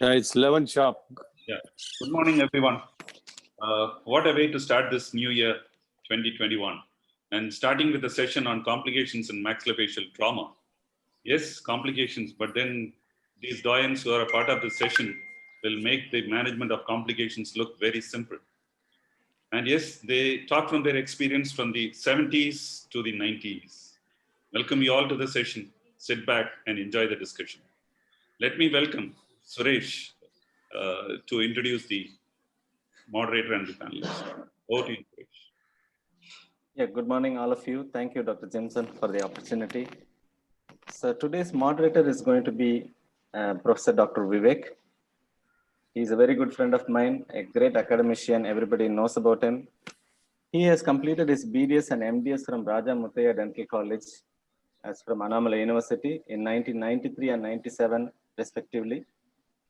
It's 11 sharp. Yeah. Good morning, everyone. What a way to start this new year, 2021. And starting with a session on complications in maxillofacial trauma. Yes, complications, but then these Doyens who are a part of this session will make the management of complications look very simple. And yes, they talk from their experience from the 70s to the 90s. Welcome you all to the session. Sit back and enjoy the discussion. Let me welcome Suresh to introduce the moderator and the panelists. Over to you, Suresh. Yeah, good morning, all of you. Thank you, Dr. Jimson, for the opportunity. So today's moderator is going to be Professor Dr. Vivek. He's a very good friend of mine, a great academician. Everybody knows about him. He has completed his BDS and MDS from Raja Muthaiya Dental College as from Annamalai University in 1993 and 97, respectively.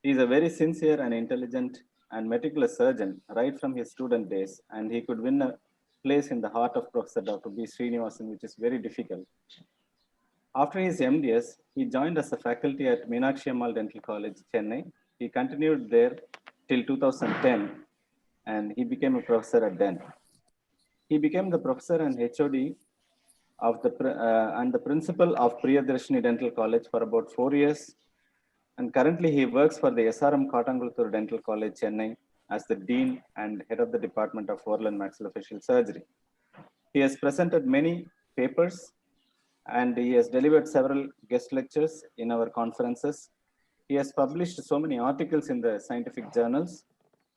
He is a very sincere and intelligent and meticulous surgeon right from his student days, and he could win a place in the heart of Professor Dr. B. Srinivasan, which is very difficult. After his MDS, he joined as a faculty at Meenakshi Ammal Dental College, Chennai. He continued there till 2010, and he became a professor at then. He became the professor and HOD of and the principal of Priyadarshini Dental College for about 4 years. And currently he works for the SRM Katangulthur Dental College, Chennai as the Dean and Head of the Department of Oral and Maxillofacial Surgery. He has presented many papers and he has delivered several guest lectures in our conferences. He has published so many articles in the scientific journals.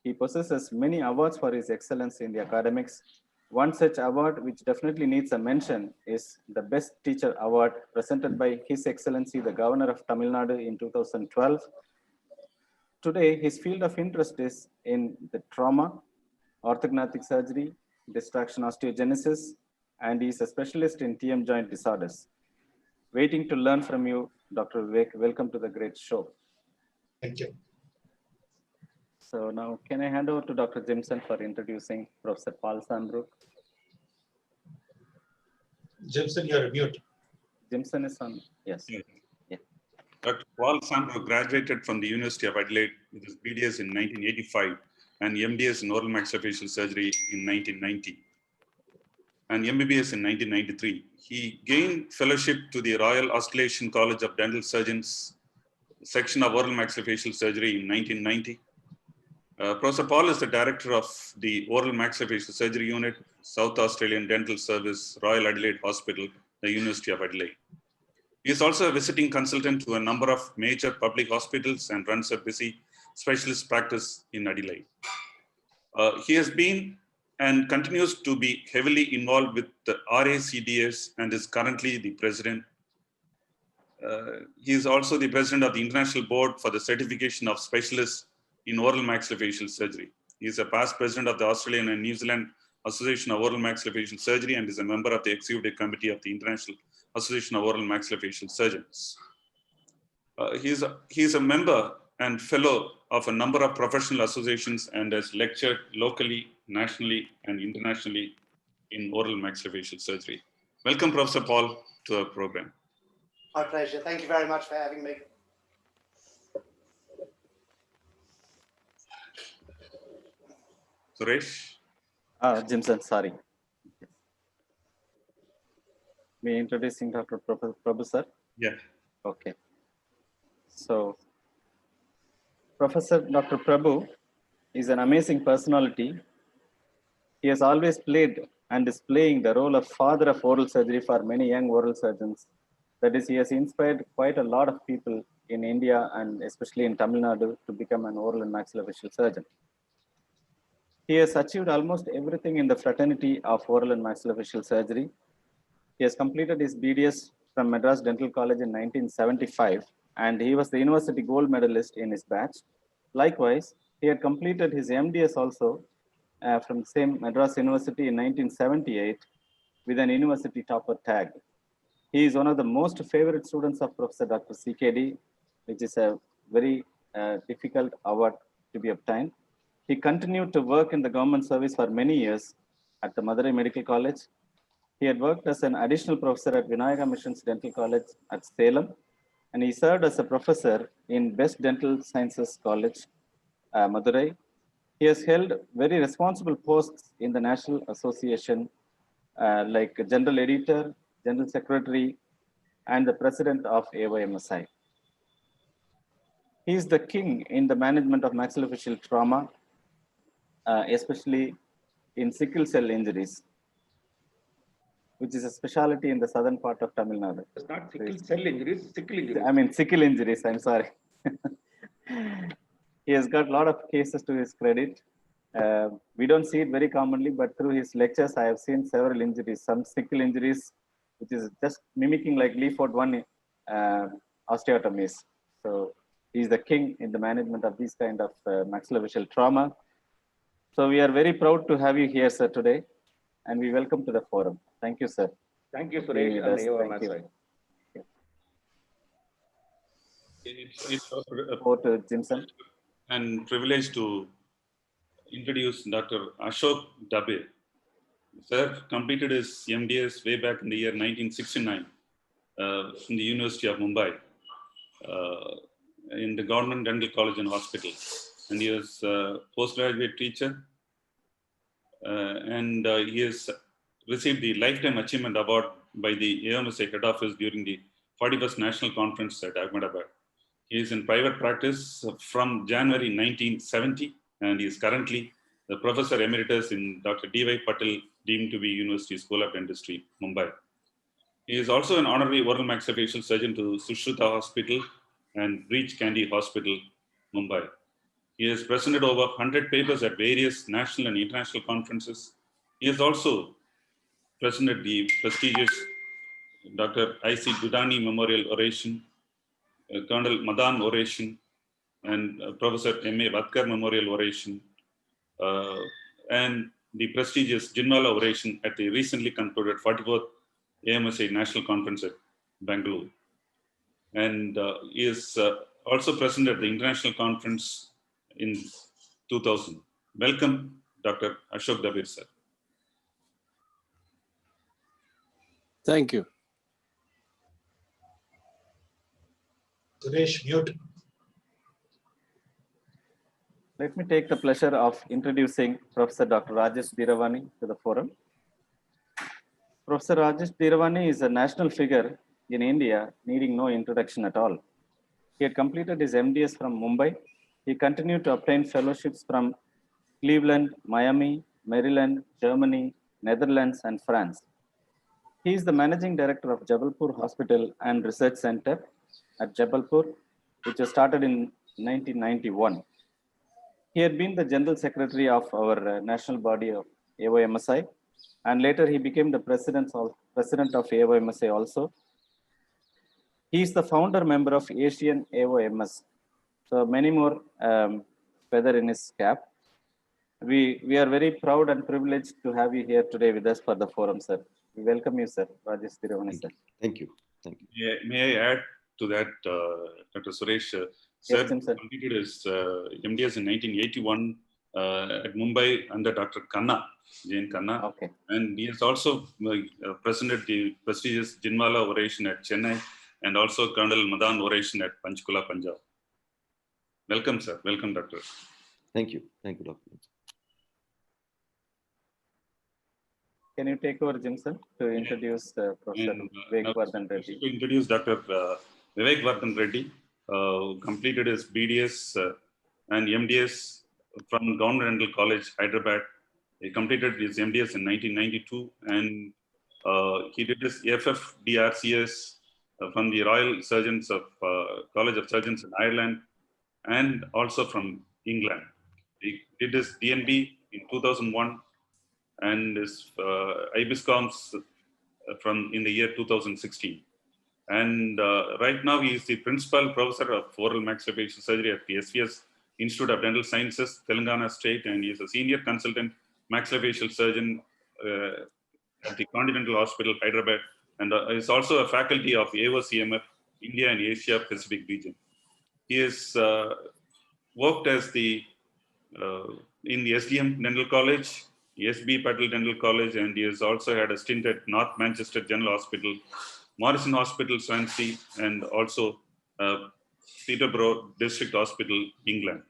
He possesses many awards for his excellence in the academics. One such award, which definitely needs a mention, is the Best Teacher Award presented by His Excellency, the Governor of Tamil Nadu in 2012. Today, his field of interest is in the trauma, orthognathic surgery, distraction osteogenesis, and he is a specialist in TM joint disorders. Waiting to learn from you, Dr. Vivek. Welcome to the great show. Thank you. So now, can I hand over to Dr. Jimson for introducing Professor Paul Sambrook? Jimson, you're mute. Jimson is on, yes. Yeah. Dr. Paul Sambrook graduated from the University of Adelaide with his BDS in 1985 and MDS in oral maxillofacial surgery in 1990 and MBBS in 1993. He gained fellowship to the Royal Australasian College of Dental Surgeons section of oral maxillofacial surgery in 1990. Professor Paul is the director of the Oral Maxillofacial Surgery Unit, South Australian Dental Service, Royal Adelaide Hospital, the University of Adelaide. He is also a visiting consultant to a number of major public hospitals and runs a busy specialist practice in Adelaide. He has been and continues to be heavily involved with the RACDS and is currently the president. He is also the president of the International Board for the Certification of Specialists in Oral Maxillofacial Surgery. He is a past president of the Australian and New Zealand Association of Oral Maxillofacial Surgery and is a member of the Executive Committee of the International Association of Oral Maxillofacial Surgeons. He is a member and fellow of a number of professional associations and has lectured locally, nationally, and internationally in oral maxillofacial surgery. Welcome, Professor Paul, to our program. My pleasure. Thank you very much for having me. Suresh? Jimson, sorry. Me introducing Dr. Prabhu, sir? Yeah. Okay. So, Professor Dr. Prabhu is an amazing personality. He has always played and is playing the role of father of oral surgery for many young oral surgeons. That is, he has inspired quite a lot of people in India and especially in Tamil Nadu to become an oral and maxillofacial surgeon. He has achieved almost everything in the fraternity of oral and maxillofacial surgery. He has completed his BDS from Madras Dental College in 1975, and he was the university gold medalist in his batch. Likewise, he had completed his MDS also from the same Madras University in 1978 with an university topper tag. He is one of the most favorite students of Professor Dr. CKD, which is a very difficult award to be obtained. He continued to work in the government service for many years at the Madurai Medical College. He had worked as an additional professor at Vinayaka Missions Dental College at Salem. and he served as a professor in Best Dental Sciences College, Madurai. He has held very responsible posts in the National Association, like General Editor, General Secretary, and the President of AOMSI. He is the king in the management of maxillofacial trauma, especially in sickle cell injuries, which is a specialty in the southern part of Tamil Nadu. It's not sickle cell injuries, sickle injuries. I mean, sickle injuries, I'm sorry. He has got a lot of cases to his credit. We don't see it very commonly, but through his lectures, I have seen several injuries, some sickle injuries, which is just mimicking like Leaford 1 osteotomies. So he's the king in the management of these kind of maxillofacial trauma. So we are very proud to have you here, sir, today, and we welcome to the forum. Thank you, sir. Thank you, Suresh, and AOMSI. It's Over to Jimson. and privilege to introduce Dr. Ashok Dabe. Sir completed his MDS way back in the year 1969 from the University of Mumbai in the Government Dental College and Hospital. And he was a postgraduate teacher and he has received the Lifetime Achievement Award by the AOMSI head office during the 41st National Conference at Ahmedabad. He is in private practice from January 1970, and he is currently the Professor Emeritus in Dr. D.Y. Patel, deemed to be University School of Dentistry, Mumbai. He is also an honorary oral maxillofacial surgeon to Sushruta Hospital and Breach Candy Hospital, Mumbai. He has presented over 100 papers at various national and international conferences. He has also presented the prestigious Dr. I.C. Dudani Memorial Oration, Colonel Madan Oration, and Professor M.A. Vadkar Memorial Oration, and the prestigious Jinwala Oration at the recently concluded 44th AMSA National Conference at Bangalore. And he is also present at the International Conference in 2000. Welcome, Dr. Ashok Dabe, sir. Thank you. Suresh, mute. Let me take the pleasure of introducing Professor Dr. Rajesh Dhiravani to the forum. Professor Rajesh Dhiravani is a national figure in India, needing no introduction at all. He had completed his MDS from Mumbai. He continued to obtain fellowships from Cleveland, Miami, Maryland, Germany, Netherlands, and France. He is the managing director of Jabalpur Hospital and Research Center at Jabalpur, which was started in 1991. He had been the general secretary of our national body of AOMSI, and later he became the president of AOMSI also. He is the founder member of Asian AOMS. So many more feather in his cap. We are very proud and privileged to have you here today with us for the forum, sir. We welcome you, sir. Rajesh Dhiravani, sir. Thank you. Thank you. May I add to that, Dr. Suresh? Sir Yes, sir. completed his MDS in 1981 at Mumbai under Dr. Khanna, Jain Khanna. Okay. And he has also presented the prestigious Jinwala Oration at Chennai and also Colonel Madan Oration at Panchkula, Punjab. Welcome, sir. Welcome, Doctor. Thank you. Thank you, Dr. Can you take over, Jimson, to introduce Professor Vivek Vardhan Reddy? To introduce Dr. Vivek Vardhan Reddy, who completed his BDS and MDS from Government Dental College, Hyderabad. He completed his MDS in 1992, and he did his FFDRCS from the Royal Surgeons of College of Surgeons in Ireland, and also from England. He did his DNB in 2001, and his IBISCOMS from in the year 2016. And right now he is the principal professor of oral maxillofacial surgery at the SVS Institute of Dental Sciences, Telangana State, and he is a senior consultant maxillofacial surgeon at the Continental Hospital, Hyderabad, and is also a faculty of AOCMF, India and Asia Pacific region. He has worked as the in the SDM Dental College, SB Patel Dental College, and he has also had a stint at North Manchester General Hospital, Morrison Hospital, Swansea, and also Peterborough District Hospital, England.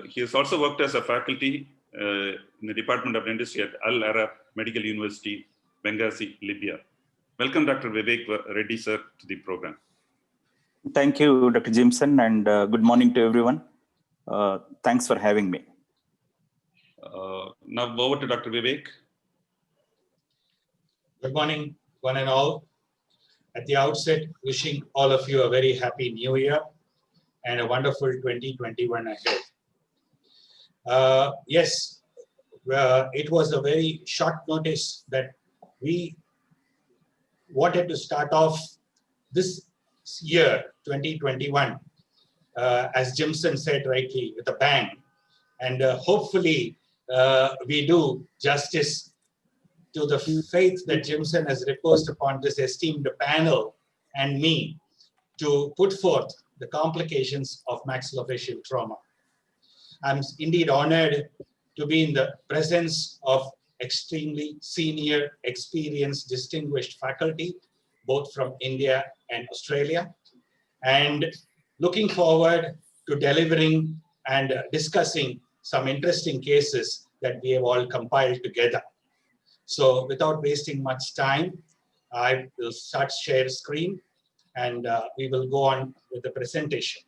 He has also worked as a faculty in the Department of Dentistry at Al Arab Medical University, Benghazi, Libya. Welcome, Dr. Vivek Reddy, sir, to the program. Thank you, Dr. Jimson, and good morning to everyone. Thanks for having me. Now over to Dr. Vivek. Good morning, one and all. At the outset, wishing all of you a very happy new year and a wonderful 2021 ahead. Yes, it was a very short notice that we wanted to start off this year, 2021, as Jimson said rightly, with a bang. And hopefully we do justice to the faith that Jimson has reposed upon this esteemed panel and me to put forth the complications of maxillofacial trauma. I'm indeed honored to be in the presence of extremely senior, experienced, distinguished faculty, both from India and Australia, and looking forward to delivering and discussing some interesting cases that we have all compiled together. So without wasting much time, I will start share screen and we will go on with the presentation.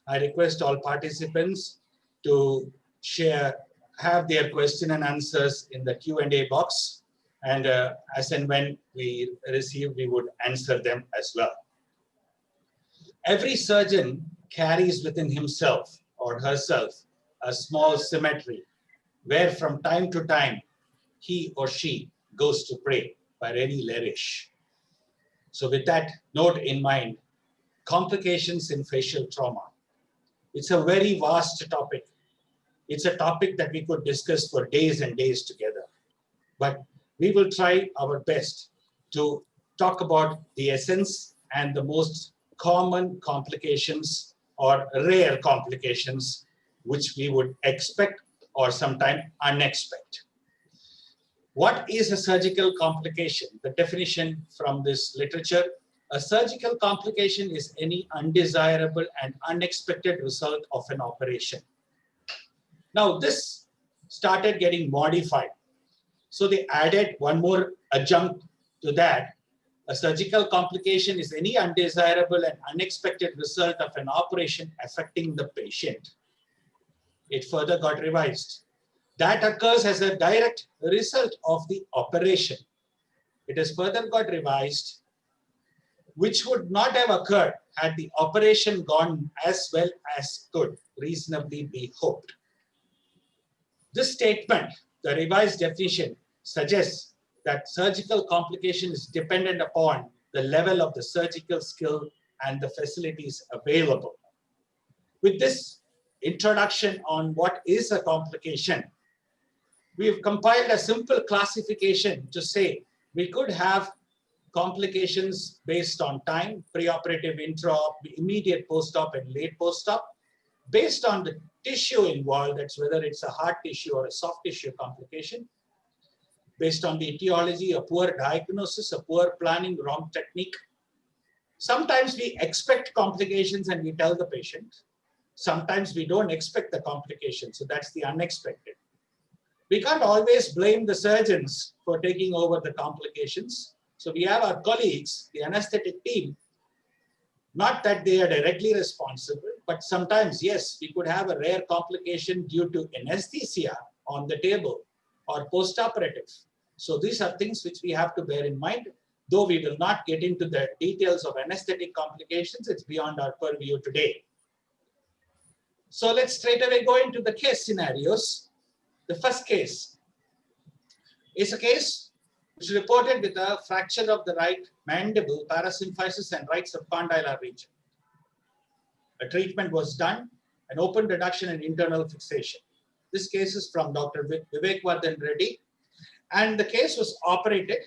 I request all participants to have their question and answers in the Q&A box, and as and when we receive, we would answer them as well. Every surgeon carries within himself or herself a small cemetery where from time to time he or she goes to pray by ready lavish. So with that note in mind, complications in facial trauma. It's a very vast topic. It's a topic that we could discuss for days and days together. But we will try our best to talk about the essence and the most common complications or rare complications which we would expect or sometimes unexpect. What is a surgical complication? The definition from this literature: a surgical complication is any undesirable and unexpected result of an operation. Now this started getting modified. So they added one more adjunct to that. A surgical complication is any undesirable and unexpected result of an operation affecting the patient. It further got revised. That occurs as a direct result of the operation. It has further got revised, which would not have occurred had the operation gone as well as could reasonably be hoped. This statement, the revised definition, suggests that surgical complication is dependent upon the level of the surgical skill and the facilities available. With this introduction on what is a complication, we have compiled a simple classification to say we could have complications based on time, preoperative, intra-op, immediate post-op, and late post-op, based on the tissue involved, that's whether it's a hard tissue or a soft tissue complication, based on the etiology, a poor diagnosis, a poor planning, wrong technique. Sometimes we expect complications and we tell the patient. Sometimes we don't expect the complications, so that's the unexpected. We can't always blame the surgeons for taking over the complications. So we have our colleagues, the anesthetic team, not that they are directly responsible, but sometimes, yes, we could have a rare complication due to anesthesia on the table or post-operative. So these are things which we have to bear in mind, though we will not get into the details of anesthetic complications. It's beyond our purview today. So let's straight away go into the case scenarios. The first case is a case which is reported with a fracture of the right mandible, parasymphysis, and right subcondylar region. A treatment was done, an open reduction and internal fixation. This case is from Dr. Vivek Reddy, and the case was operated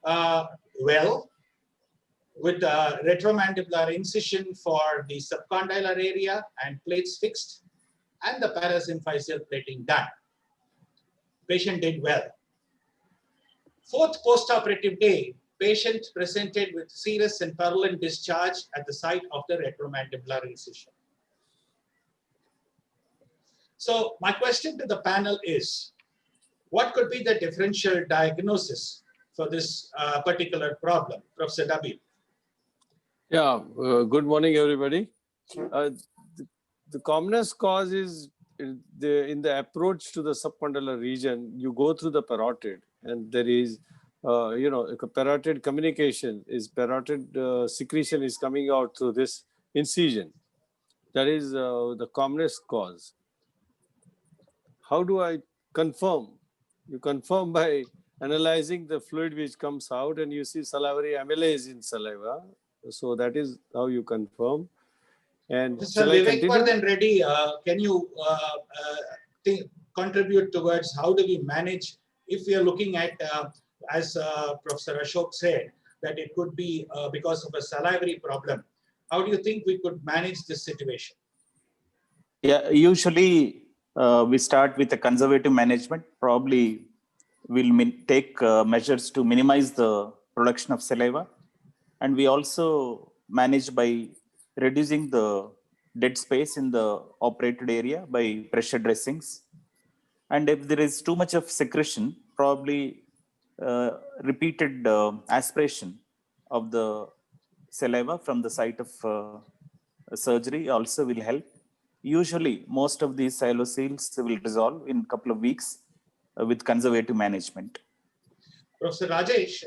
well with a retromandibular incision for the subcondylar area and plates fixed, and the parasymphyseal plating done. Patient did well. Fourth post-operative day, patient presented with serous and purulent discharge at the site of the retromandibular incision. So my question to the panel is, what could be the differential diagnosis for this particular problem? Professor Dabi. Yeah, good morning, everybody. The commonest cause is in the approach to the subcondylar region. You go through the parotid, and there is, parotid communication is parotid secretion is coming out through this incision. That is the commonest cause. How do I confirm? You confirm by analyzing the fluid which comes out, and you see salivary amylase in saliva. So that is how you confirm. And Mr. Vivek Vardhan Reddy, can you contribute towards how do we manage if we are looking at, as Professor Ashok said, that it could be because of a salivary problem. How do you think we could manage this situation? Yeah, usually we start with a conservative management. Probably we'll take measures to minimize the production of saliva. And we also manage by reducing the dead space in the operated area by pressure dressings. And if there is too much of secretion, probably repeated aspiration of the saliva from the site of surgery also will help. Usually, most of these sialoseals will resolve in a couple of weeks with conservative management. Professor Rajesh,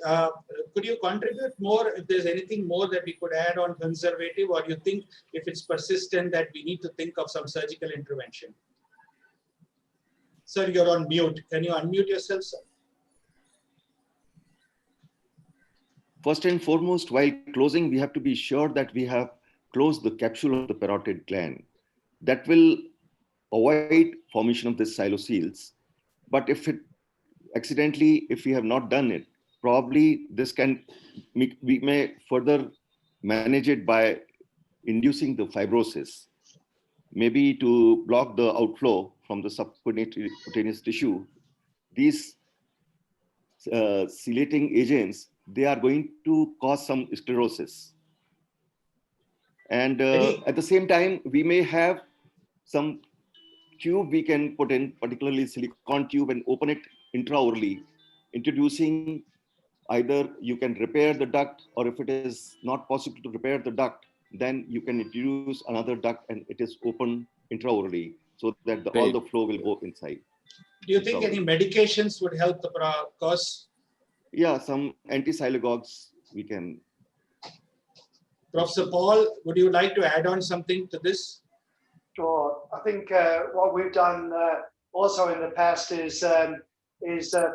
could you contribute more if there's anything more that we could add on conservative, or you think if it's persistent that we need to think of some surgical intervention? Sir, you're on mute. Can you unmute yourself, sir? First and foremost, while closing, we have to be sure that we have closed the capsule of the parotid gland. That will avoid formation of the sialoseals. But if it accidentally, if we have not done it, probably this can, we may further manage it by inducing the fibrosis, maybe to block the outflow from the subcutaneous tissue. These ciliating agents, they are going to cause some sclerosis. And at the same time, we may have some tube we can put in, particularly silicone tube, and open it intraorally, introducing either you can repair the duct, or if it is not possible to repair the duct, then you can introduce another duct and it is open intraorally so that all the flow will go inside. Do you think any medications would help the cause? Yeah, some anti-sialagogues we can. Professor Paul, would you like to add on something to this? Sure. I think what we've done also in the past is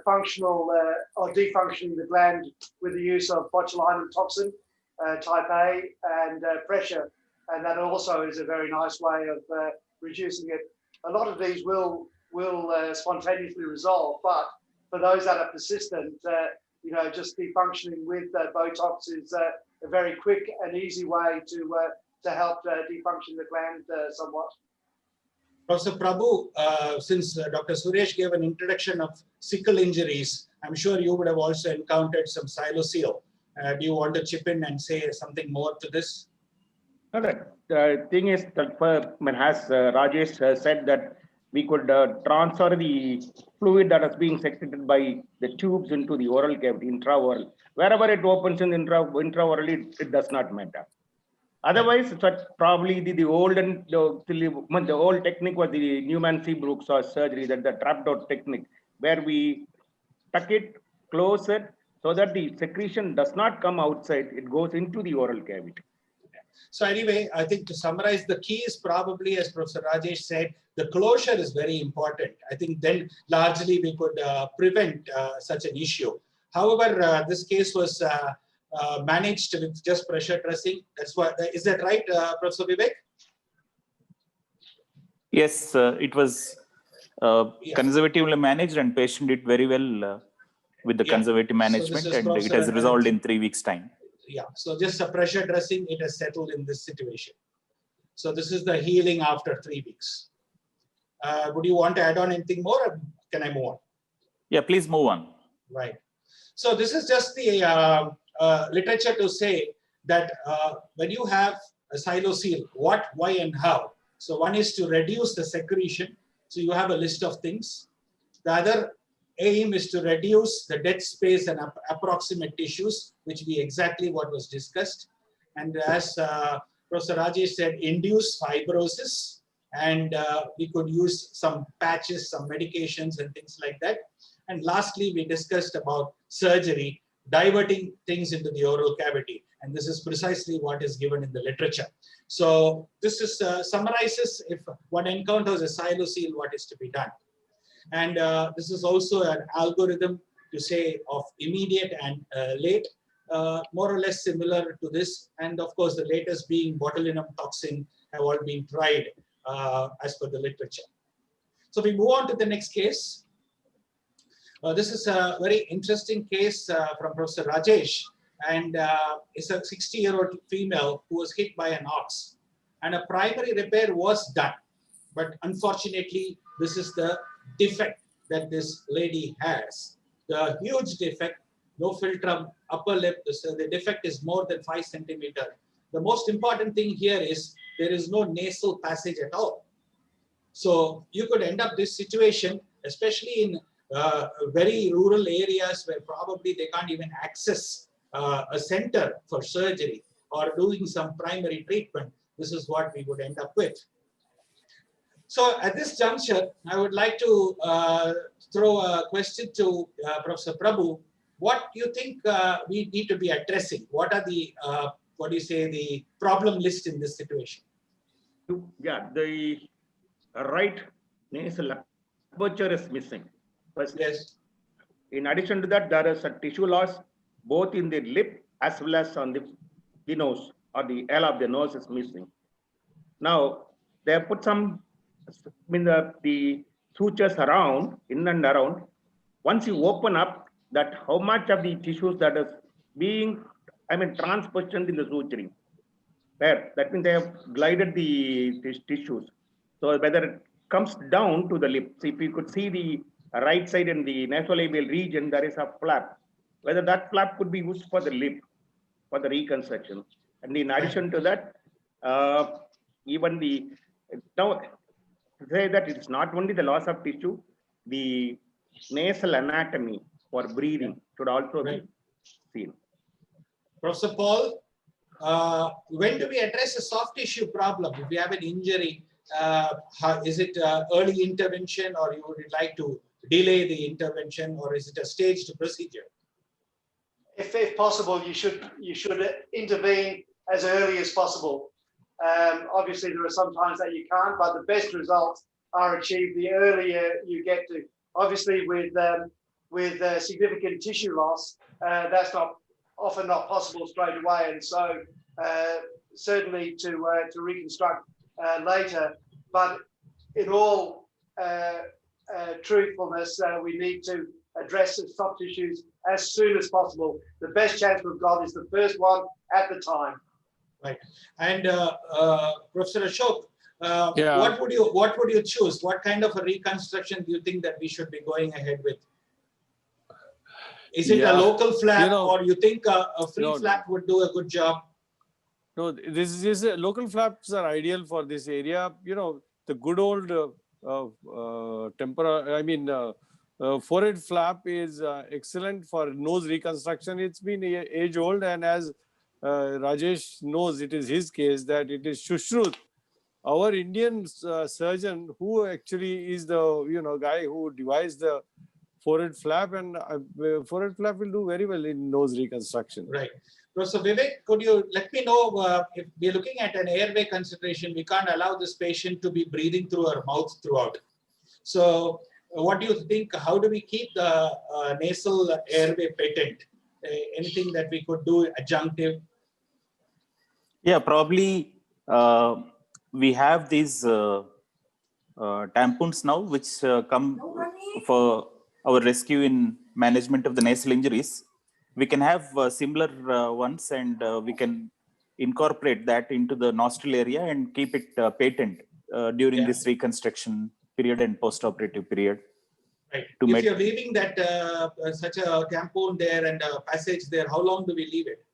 functional or defunctioning the gland with the use of botulinum toxin type A and pressure, and that also is a very nice way of reducing it. A lot of these will spontaneously resolve, but for those that are persistent, just defunctioning with Botox is a very quick and easy way to help defunction the gland somewhat. Professor Prabhu, since Dr. Suresh gave an introduction of sickle injuries, I'm sure you would have also encountered some sialoseel. Do you want to chip in and say something more to this? No, the thing is that as Rajesh said, that we could transfer the fluid that is being secreted by the tubes into the oral cavity, intraoral. Wherever it opens in intraorally, it does not matter. Otherwise, probably the old technique was the Newman Seabrooks or surgery, that the trapdoor technique, where we tuck it, close it, so that the secretion does not come outside, it goes into the oral cavity. So anyway, I think to summarize, the key is probably, as Professor Rajesh said, the closure is very important. I think then largely we could prevent such an issue. However, this case was managed with just pressure dressing. That's what, is that right, Professor Vivek? Yes, it was conservatively managed, and patient did very well with the conservative management, and it has resolved in 3 weeks' time. Yeah, so just a pressure dressing, it has settled in this situation. So this is the healing after 3 weeks. Would you want to add on anything more, or can I move on? Yeah, please move on. Right. So this is just the literature to say that when you have a silosyl, what, why, and how. So one is to reduce the secretion. So you have a list of things. The other aim is to reduce the dead space and approximate tissues, which be exactly what was discussed. And as Professor Rajesh said, induce fibrosis. And we could use some patches, some medications and things like that. And lastly, we discussed about surgery, diverting things into the oral cavity. And this is precisely what is given in the literature. So this is summarizes if one encounters a silosyl, what is to be done. And this is also an algorithm to say of immediate and late, more or less similar to this. And of course, the latest being botulinum toxin have all been tried as per the literature. So we move on to the next case. This is a very interesting case from Professor Rajesh, and it's a 60-year-old female who was hit by an ox, and a primary repair was done. But unfortunately, this is the defect that this lady has. The huge defect, no philtrum, upper lip, the defect is more than 5 centimeters. The most important thing here is there is no nasal passage at all. So you could end up this situation, especially in very rural areas where probably they can't even access a center for surgery or doing some primary treatment. This is what we would end up with. So at this juncture, I would like to throw a question to Professor Prabhu. What do you think we need to be addressing? What are the, what do you say, the problem list in this situation? Yeah, the right nasal aperture is missing. First, Yes. in addition to that, there is a tissue loss both in the lip as well as on the nose, or the L of the nose is missing. Now, they have put some, I mean, the sutures around, in and around. Once you open up, that how much of the tissues that is being, I mean, transpositioned in the suturing. There, that means they have glided the tissues. So whether it comes down to the lip, so if you could see the right side in the nasolabial region, there is a flap. Whether that flap could be used for the lip, for the reconstruction. And in addition to that, even the, now say that it's not only the loss of tissue, the nasal anatomy for breathing should also be seen. Professor Paul, when do we address a soft tissue problem? If we have an injury, is it early intervention, or you would like to delay the intervention, or is it a staged procedure? If possible, you should intervene as early as possible. Obviously, there are some times that you can't, but the best results are achieved the earlier you get to. Obviously, with significant tissue loss, that's often not possible straight away, and so certainly to reconstruct later. But in all truthfulness, we need to address the soft tissues as soon as possible. The best chance we've got is the first one at the time. Right. And Professor Ashok, Yeah. what would you choose? What kind of a reconstruction do you think that we should be going ahead with? Is it a local flap, or you think a free flap would do a good job? No, this is local flaps are ideal for this area. You know, the good old forehead flap is excellent for nose reconstruction. It's been age old, and as Rajesh knows, it is his case that it is Shushruth, our Indian surgeon, who actually is the guy who devised the forehead flap, and forehead flap will do very well in nose reconstruction. Right. Professor Vivek, could you let me know if we're looking at an airway consideration, we can't allow this patient to be breathing through her mouth throughout. So what do you think? How do we keep the nasal airway patent? Anything that we could do adjunctive? Yeah, probably we have these tampons now, which come for our rescue in management of the nasal injuries. We can have similar ones, and we can incorporate that into the nostril area and keep it patent during this reconstruction period and post-operative period. Right. to If make. you're leaving that such a tampon there and a passage there, how long do we leave it?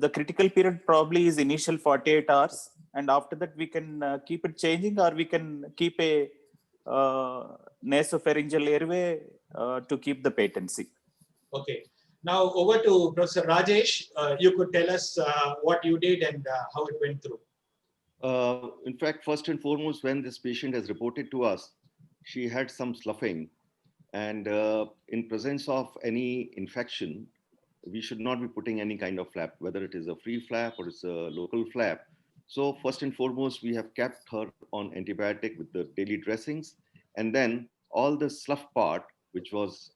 The critical period probably is initial 48 hours, and after that we can keep it changing, or we can keep a nasopharyngeal airway to keep the patency. Okay. Now over to Professor Rajesh. You could tell us what you did and how it went through. In fact, first and foremost, when this patient has reported to us, she had some sloughing, and in presence of any infection, we should not be putting any kind of flap, whether it is a free flap or it's a local flap. So first and foremost, we have kept her on antibiotic with the daily dressings, and then all the slough part, which was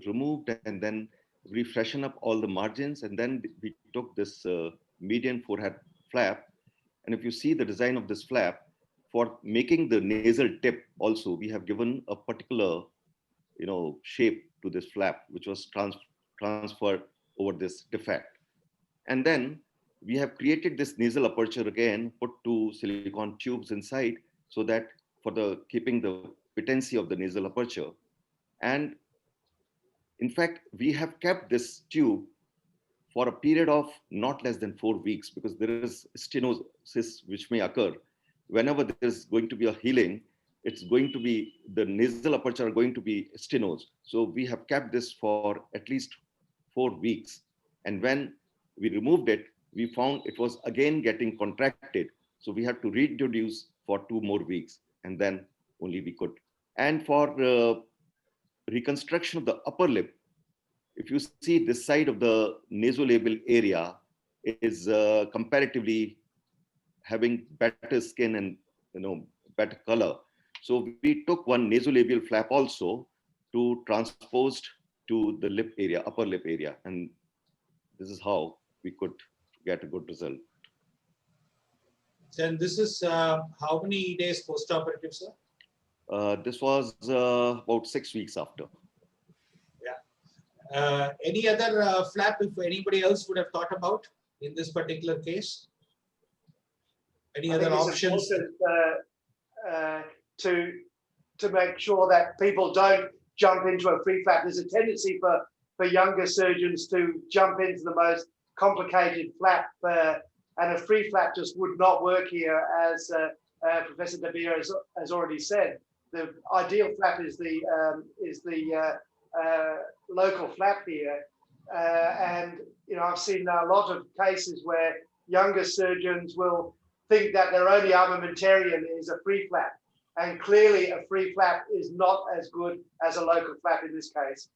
removed, and then we freshen up all the margins, and then we took this median forehead flap. And if you see the design of this flap, for making the nasal tip also, we have given a particular, shape to this flap, which was transferred over this defect. And then we have created this nasal aperture again, put two silicone tubes inside, so that for the keeping the patency of the nasal aperture. And in fact, we have kept this tube for a period of not less than 4 weeks, because there is stenosis which may occur. Whenever there is going to be a healing, it's going to be, the nasal aperture are going to be stenosed. So we have kept this for at least 4 weeks. And when we removed it, we found it was again getting contracted. So we had to reintroduce for 2 more weeks, and then only we could. And for reconstruction of the upper lip, if you see this side of the nasolabial area is comparatively having better skin and better color. So we took one nasolabial flap also to transpose to the lip area, upper lip area, and this is how we could get a good result. And this is how many days post-operative, sir? This was about 6 weeks after. Yeah. Any other flap, if anybody else would have thought about in this particular case? Any other options? To make sure that people don't jump into a free flap. There's a tendency for younger surgeons to jump into the most complicated flap, and a free flap just would not work here, as Professor Dabir has already said. The ideal flap is the local flap here, and I've seen a lot of cases where younger surgeons will think that their only armamentarium is a free flap, and clearly a free flap is not as good as a local flap in this case.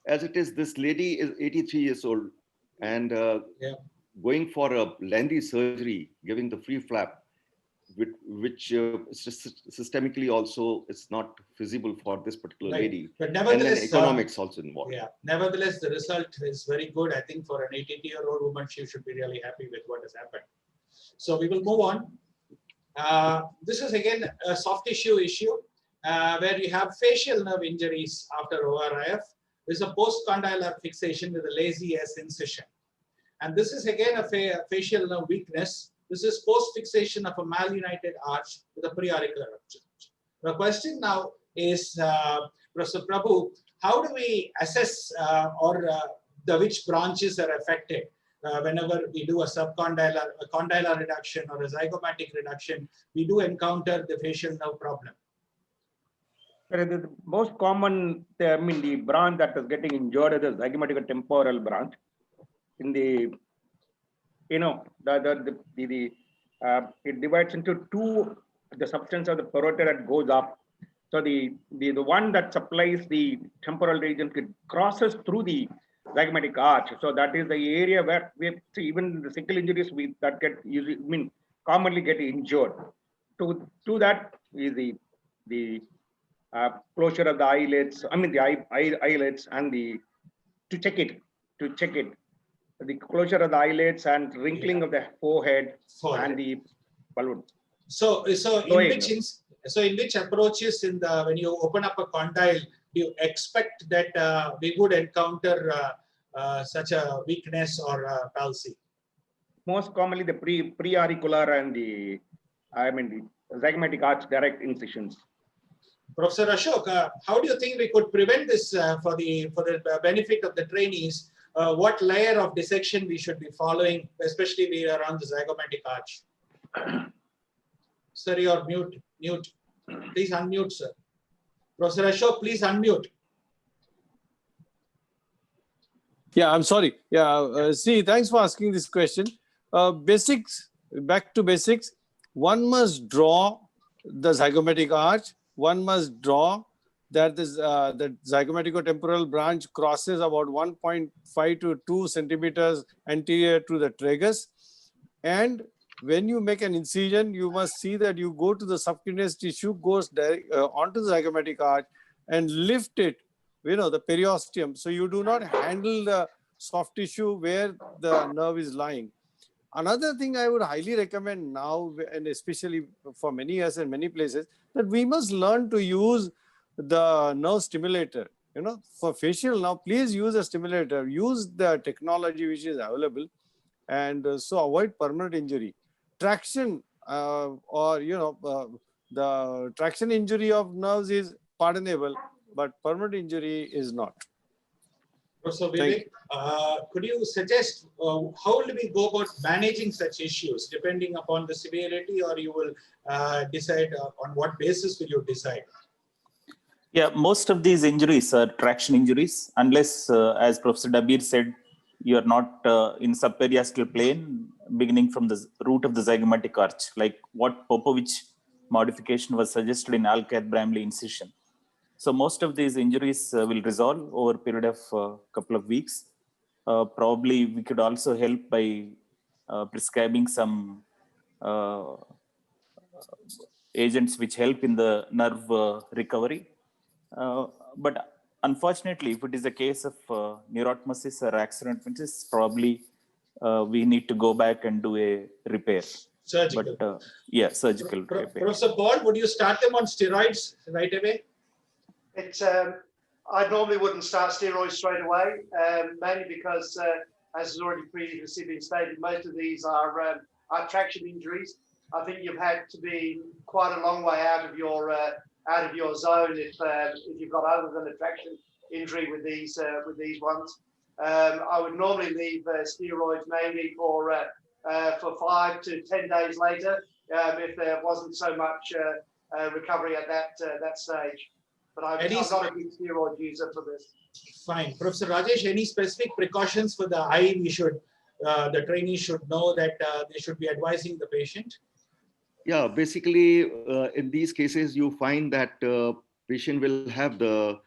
As it is, this lady is 83 years old, and going for a lengthy surgery, giving the free flap, which systemically also it's not feasible for this particular lady. But nevertheless, and then economics also involved. Yeah, nevertheless, the result is very good. I think for an 82-year-old woman, she should be really happy with what has happened. So we will move on. This is again a soft tissue issue where you have facial nerve injuries after ORIF. There's a post-condylar fixation with a lazy S incision. And this is again a facial nerve weakness. This is post-fixation of a malunited arch with a preauricular rupture. The question now is, Professor Prabhu, how do we assess which branches are affected whenever we do a condylar reduction or a zygomatic reduction? We do encounter the facial nerve problem. The most common, the branch that is getting injured is the zygomatic temporal branch. In the, it divides into two. The substance of the parotid that goes up. So the one that supplies the temporal region crosses through the zygomatic arch. So that is the area where we see even the single injuries that get usually commonly get injured. To that is the closure of the eyelids. The eyelids and to check it. The closure of the eyelids and wrinkling of the forehead and the balloon. So in which approaches when you open up a condyle, do you expect that we would encounter such a weakness or palsy? Most commonly the preauricular and the zygomatic arch direct incisions. Professor Ashok, how do you think we could prevent this for the benefit of the trainees? What layer of dissection we should be following, especially around the zygomatic arch? Sir, you're mute. Please unmute, sir. Professor Ashok, please unmute. Yeah, I'm sorry. Yeah, see, thanks for asking this question. Basics, back to basics. One must draw the zygomatic arch. One must draw that the zygomaticotemporal branch crosses about 1.5 to 2 centimeters anterior to the tragus. And when you make an incision, you must see that you go to the subcutaneous tissue, goes onto the zygomatic arch and lift it, the periosteum. So you do not handle the soft tissue where the nerve is lying. Another thing I would highly recommend now, and especially for many years and many places, that we must learn to use the nerve stimulator. For facial now, please use a stimulator, use the technology which is available, and so avoid permanent injury. Traction the traction injury of nerves is pardonable, but permanent injury is not. Professor Vivek, could you suggest how will we go about managing such issues depending upon the severity, or you will decide on what basis will you decide? Yeah, most of these injuries are traction injuries, unless, as Professor Dabir said, you are not in subperiosteal plane, beginning from the root of the zygomatic arch, like what Popovich modification was suggested in Alcath-Bramley incision. So most of these injuries will resolve over a period of a couple of weeks. Probably we could also help by prescribing some agents which help in the nerve recovery. But unfortunately, if it is a case of neurotmesis or accident, probably we need to go back and do a repair. Surgical. But yeah, surgical repair. Professor Paul, would you start them on steroids right away? I normally wouldn't start steroids straight away, mainly because, as has already previously been stated, most of these are traction injuries. I think you've had to be quite a long way out of your zone if you've got other than a traction injury with these ones. I would normally leave steroids mainly for 5 to 10 days later if there wasn't so much recovery at that stage. But I'm not a big steroid user for this. Fine. Professor Rajesh, any specific precautions for the eye the trainee should know that they should be advising the patient? Yeah, basically, in these cases, you find that patient will have the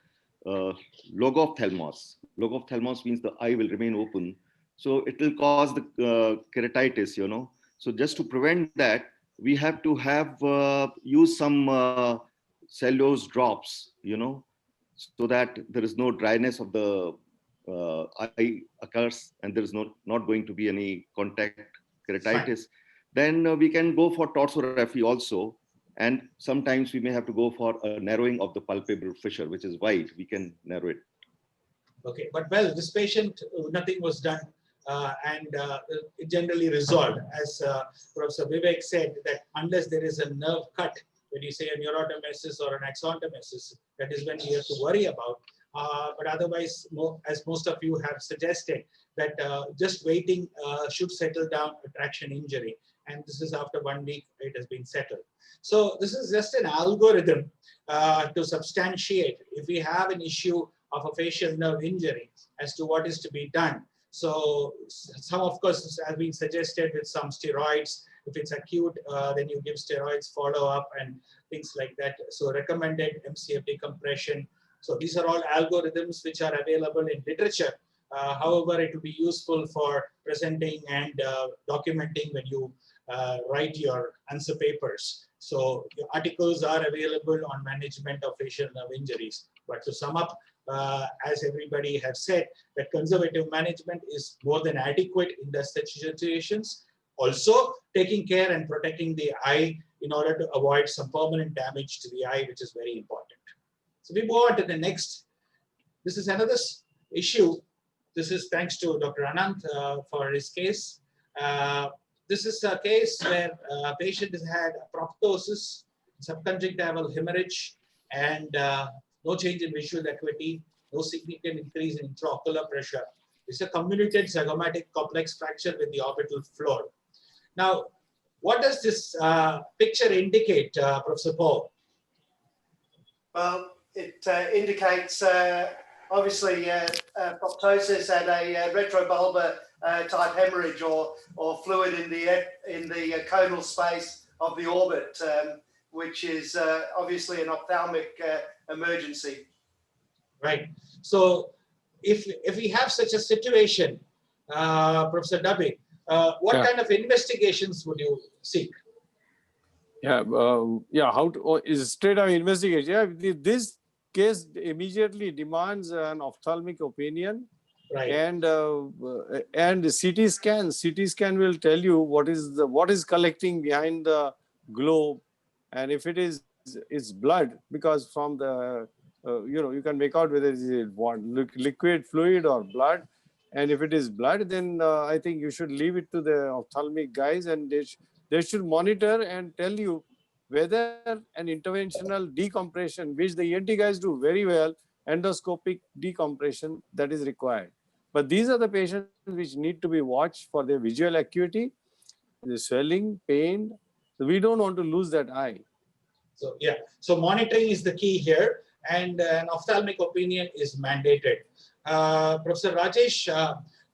logophthalmos. Logophthalmos means the eye will remain open. So it will cause the keratitis, So just to prevent that, we have to use some cellulose drops, so that there is no dryness of the eye occurs and there is not going to be any contact keratitis. Fine. Then we can go for torsorrhaphy also. And sometimes we may have to go for a narrowing of the palpebral fissure, which is wide. We can narrow it. Okay, but this patient, nothing was done and it generally resolved. As Professor Vivek said, that unless there is a nerve cut, when you say a neurotomesis or an axontomesis, that is when we have to worry about. But otherwise, as most of you have suggested, that just waiting should settle down a traction injury. And this is after 1 week, it has been settled. So this is just an algorithm to substantiate if we have an issue of a facial nerve injury as to what is to be done. So some, of course, has been suggested with some steroids. If it's acute, then you give steroids, follow up and things like that. So recommended MCF decompression. So these are all algorithms which are available in literature. However, it will be useful for presenting and documenting when you write your answer papers. So your articles are available on management of facial nerve injuries. But to sum up, as everybody has said, that conservative management is more than adequate in such situations. Also, taking care and protecting the eye in order to avoid some permanent damage to the eye, which is very important. So we move on to the next. This is another issue. This is thanks to Dr. Anant for his case. This is a case where a patient has had proptosis, subconjunctival hemorrhage, and no change in visual acuity, no significant increase in intraocular pressure. It's a comminuted zygomatic complex fracture with the orbital floor. Now, what does this picture indicate, Professor Paul? Well, it indicates obviously proptosis and a retrobulbar type hemorrhage or fluid in the conal space of the orbit, which is obviously an ophthalmic emergency. Right. So, if we have such a situation, Professor Dubey, what kind of investigations would you seek? Yeah, how to, is straight away investigation. Yeah, this case immediately demands an ophthalmic opinion, Right. and CT scan. CT scan will tell you what is collecting behind the globe, and if it is blood, because from the you can make out whether it is liquid, fluid, or blood. And if it is blood, then I think you should leave it to the ophthalmic guys, and they should monitor and tell you whether an interventional decompression, which the ENT guys do very well, endoscopic decompression, that is required. But these are the patients which need to be watched for their visual acuity, the swelling, pain. We don't want to lose that eye. So yeah, so monitoring is the key here, and an ophthalmic opinion is mandated. Professor Rajesh,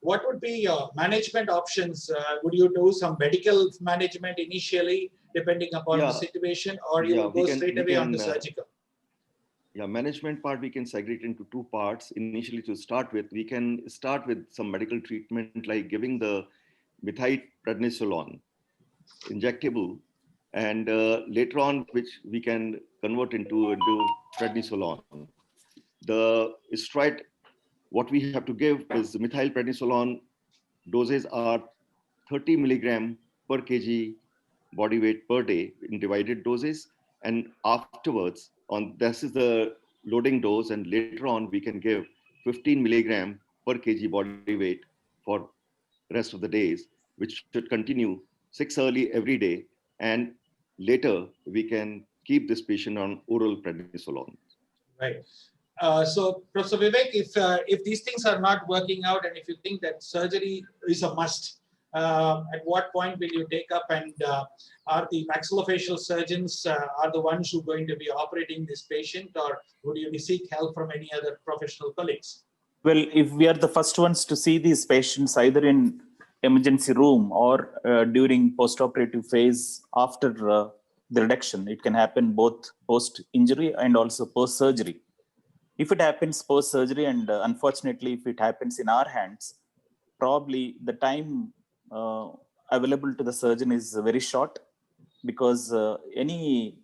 what would be your management options? Would you do some medical management initially, depending upon the situation, or you will go straight away on the surgical? Yeah, management part we can segregate into two parts. Initially, to start with, we can start with some medical treatment like giving the methylprednisolone injectable, and later on, which we can convert into prednisolone. The steroid, what we have to give is methylprednisolone doses are 30 milligram per kg body weight per day in divided doses, and afterwards this is the loading dose, and later on we can give 15 milligram per kg body weight for rest of the days, which should continue 6 hourly every day, and later we can keep this patient on oral prednisolone. Right. So, Professor Vivek, if these things are not working out, and if you think that surgery is a must, at what point will you take up, and are the maxillofacial surgeons are the ones who are going to be operating this patient, or would you seek help from any other professional colleagues? Well, if we are the first ones to see these patients either in emergency room or during post-operative phase after the reduction, it can happen both post-injury and also post-surgery. If it happens post-surgery, and unfortunately, if it happens in our hands, probably the time available to the surgeon is very short, because any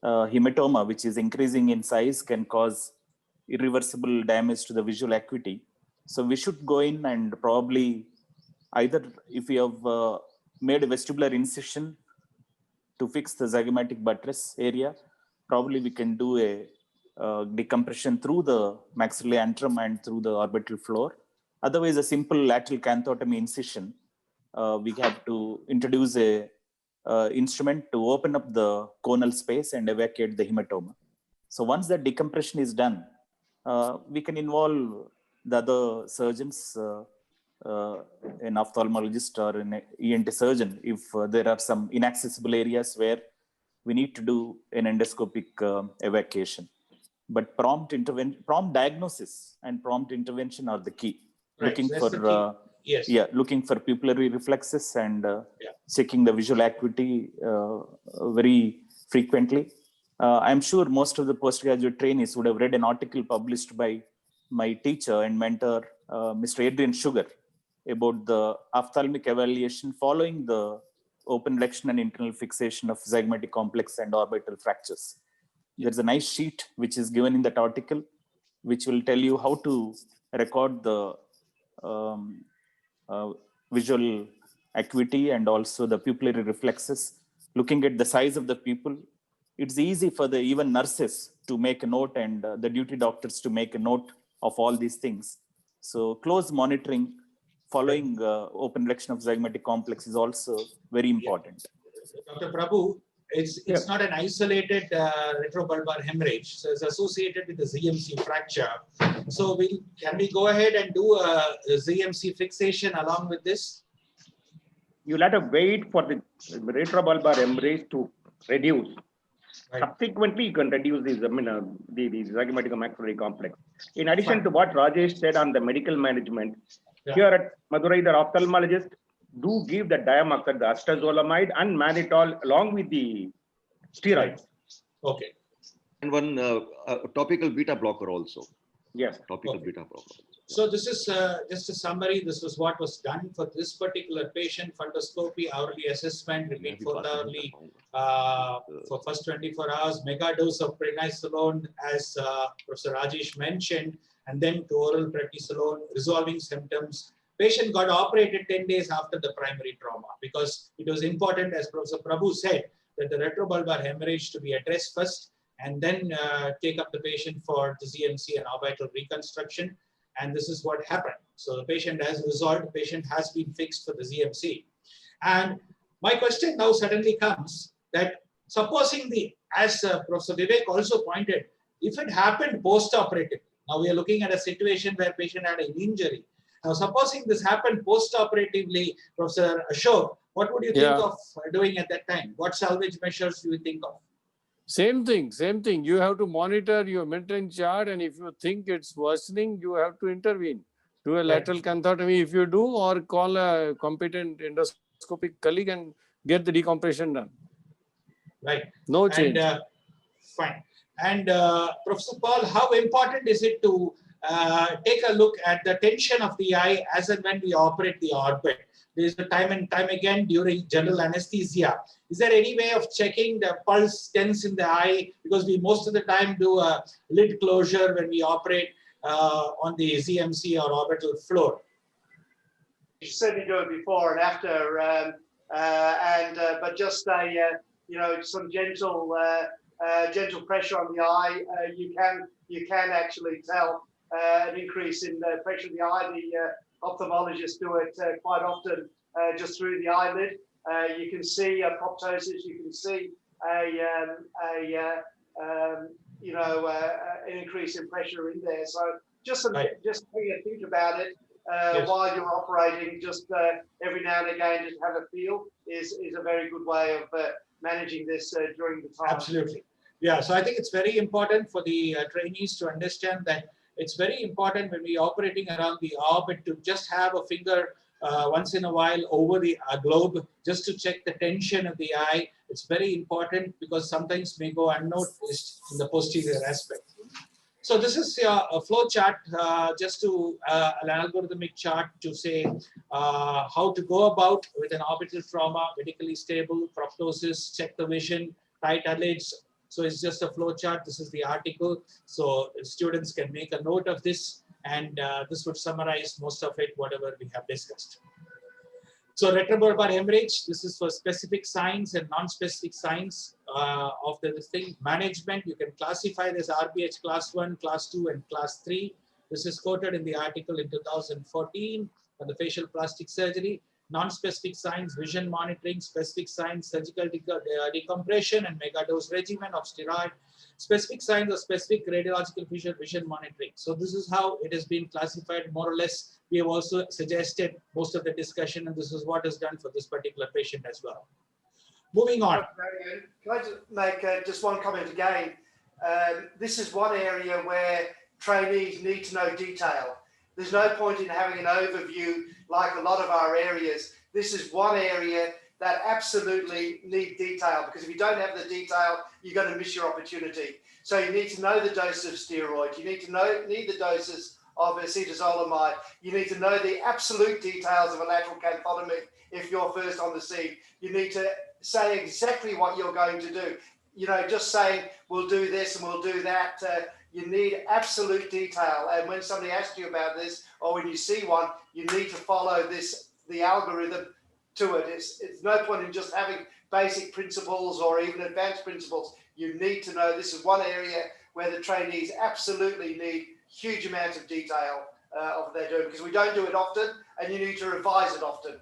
hematoma which is increasing in size can cause irreversible damage to the visual acuity. So we should go in and probably either, if we have made a vestibular incision to fix the zygomatic buttress area, probably we can do a decompression through the maxillary antrum and through the orbital floor. Otherwise, a simple lateral canthotomy incision, we have to introduce a instrument to open up the conal space and evacuate the hematoma. So once that decompression is done, we can involve the other surgeons, an ophthalmologist or an ENT surgeon, if there are some inaccessible areas where we need to do an endoscopic evacuation. But prompt diagnosis and prompt intervention are the key. Right. Looking So for the key. Yes. Yeah, looking for pupillary reflexes and checking the visual acuity very frequently. I'm sure most of the postgraduate trainees would have read an article published by my teacher and mentor, Mr. Adrian Sugar, about the ophthalmic evaluation following the open reduction and internal fixation of zygomatic complex and orbital fractures. There's a nice sheet which is given in that article, which will tell you how to record the visual acuity and also the pupillary reflexes. Looking at the size of the pupil, it's easy for the even nurses to make a note, and the duty doctors to make a note of all these things. So close monitoring following open reduction of zygomatic complex is also very important. Dr. Prabhu, it's not an isolated retrobulbar hemorrhage. So it's associated with the ZMC fracture. So can we go ahead and do a ZMC fixation along with this? You'll have to wait for the retrobulbar hemorrhage to reduce. Right. Subsequently, you can reduce the zygomatic maxillary complex. In addition Fine. to what Rajesh said on the medical management, Yeah. here at Madurai, the ophthalmologist do give the diamoxide, the astazolamide and mannitol along with the steroids. Okay. And one topical beta blocker also. Yes. Topical Okay. beta blocker. So this is just a summary. This was what was done for this particular patient: fundoscopy, hourly assessment, repeat 4th hourly for first 24 hours, mega dose of prednisolone, as Professor Rajesh mentioned, and then to oral prednisolone, resolving symptoms. Patient got operated 10 days after the primary trauma because it was important, as Professor Prabhu said, that the retrobulbar hemorrhage to be addressed first, and then take up the patient for the ZMC and orbital reconstruction. And this is what happened. So the patient has resolved, the patient has been fixed for the ZMC. And my question now suddenly comes that supposing as Professor Vivek also pointed, if it happened post-operative, now we are looking at a situation where patient had an injury. Now supposing this happened post-operatively, Professor Ashok, what would you think of doing at that time? What salvage measures do you think of? Same thing. You have to monitor your maintenance chart, and if you think it's worsening, you have to intervene. Do a lateral canthotomy if you do, or call a competent endoscopic colleague and get the decompression done. Right. No change. And, fine. And Professor Paul, how important is it to take a look at the tension of the eye as and when we operate the orbit? There is a time and time again during general anesthesia. Is there any way of checking the pulse tense in the eye? Because we most of the time do a lid closure when we operate on the ZMC or orbital floor. You should certainly do it before and after, but just some gentle pressure on the eye. You can actually tell an increase in the pressure of the eye. The ophthalmologists do it quite often just through the eyelid. You can see proptosis. You can see an increase in pressure in there. So just think about it while you're operating. Just every now and again, just have a feel is a very good way of managing this during the time. Absolutely. Yeah. So I think it's very important for the trainees to understand that it's very important when we're operating around the orbit to just have a finger once in a while over the globe just to check the tension of the eye. It's very important because sometimes may go unnoticed in the posterior aspect. So this is a flow chart, just to an algorithmic chart to say how to go about with an orbital trauma, medically stable, proptosis, check the vision, tight eyelids. So it's just a flow chart. This is the article. So students can make a note of this, and this would summarize most of it, whatever we have discussed. So retrobulbar hemorrhage, this is for specific signs and non-specific signs of this thing. Management, you can classify this RBH class 1, class 2, and class 3. This is quoted in the article in 2014 on the facial plastic surgery. Non-specific signs, vision monitoring, specific signs, surgical decompression and megadose regimen of steroid, specific signs of specific radiological vision monitoring. So this is how it has been classified more or less. We have also suggested most of the discussion, and this is what is done for this particular patient as well. Moving on. Can I just make just one comment again? This is one area where trainees need to know detail. There's no point in having an overview like a lot of our areas. This is one area that absolutely need detail, because if you don't have the detail, you're going to miss your opportunity. So you need to know the dose of steroid. You need to need the doses of acetazolamide. You need to know the absolute details of a lateral canthotomy if you're first on the scene. You need to say exactly what you're going to do. Just saying, we'll do this and we'll do that. You need absolute detail. And when somebody asks you about this, or when you see one, you need to follow the algorithm to it. It's no point in just having basic principles or even advanced principles. You need to know this is one area where the trainees absolutely need huge amounts of detail of what they're doing, because we don't do it often and you need to revise it often.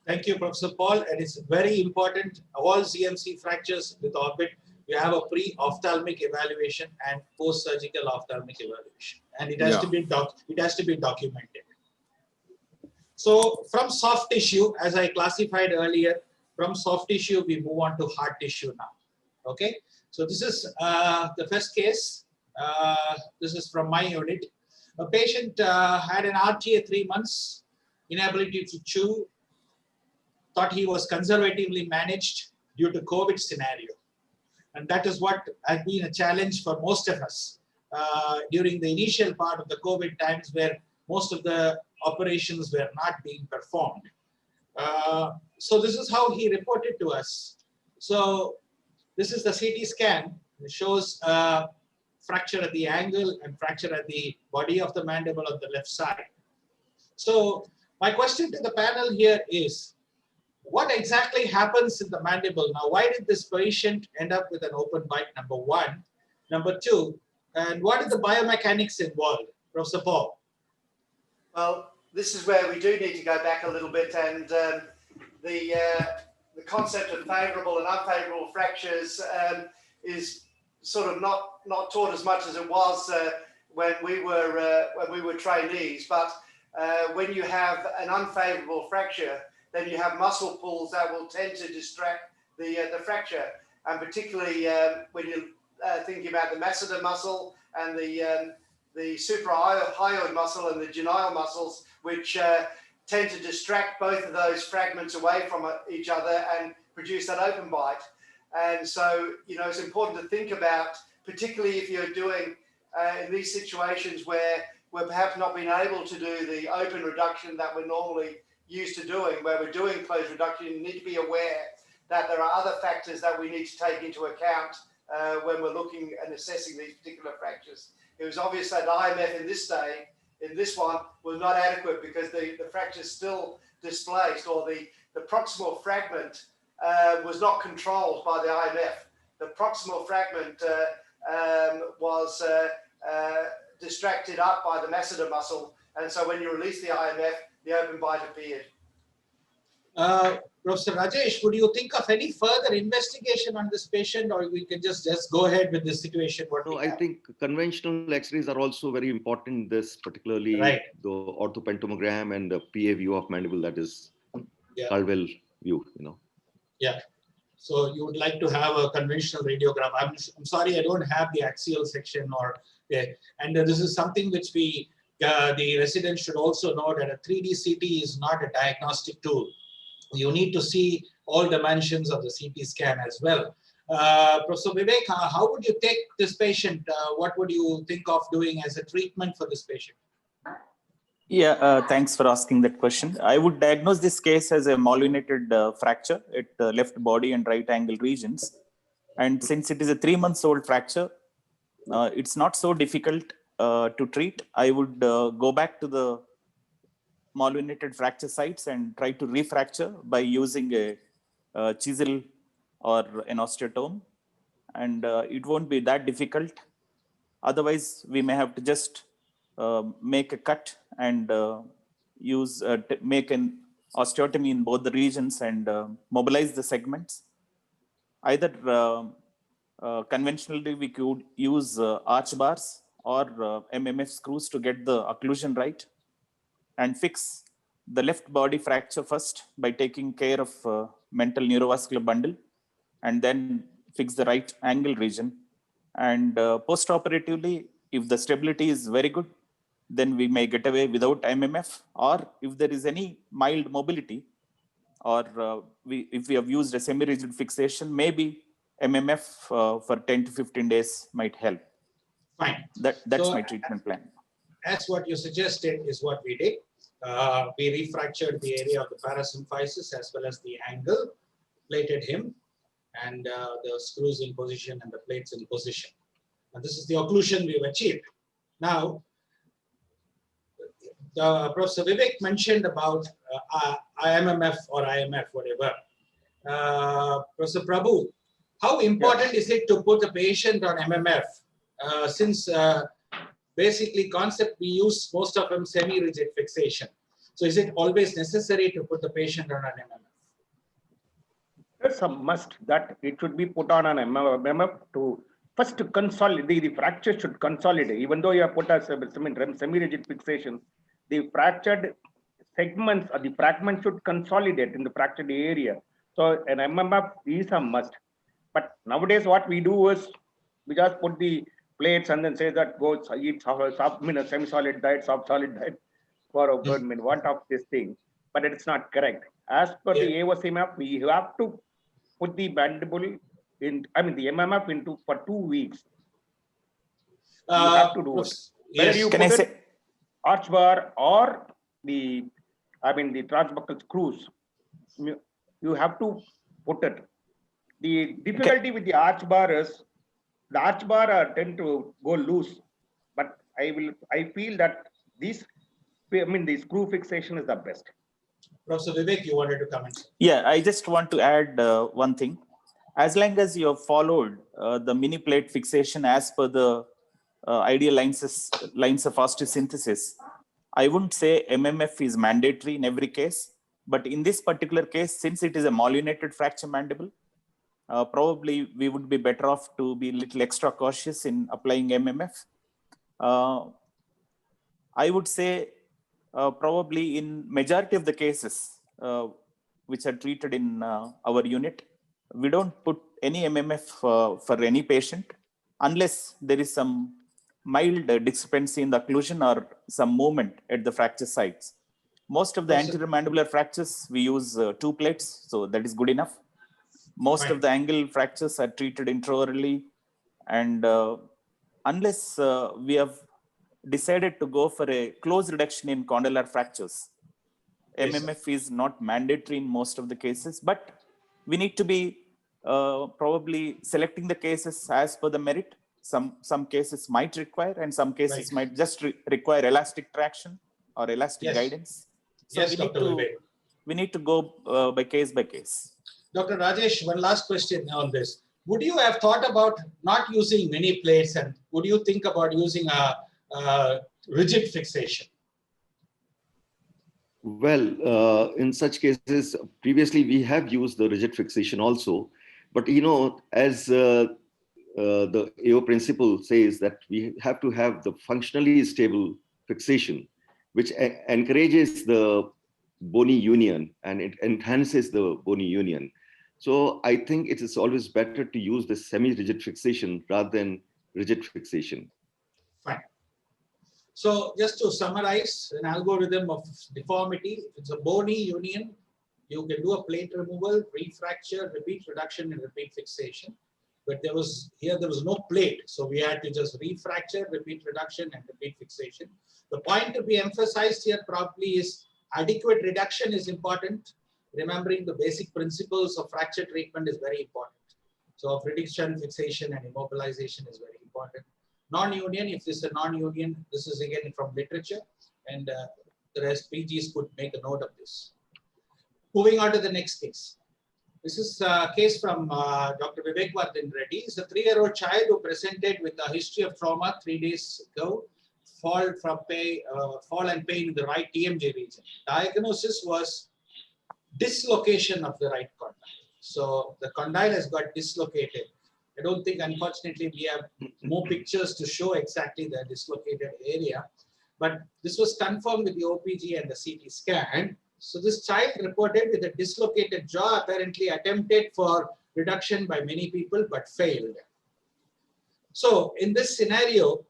Thank you, Professor Paul. And it's very important, all CMC fractures with orbit, you have a pre-ophthalmic evaluation and post-surgical ophthalmic evaluation. And it has to be documented. So from soft tissue, as I classified earlier, from soft tissue, we move on to hard tissue now. Okay. So this is the first case. This is from my unit. A patient had an RTA 3 months, inability to chew, thought he was conservatively managed due to COVID scenario. And that is what has been a challenge for most of us during the initial part of the COVID times, where most of the operations were not being performed. So this is how he reported to us. So this is the CT scan. It shows fracture at the angle and fracture at the body of the mandible on the left side. So my question to the panel here is, what exactly happens in the mandible? Now, why did this patient end up with an open bite, number one? Number two, and what are the biomechanics involved? Professor Paul. Well, this is where we do need to go back a little bit, and the concept of favourable and unfavourable fractures is sort of not taught as much as it was when we were trainees. But when you have an unfavourable fracture, then you have muscle pulls that will tend to distract the fracture, and particularly when you're thinking about the masseter muscle and the suprahyoid muscle and the genial muscles, which tend to distract both of those fragments away from each other and produce that open bite. And so, you know, it's important to think about, particularly if you're doing in these situations where we're perhaps not being able to do the open reduction that we're normally used to doing, where we're doing closed reduction, you need to be aware that there are other factors that we need to take into account when we're looking and assessing these particular fractures. It was obvious that IMF in this one was not adequate because the fracture is still displaced, or the proximal fragment was not controlled by the IMF. The proximal fragment was distracted up by the masseter muscle, and so when you release the IMF, the open bite appeared. Professor Rajesh, would you think of any further investigation on this patient, or we can just go ahead with this situation? No, I think conventional X-rays are also very important in this, particularly right. The orthopentomogram and the PA view of mandible, that is Caldwell view, you know. Yeah. So you would like to have a conventional radiograph. I'm sorry, I don't have the axial section, or and this is something which we the residents should also know, that a 3D CT is not a diagnostic tool. You need to see all dimensions of the CT scan as well. Professor Vivek, how would you take this patient? What would you think of doing as a treatment for this patient? Yeah, thanks for asking that question. I would diagnose this case as a malvenated fracture at left body and right angle regions. And since it is a 3-month-old fracture, it's not so difficult to treat. I would go back to the malvenated fracture sites and try to refracture by using a chisel or an osteotome. And it won't be that difficult. Otherwise, we may have to just make a cut and make an osteotomy in both the regions and mobilize the segments. Either conventionally, we could use arch bars or MMF screws to get the occlusion right, and fix the left body fracture first by taking care of mental neurovascular bundle, and then fix the right angle region. And post-operatively, if the stability is very good, then we may get away without MMF, or if there is any mild mobility, or if we have used a semi-rigid fixation, maybe MMF for 10 to 15 days might help. Fine. That's so, my treatment plan. As what you suggested is what we did. We refractured the area of the parasymphysis as well as the angle, plated him, and the screws in position and the plates in position. And this is the occlusion we've achieved. Now, Professor Vivek mentioned about IMMF or IMF, whatever. Professor Prabhu, how important is it to put a patient on MMF? Since basically concept we use most of them semi-rigid fixation. So is it always necessary to put the patient on an MMF? It's a must that it should be put on an MMF to first to consolidate. The fracture should consolidate. Even though you have put a semi-rigid fixation, the fractured segments or the fragment should consolidate in the fractured area. So an MMF is a must. But nowadays, what we do is we just put the plates and then say that go eat semi-solid diet, soft solid diet for a good want of this thing. But it's not correct. As per the AOC map, we have to put the mandible in, the MMF into for 2 weeks. You have to do it. Whether you put it arch bar or the transbuccal screws, you have to put it. The difficulty with the arch bar is the arch bar tend to go loose, but I feel that the screw fixation is the best. Professor Vivek, you wanted to comment? Yeah, I just want to add one thing. As long as you have followed the mini plate fixation as per the ideal lines of osteosynthesis, I wouldn't say MMF is mandatory in every case, but in this particular case, since it is a mallunated fracture mandible, probably we would be better off to be a little extra cautious in applying MMF. I would say probably in majority of the cases which are treated in our unit, we don't put any MMF for any patient unless there is some mild discrepancy in the occlusion or some movement at the fracture sites. Most of the anterior mandibular fractures, we use 2 plates, so that is good enough. Most of the angle fractures are treated intraorally, and unless we have decided to go for a close reduction in condylar fractures, MMF is not mandatory in most of the cases, but we need to be probably selecting the cases as per the merit. Some cases might require, and some cases might just require elastic traction or elastic guidance. So we need to go by case by case. Dr. Rajesh, one last question on this. Would you have thought about not using many plates, and would you think about using a rigid fixation? Well, in such cases, previously we have used the rigid fixation also, but as the AO principle says that we have to have the functionally stable fixation, which encourages the bony union and it enhances the bony union. So I think it is always better to use the semi-rigid fixation rather than rigid fixation. Fine. So just to summarize, an algorithm of deformity, if it's a bony union, you can do a plate removal, refracture, repeat reduction, and repeat fixation. But there was no plate, so we had to just refracture, repeat reduction, and repeat fixation. The point to be emphasized here probably is adequate reduction is important. Remembering the basic principles of fracture treatment is very important. So prediction, fixation, and immobilization is very important. Non-union, if this is a non-union, this is again from literature, and the rest PGs could make a note of this. Moving on to the next case. This is a case from Dr. Vivek Vardhan Reddy. He's a 3-year-old child who presented with a history of trauma 3 days ago, fall and pain in the right TMJ region. Diagnosis was dislocation of the right condyle. So the condyle has got dislocated. I don't think, unfortunately, we have more pictures to show exactly the dislocated area, but this was confirmed with the OPG and the CT scan. So this child reported with a dislocated jaw, apparently attempted for reduction by many people, but failed. So in this scenario,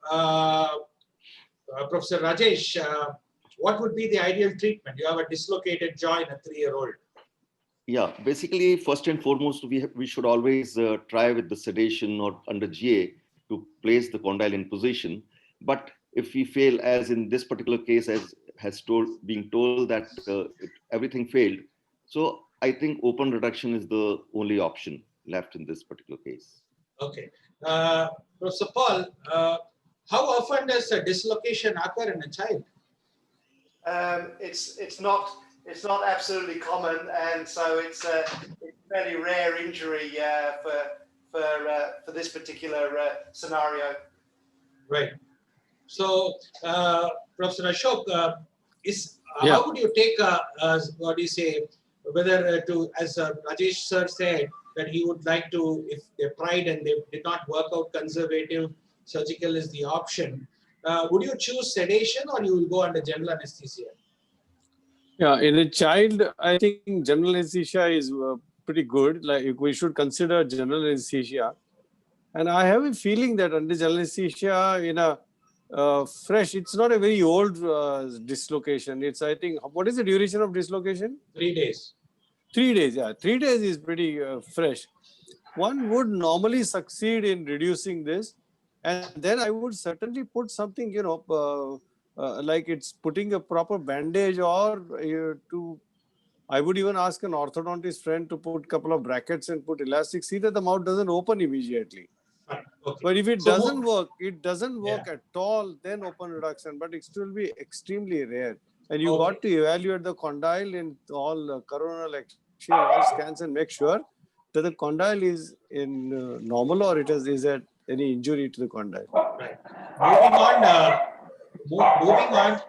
Professor Rajesh, what would be the ideal treatment? You have a dislocated jaw in a 3-year-old. Yeah, basically, first and foremost, we should always try with the sedation or under GA to place the condyle in position. But if we fail, as in this particular case, as being told that everything failed, so I think open reduction is the only option left in this particular case. Okay, Professor Paul, how often does a dislocation occur in a child? It's not absolutely common, and so it's a fairly rare injury for this particular scenario. Right. So, Professor Ashok, Yeah. how would you take, what do you say, whether to, as Rajesh sir said, that he would like to, if they tried and they did not work out, conservative surgical is the option. Would you choose sedation or you will go under general anesthesia? Yeah, in a child, I think general anesthesia is pretty good. Like we should consider general anesthesia. And I have a feeling that under general anesthesia, in a fresh, it's not a very old dislocation. It's, I think, what is the duration of dislocation? 3 days. 3 days, yeah. 3 days is pretty fresh. One would normally succeed in reducing this. And then I would certainly put something, like it's putting a proper bandage, or I would even ask an orthodontist friend to put a couple of brackets and put elastic. See that the mouth doesn't open immediately. Fine. Okay. But if it So doesn't work, it doesn't work Yeah. at all, then open reduction. But it will be extremely rare. And you Okay. got to evaluate the condyle in all coronal X-ray, all scans, and make sure that the condyle is in normal, or is there any injury to the condyle. Right. Moving on. Moving on.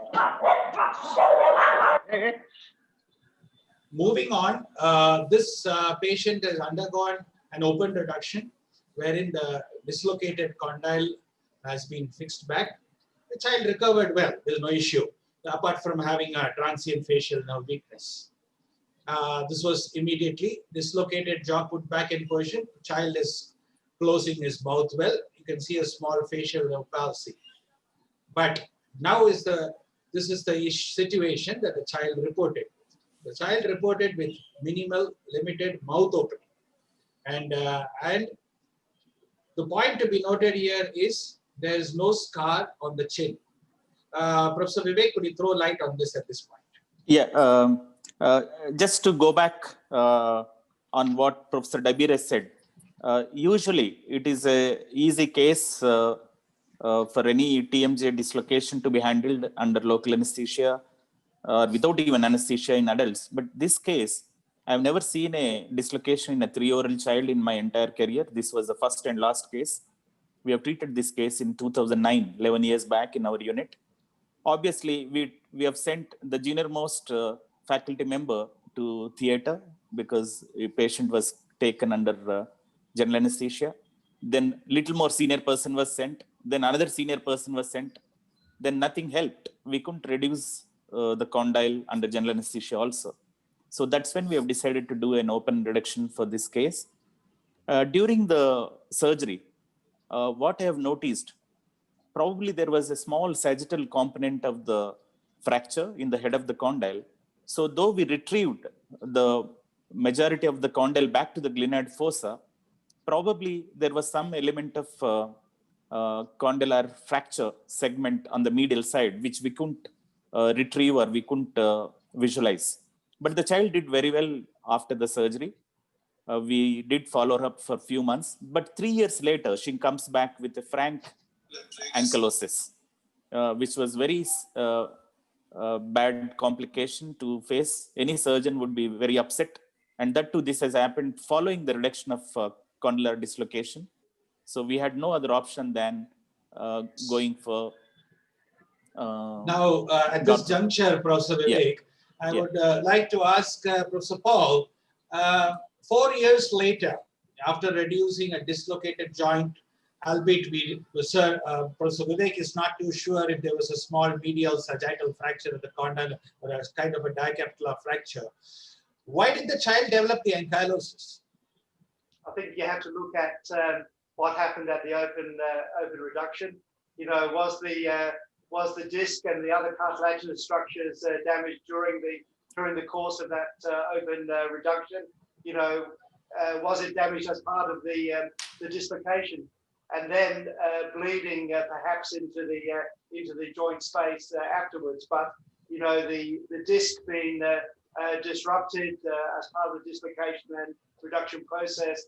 Moving on. This patient has undergone an open reduction, wherein the dislocated condyle has been fixed back. The child recovered well. There's no issue, apart from having a transient facial nerve weakness. This was immediately dislocated jaw put back in position. The child is closing his mouth well. You can see a small facial nerve palsy. But now this is the situation that the child reported. The child reported with minimal, limited mouth opening. And the point to be noted here is there is no scar on the chin. Professor Vivek, could you throw light on this at this point? Yeah, just to go back on what Professor Dabir has said, usually it is a easy case for any TMJ dislocation to be handled under local anesthesia or without even anesthesia in adults. But this case, I've never seen a dislocation in a 3-year-old child in my entire career. This was the first and last case. We have treated this case in 2009, 11 years back in our unit. Obviously, we have sent the junior most faculty member to theater because a patient was taken under general anesthesia. Then little more senior person was sent. Then another senior person was sent. Then nothing helped. We couldn't reduce the condyle under general anesthesia also. So that's when we have decided to do an open reduction for this case. During the surgery, what I have noticed, probably there was a small sagittal component of the fracture in the head of the condyle. So though we retrieved the majority of the condyle back to the glenoid fossa, probably there was some element of condylar fracture segment on the medial side, which we couldn't retrieve or we couldn't visualize. But the child did very well after the surgery. We did follow her up for a few months, but 3 years later, she comes back with a frank ankylosis, which was very bad complication to face. Any surgeon would be very upset. And that too, this has happened following the reduction of condylar dislocation. So we had no other option than going for. Now, at this juncture, Professor Vivek, I would like to ask Professor Paul, 4 years later, after reducing a dislocated joint, albeit Professor Vivek is not too sure if there was a small medial sagittal fracture of the condyle or a kind of a dicapsular fracture. Why did the child develop the ankylosis? I think you have to look at what happened at the open reduction. You know, was the disc and the other cartilaginous structures damaged during the course of that open reduction? You know, was it damaged as part of the dislocation, and then bleeding perhaps into the joint space afterwards? But you know, the disc being disrupted as part of the dislocation and reduction process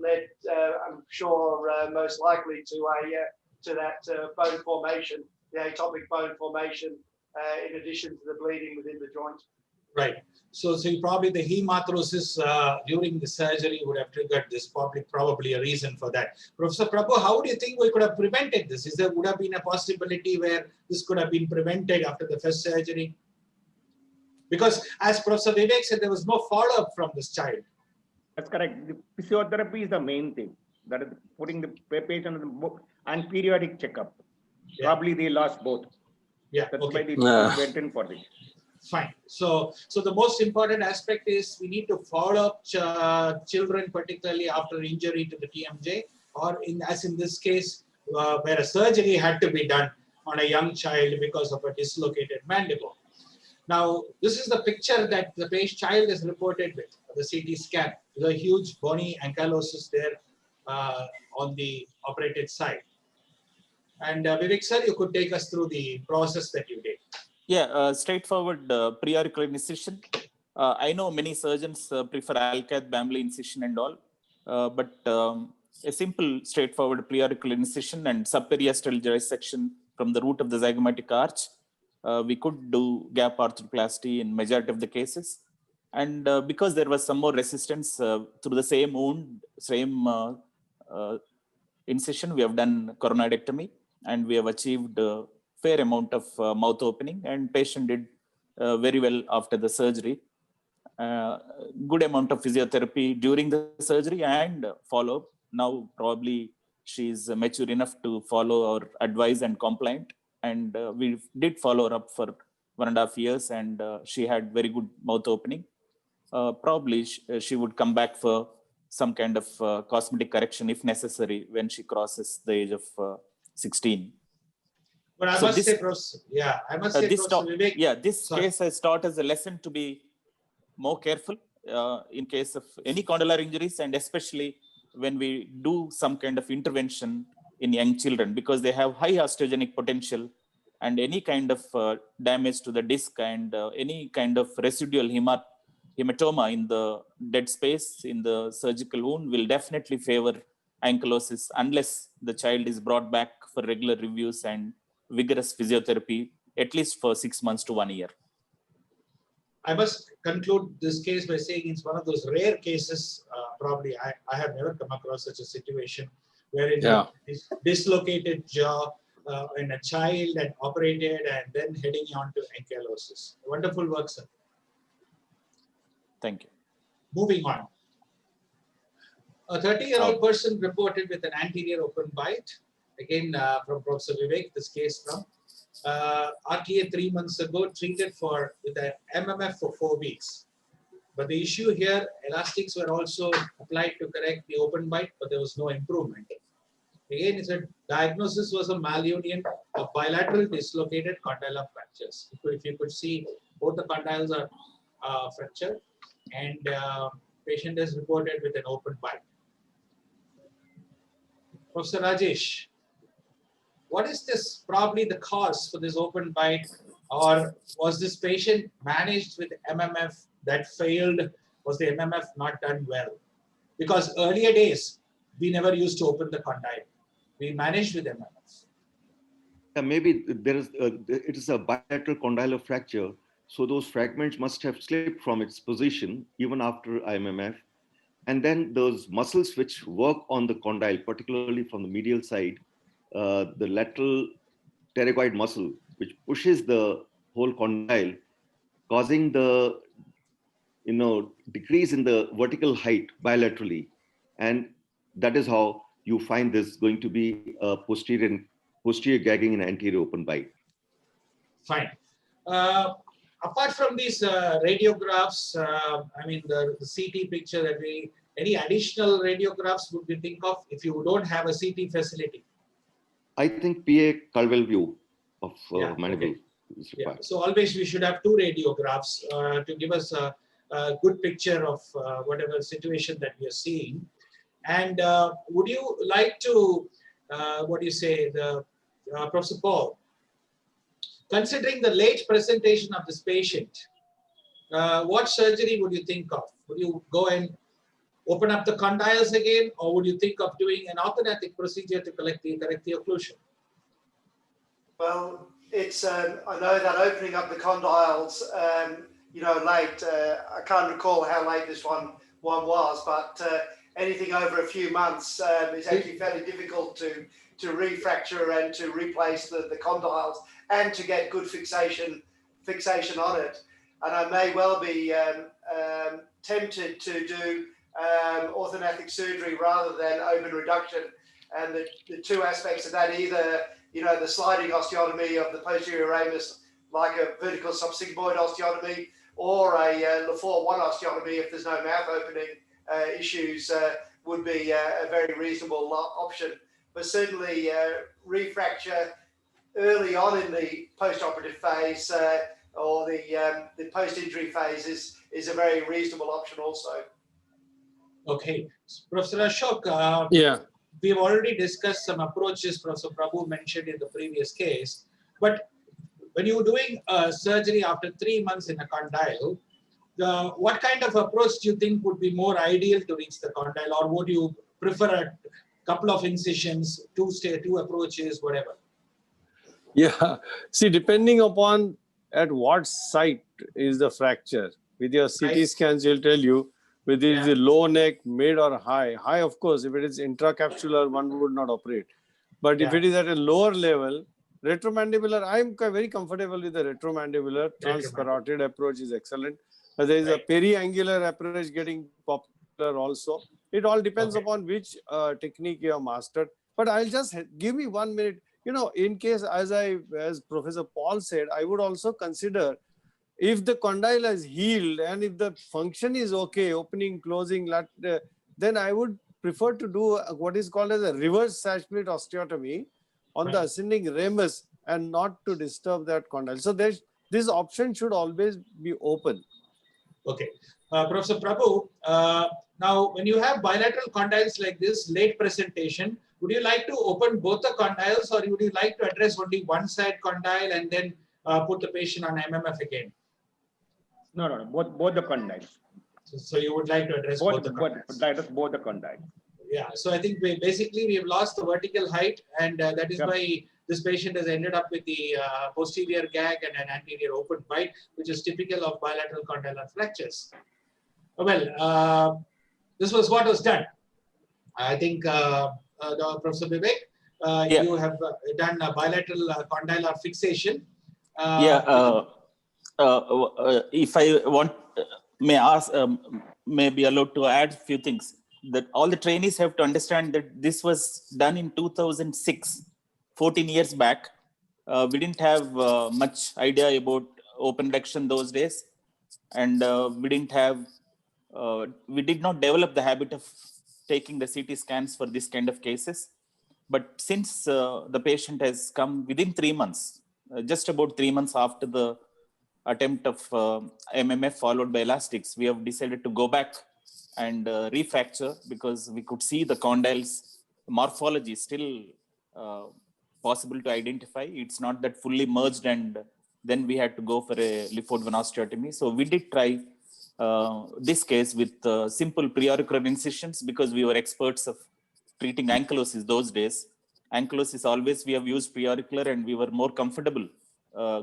led, I'm sure, most likely to that bone formation, the atopic bone formation, in addition to the bleeding within the joint. Right. So probably the hemarthrosis during the surgery would have triggered this, probably a reason for that. Professor Prabhu, how do you think we could have prevented this? Would have been a possibility where this could have been prevented after the first surgery? Because as Professor Vivek said, there was no follow-up from this child. That's correct. The physiotherapy is the main thing. That is putting the patient on the book and periodic checkup. Yeah. Probably they lost both. Yeah, That's okay. why they went in for this. Fine. So the most important aspect is we need to follow up children, particularly after injury to the TMJ, or as in this case, where a surgery had to be done on a young child because of a dislocated mandible. Now, this is the picture that the child is reported with, the CT scan. There's a huge bony ankylosis there on the operated side. And Vivek sir, you could take us through the process that you did. Yeah, straightforward pre-auricular incision. I know many surgeons prefer Alcath, Bamley incision and all, but a simple, straightforward pre-auricular incision and subperiosteal dissection from the root of the zygomatic arch. We could do gap arthroplasty in majority of the cases. And because there was some more resistance through the same wound, same incision, we have done coronidectomy and we have achieved fair amount of mouth opening, and patient did very well after the surgery. Good amount of physiotherapy during the surgery and follow-up. Now probably she's mature enough to follow our advice and compliant. And we did follow her up for 1.5 years, and she had very good mouth opening. Probably she would come back for some kind of cosmetic correction if necessary when she crosses the age of 16. But I must say, Professor, Vivek. Yeah, this case has taught us a lesson to be more careful in case of any condylar injuries, and especially when we do some kind of intervention in young children, because they have high osteogenic potential, and any kind of damage to the disc and any kind of residual hematoma in the dead space in the surgical wound will definitely favor ankylosis unless the child is brought back for regular reviews and vigorous physiotherapy, at least for 6 months to 1 year. I must conclude this case by saying it's one of those rare cases, probably I have never come across such a situation, wherein this dislocated jaw in a child and operated and then heading on to ankylosis. Wonderful work, sir. Thank you. Moving on. A 30-year-old person reported with an anterior open bite. Again, from Professor Vivek, this case from RTA 3 months ago, treated with an MMF for 4 weeks. But the issue here, elastics were also applied to correct the open bite, but there was no improvement. Again, it's a diagnosis was a malunion of bilateral dislocated condylar fractures. If you could see, both the condyles are fractured, and patient is reported with an open bite. Professor Rajesh, what is this probably the cause for this open bite, or was this patient managed with MMF that failed? Was the MMF not done well? Because earlier days, we never used to open the condyle. We managed with MMF. Maybe it is a bilateral condylar fracture. So those fragments must have slipped from its position even after IMMF. And then those muscles which work on the condyle, particularly from the medial side, the lateral pterygoid muscle, which pushes the whole condyle, causing the decrease in the vertical height bilaterally. And that is how you find this going to be a posterior gagging and anterior open bite. Fine. Apart from these radiographs, I mean the CT picture that any additional radiographs would you think of if you don't have a CT facility? I think PA Culwell view of mandible is required. Yeah. So always we should have 2 radiographs to give us a good picture of whatever situation that we are seeing. And would you like to, Professor Paul, considering the late presentation of this patient, what surgery would you think of? Would you go and open up the condyles again, or would you think of doing an orthodontic procedure to correct the occlusion? Well, it's I know that opening up the condyles, late. I can't recall how late this one was, but anything over a few months is actually fairly difficult to refracture and to replace the condyles and to get good fixation on it. and I may well be tempted to do orthognathic surgery rather than open reduction. And the two aspects of that, either the sliding osteotomy of the posterior ramus, like a vertical subsigmoid osteotomy, or a Lefort 1 osteotomy if there's no mouth opening issues, would be a very reasonable option. But certainly refracture early on in the post-operative phase or the post-injury phase is a very reasonable option also. Okay, Professor Ashok, Yeah. we've already discussed some approaches Professor Prabhu mentioned in the previous case, but when you're doing surgery after 3 months in a condyle, what kind of approach do you think would be more ideal to reach the condyle, or would you prefer a couple of incisions, two approaches, whatever? Yeah. See, depending upon at what site is the fracture, with your CT scans, will tell you whether it is a low neck, mid or high. High, of course, if it is intracapsular, one would not operate. But if it is at a lower level, retromandibular, I'm very comfortable with the retromandibular. Transparotid approach is excellent. There is a periangular approach getting popular also. It all depends upon which technique you have mastered. But I'll just give me 1 minute. In case, as Professor Paul said, I would also consider if the condyle has healed and if the function is okay, opening, closing, then I would prefer to do what is called as a reverse sash plate osteotomy on the ascending ramus and not to disturb that condyle. So this option should always be open. Okay. Professor Prabhu, now when you have bilateral condyles like this, late presentation, would you like to open both the condyles, or would you like to address only one side condyle and then put the patient on MMF again? No, both the condyles. So you would like to address both the condyles? Both the condyles. Yeah, so I think we have lost the vertical height, and that is why this patient has ended up with the posterior gag and an anterior open bite, which is typical of bilateral condylar fractures. Well, this was what was done. I think, Professor Vivek, you have done a bilateral condylar fixation. If I want, may be allowed to add a few things. That all the trainees have to understand that this was done in 2006, 14 years back. We didn't have much idea about open reduction those days, and we did not develop the habit of taking the CT scans for this kind of cases. But since the patient has come within 3 months, just about 3 months after the attempt of MMF followed by elastics, we have decided to go back and refracture, because we could see the condyles morphology still possible to identify. It's not that fully merged, and then we had to go for a Lefort 1 osteotomy. So we did try this case with simple preauricular incisions, because we were experts of treating ankylosis those days. Ankylosis always we have used preauricular, and we were more comfortable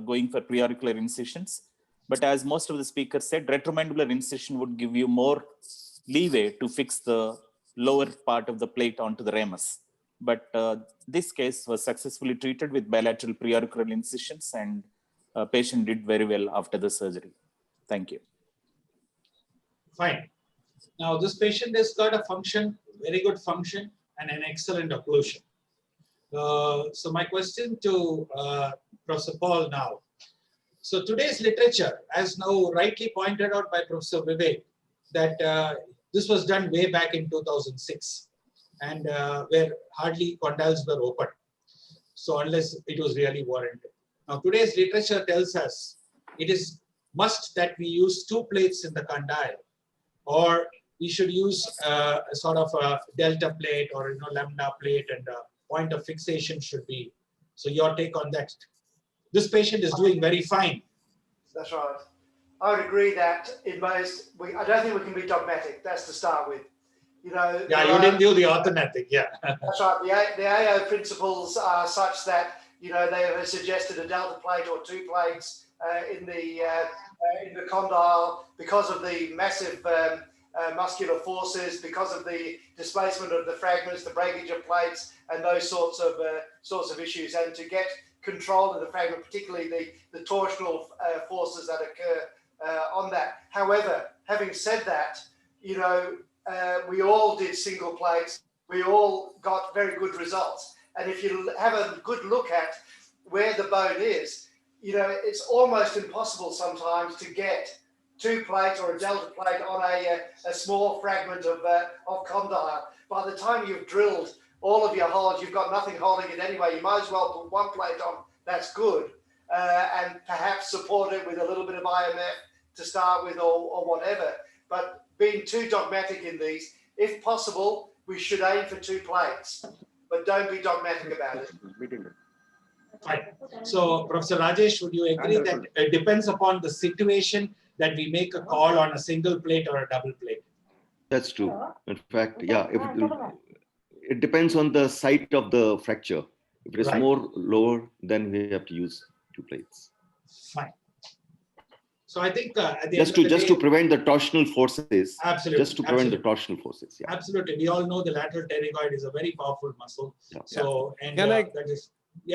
going for preauricular incisions. But as most of the speakers said, retromandibular incision would give you more leeway to fix the lower part of the plate onto the ramus. But this case was successfully treated with bilateral preauricular incisions, and patient did very well after the surgery. Thank you. Fine. Now this patient has got a function, very good function, and an excellent occlusion. So my question to Professor Paul now. So today's literature, as now rightly pointed out by Professor Vivek, that this was done way back in 2006, and where hardly condyles were open. So unless it was really warranted. Now today's literature tells us it is must that we use 2 plates in the condyle, or we should use a sort of a delta plate or lambda plate, and point of fixation should be. So your take on that? This patient is doing very fine. That's right. I would agree that in most, I don't think we can be dogmatic. That's to start with. Yeah, you didn't do the orthognathic, yeah. That's right. The AO principles are such that they have suggested a delta plate or 2 plates in the condyle because of the massive muscular forces, because of the displacement of the fragments, the breakage of plates, and those sorts of issues, and to get control of the fragment, particularly the torsional forces that occur on that. However, having said that, you know, we all did single plates. We all got very good results. And if you have a good look at where the bone is, you know, it's almost impossible sometimes to get 2 plates or a delta plate on a small fragment of condyle. By the time you've drilled all of your holes, you've got nothing holding it anyway. You might as well put 1 plate on. That's good. And perhaps support it with a little bit of IMF to start with or whatever. But being too dogmatic in these, if possible, we should aim for 2 plates, but don't be dogmatic about it. Fine. So, Professor Rajesh, would you agree that it depends upon the situation that we make a call on a single plate or a double plate? That's true. In fact, yeah, it depends on the site of the fracture. If it is more lower, then we have to use 2 plates. Fine. So I think at the just to prevent the torsional forces. Absolutely. Just to prevent the torsional forces. Yeah. Absolutely. We all know the lateral pterygoid is a very powerful muscle. Yeah. So and that is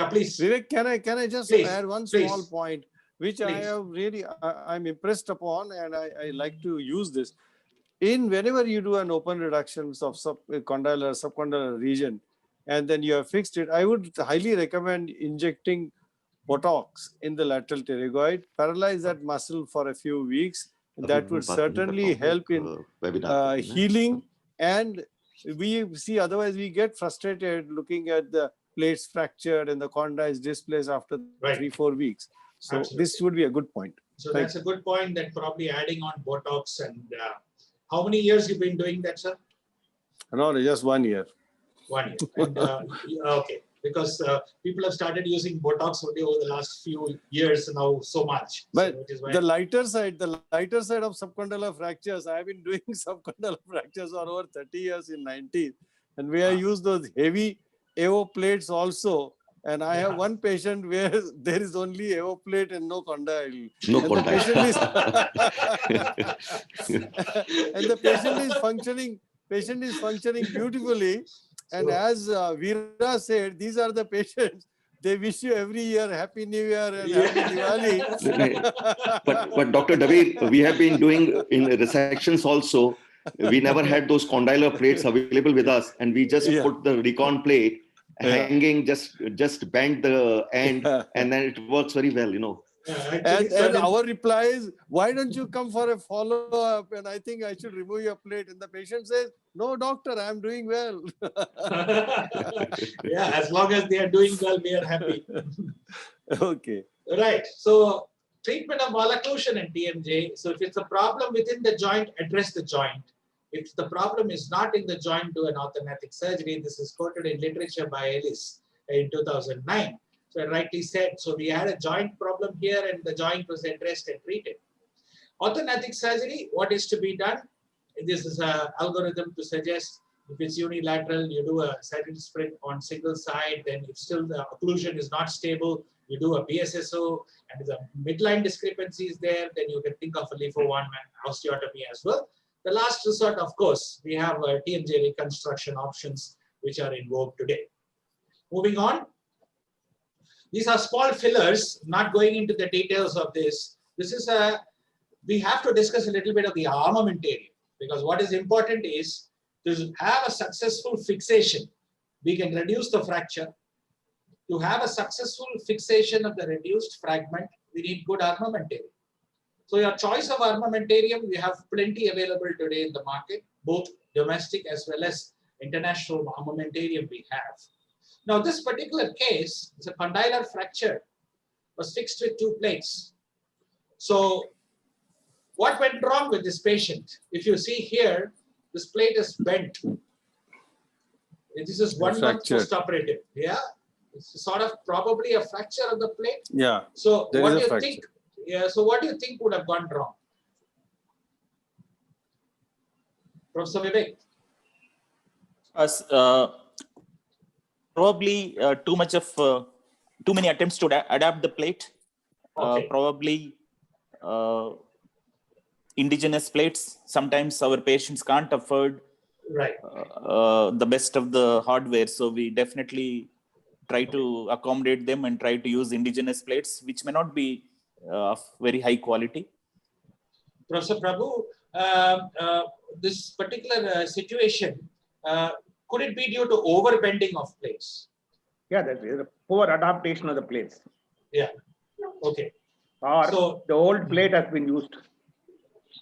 please. Vivek, can I just add one small point, which I have really I'm impressed upon, and I like to use this. Whenever you do an open reduction of subcondylar region, and then you have fixed it, I would highly recommend injecting Botox in the lateral pterygoid, paralyze that muscle for a few weeks. That would certainly help in healing. And we see, otherwise we get frustrated looking at the plates fractured and the condyles displaced after 3-4 weeks. So this would be a good point. So that's a good point, that probably adding on Botox. And how many years you've been doing that, sir? No, just 1 year. 1 year. And, okay. Because people have started using Botox only over the last few years now so much. But so the lighter side of subcondylar fractures, I have been doing subcondylar fractures for over 30 years in 90s. And we have used those heavy AO plates also. And I have one patient where there is only AO plate and no condyle. No condyle. And the patient is functioning beautifully. And as Veera said, these are the patients. They wish you every year Happy New Year and Happy Diwali. but Dr. Dave, we have been doing in resections also. We never had those condylar plates available with us, and we just put the recon plate hanging, just bend the end, and then it works very well, you know. And our reply is, why don't you come for a follow-up? And I think I should remove your plate. And the patient says, no, doctor, I'm doing well. Yeah, as long as they are doing well, we are happy. Okay. Right. So treatment of malocclusion and TMJ. So if it's a problem within the joint, address the joint. If the problem is not in the joint, do an orthognathic surgery. This is quoted in literature by Ellis in 2009. So I rightly said, so we had a joint problem here and the joint was addressed and treated. Orthognathic surgery, what is to be done? This is an algorithm to suggest if it's unilateral, you do a satin sprint on single side, then if still the occlusion is not stable, you do a BSSO, and if the midline discrepancy is there, then you can think of a LIFO1 osteotomy as well. The last resort, of course, we have TMJ reconstruction options which are in vogue today. Moving on. These are small fillers, not going into the details of this. This is we have to discuss a little bit of the armamentarium, because what is important is to have a successful fixation. We can reduce the fracture. To have a successful fixation of the reduced fragment, we need good armamentarium. So your choice of armamentarium, we have plenty available today in the market, both domestic as well as international armamentarium we have. Now, this particular case is a condylar fracture, was fixed with 2 plates. So, what went wrong with this patient? If you see here, this plate is bent. This is 1 month postoperative. Yeah, it's sort of probably a fracture of the plate. Yeah. So, what do you think? Yeah. So, what do you think would have gone wrong, Professor Vivek? Probably too many attempts to adapt the plate. Okay. Probably indigenous plates. Sometimes our patients can't afford the best of the hardware, so we definitely try to accommodate them and try to use indigenous plates, which may not be of very high quality. Professor Prabhu, this particular situation, could it be due to overbending of plates? Yeah, that's a poor adaptation of the plates. Yeah. Okay. Or So the old plate has been used,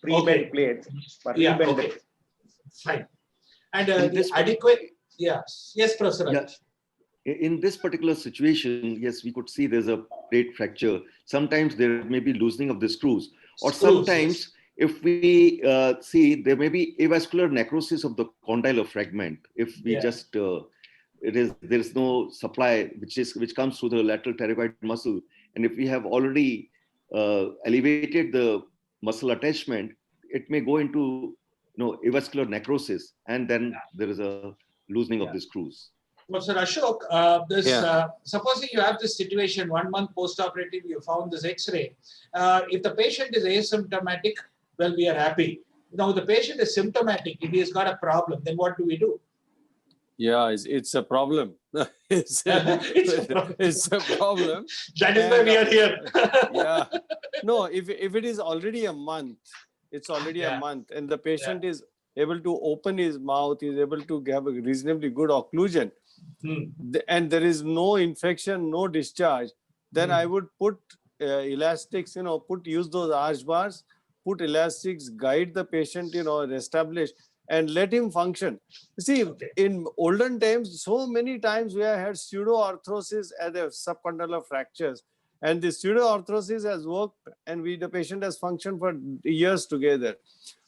pre-bent plates, but yeah. rebended. Okay. Fine. And In the this adequate. Yes. Yes, Professor. Yeah. Rajesh. In this particular situation, yes, we could see there's a plate fracture. Sometimes there may be loosening of the screws, or Screws, sometimes yes. if we see there may be avascular necrosis of the condylar fragment. If we just there is no supply which comes through the lateral pterygoid muscle, and if we have already elevated the muscle attachment, it may go into avascular necrosis, and then there is a loosening of the screws. Professor Ashok, supposing you have this situation 1 month post-operative, you found this X-ray. If the patient is asymptomatic, well, we are happy. Now, the patient is symptomatic. If he has got a problem, then what do we do? Yeah, it's a problem. It's a problem. That is why we are here. Yeah. No, if it is already a month, it's already a month, and the patient is able to open his mouth, is able to have a reasonably good occlusion, and there is no infection, no discharge, then I would put elastics, use those arch bars, put elastics, guide the patient, establish, and let him function. See, in olden times, so many times we have had pseudo-arthrosis and subcondylar fractures, and the pseudo-arthrosis has worked, and the patient has functioned for years together.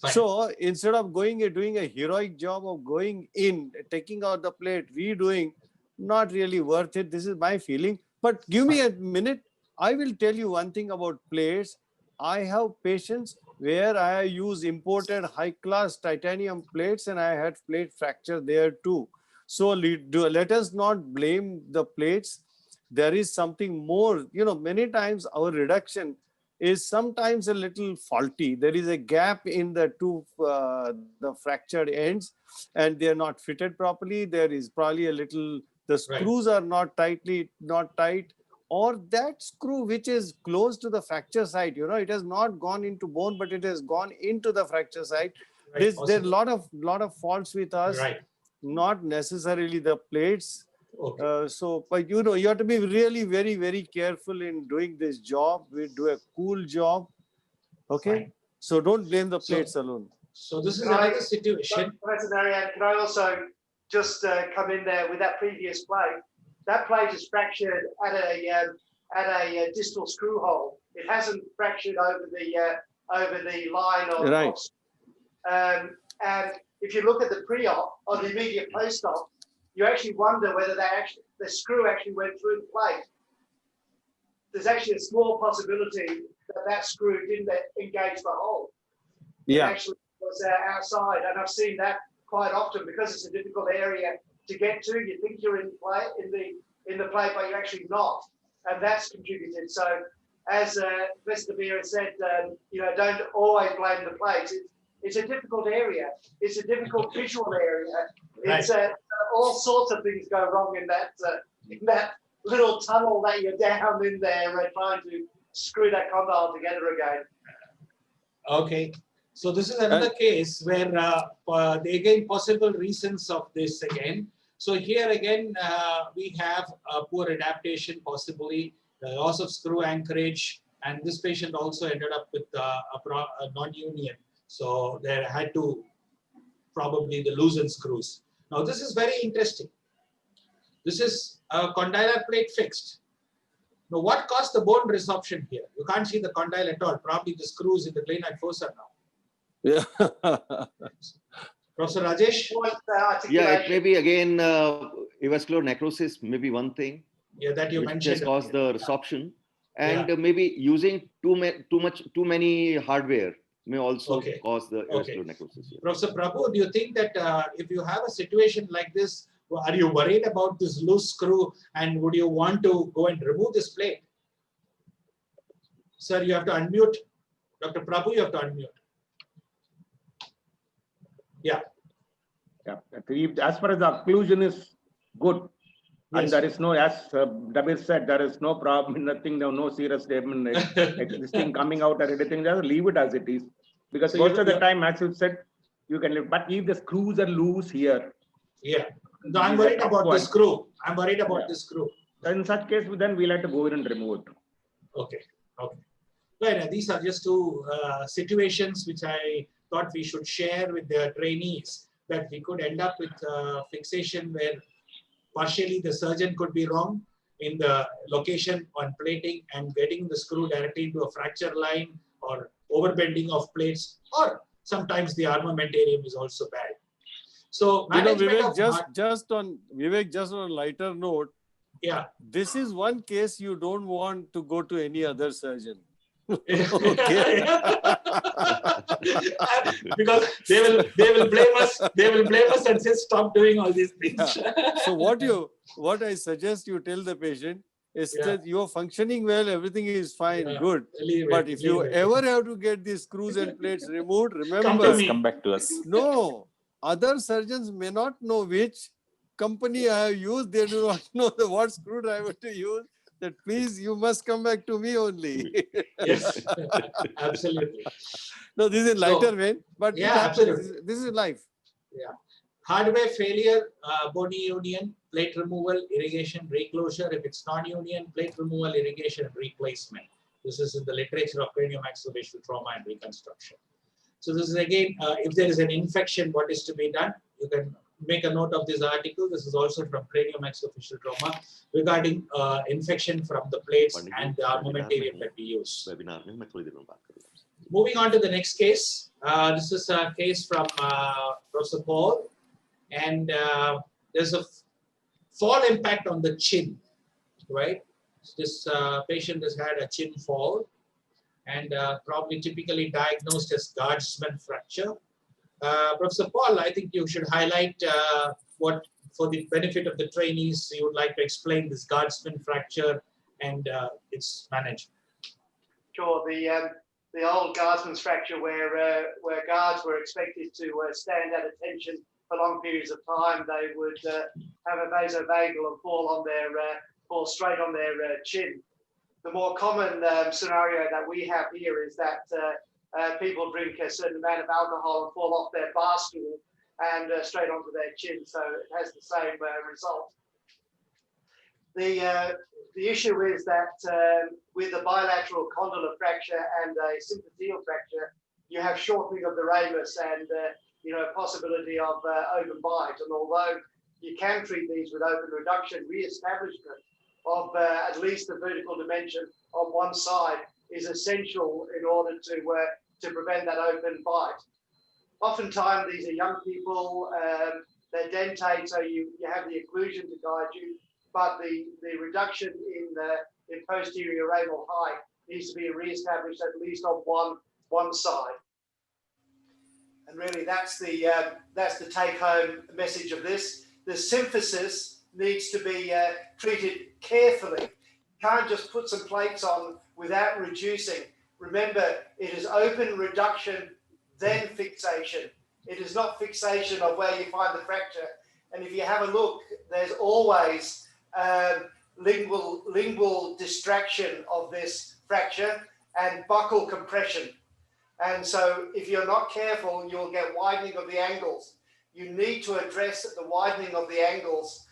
Fine. So instead of doing a heroic job of going in, taking out the plate, redoing, not really worth it. This is my feeling. But give me a minute. I will tell you one thing about plates. I have patients where I use imported high-class titanium plates, and I had plate fracture there too. So let us not blame the plates. There is something more. Many times our reduction is sometimes a little faulty. There is a gap in the two the fractured ends, and they are not fitted properly. There is probably a little, the screws are not tight, or that screw which is close to the fracture site, it has not gone into bone, but it has gone into the fracture site. There are a lot of faults with us, not necessarily the plates. But you have to be really very, very careful in doing this job. We do a cool job. Okay. Fine. So don't blame the plates alone. So this is another situation. Professor Narayan, can I also just come in there with that previous plate? That plate is fractured at a distal screw hole. It hasn't fractured over the line of and if you look at the pre-op or the immediate post-op, you actually wonder whether the screw actually went through the plate. There's actually a small possibility that screw didn't engage the hole. Yeah. It actually was outside, and I've seen that quite often because it's a difficult area to get to. You think you're in the plate, but you're actually not, and that's contributed. So, as Mr. Vera said, don't always blame the plates. It's a difficult area. It's a difficult visual area. It's all sorts of things go wrong in that little tunnel that you're down in there trying to screw that condyle together again. Okay. So this is another case where again possible reasons of this again. So here again we have a poor adaptation, possibly the loss of screw anchorage, and this patient also ended up with a non-union. So they had to probably the loosen screws. Now this is very interesting. This is a condylar plate fixed. Now what caused the bone resorption here? You can't see the condyle at all. Probably the screws in the glenoid fossa now. Yeah. Professor Rajesh? Yeah, it may be again avascular necrosis, maybe one thing. Yeah, that you mentioned. Just caused the resorption, and maybe using too many hardware may also cause the avascular necrosis. Yeah. Professor Prabhu, do you think that if you have a situation like this, are you worried about this loose screw, and would you want to go and remove this plate? Sir, you have to unmute. Dr. Prabhu, you have to unmute. Yeah. Yeah. As far as the occlusion is good, and there is no, as Dabir said, there is no problem, nothing, no serious statement, this thing coming out or anything, just leave it as it is. Because So most of the time, as you said, you can live. But if the screws are loose here, yeah. No, I'm These are worried tough about the ones. screw. I'm worried about Yeah. the screw. in such case, then we'll have to go in and remove it. Okay. Okay. Right. These are just two situations which I thought we should share with the trainees, that we could end up with fixation where partially the surgeon could be wrong in the location on plating and getting the screw directly into a fracture line, or overbending of plates, or sometimes the armamentarium is also bad. So management Vivek, of just on a lighter note, yeah. this is one case you don't want to go to any other surgeon. Because they will blame us and say stop doing all these things. Yeah. So what I suggest you tell the patient is that you're functioning well, everything is fine, good. But if you ever have to get these screws and plates removed, remember, Come back to us. no, other surgeons may not know which company I have used. They do not know what screwdriver to use. That please, you must come back to me only. Yes, absolutely. No, this is lighter vein, but yeah, it happens. absolutely. This is life. Yeah. Hardware failure, bony union, plate removal, irrigation, reclosure. If it's non-union, plate removal, irrigation, replacement. This is in the literature of craniomaxillofacial trauma and reconstruction. So this is again, if there is an infection, what is to be done? You can make a note of this article. This is also from craniomaxillofacial trauma regarding infection from the plates and the armamentarium that we use. Moving on to the next case. This is a case from Professor Paul, and there's a fall impact on the chin, right? This patient has had a chin fall, and probably typically diagnosed as guardsman fracture. Professor Paul, I think you should highlight what, for the benefit of the trainees, you would like to explain this guardsman fracture and its management. Sure. The old guardsman's fracture, where guards were expected to stand at attention for long periods of time, they would have a vasovagal and fall straight on their chin. The more common scenario that we have here is that people drink a certain amount of alcohol and fall off their bar stool and straight onto their chin, so it has the same result. The issue is that with a bilateral condylar fracture and a symphyseal fracture, you have shortening of the ramus and possibility of open bite. And although you can treat these with open reduction, re-establishment of at least the vertical dimension on one side is essential in order to prevent that open bite. Oftentimes, these are young people, they're dentate, so you have the occlusion to guide you, but the reduction in posterior ramal height needs to be re-established at least on one side. And really, that's the take-home message of this. The symphysis needs to be treated carefully. You can't just put some plates on without reducing. Remember, it is open reduction, then fixation. It is not fixation of where you find the fracture. And if you have a look, there's always lingual distraction of this fracture and buccal compression. And so if you're not careful, you'll get widening of the angles. You need to address the widening of the angles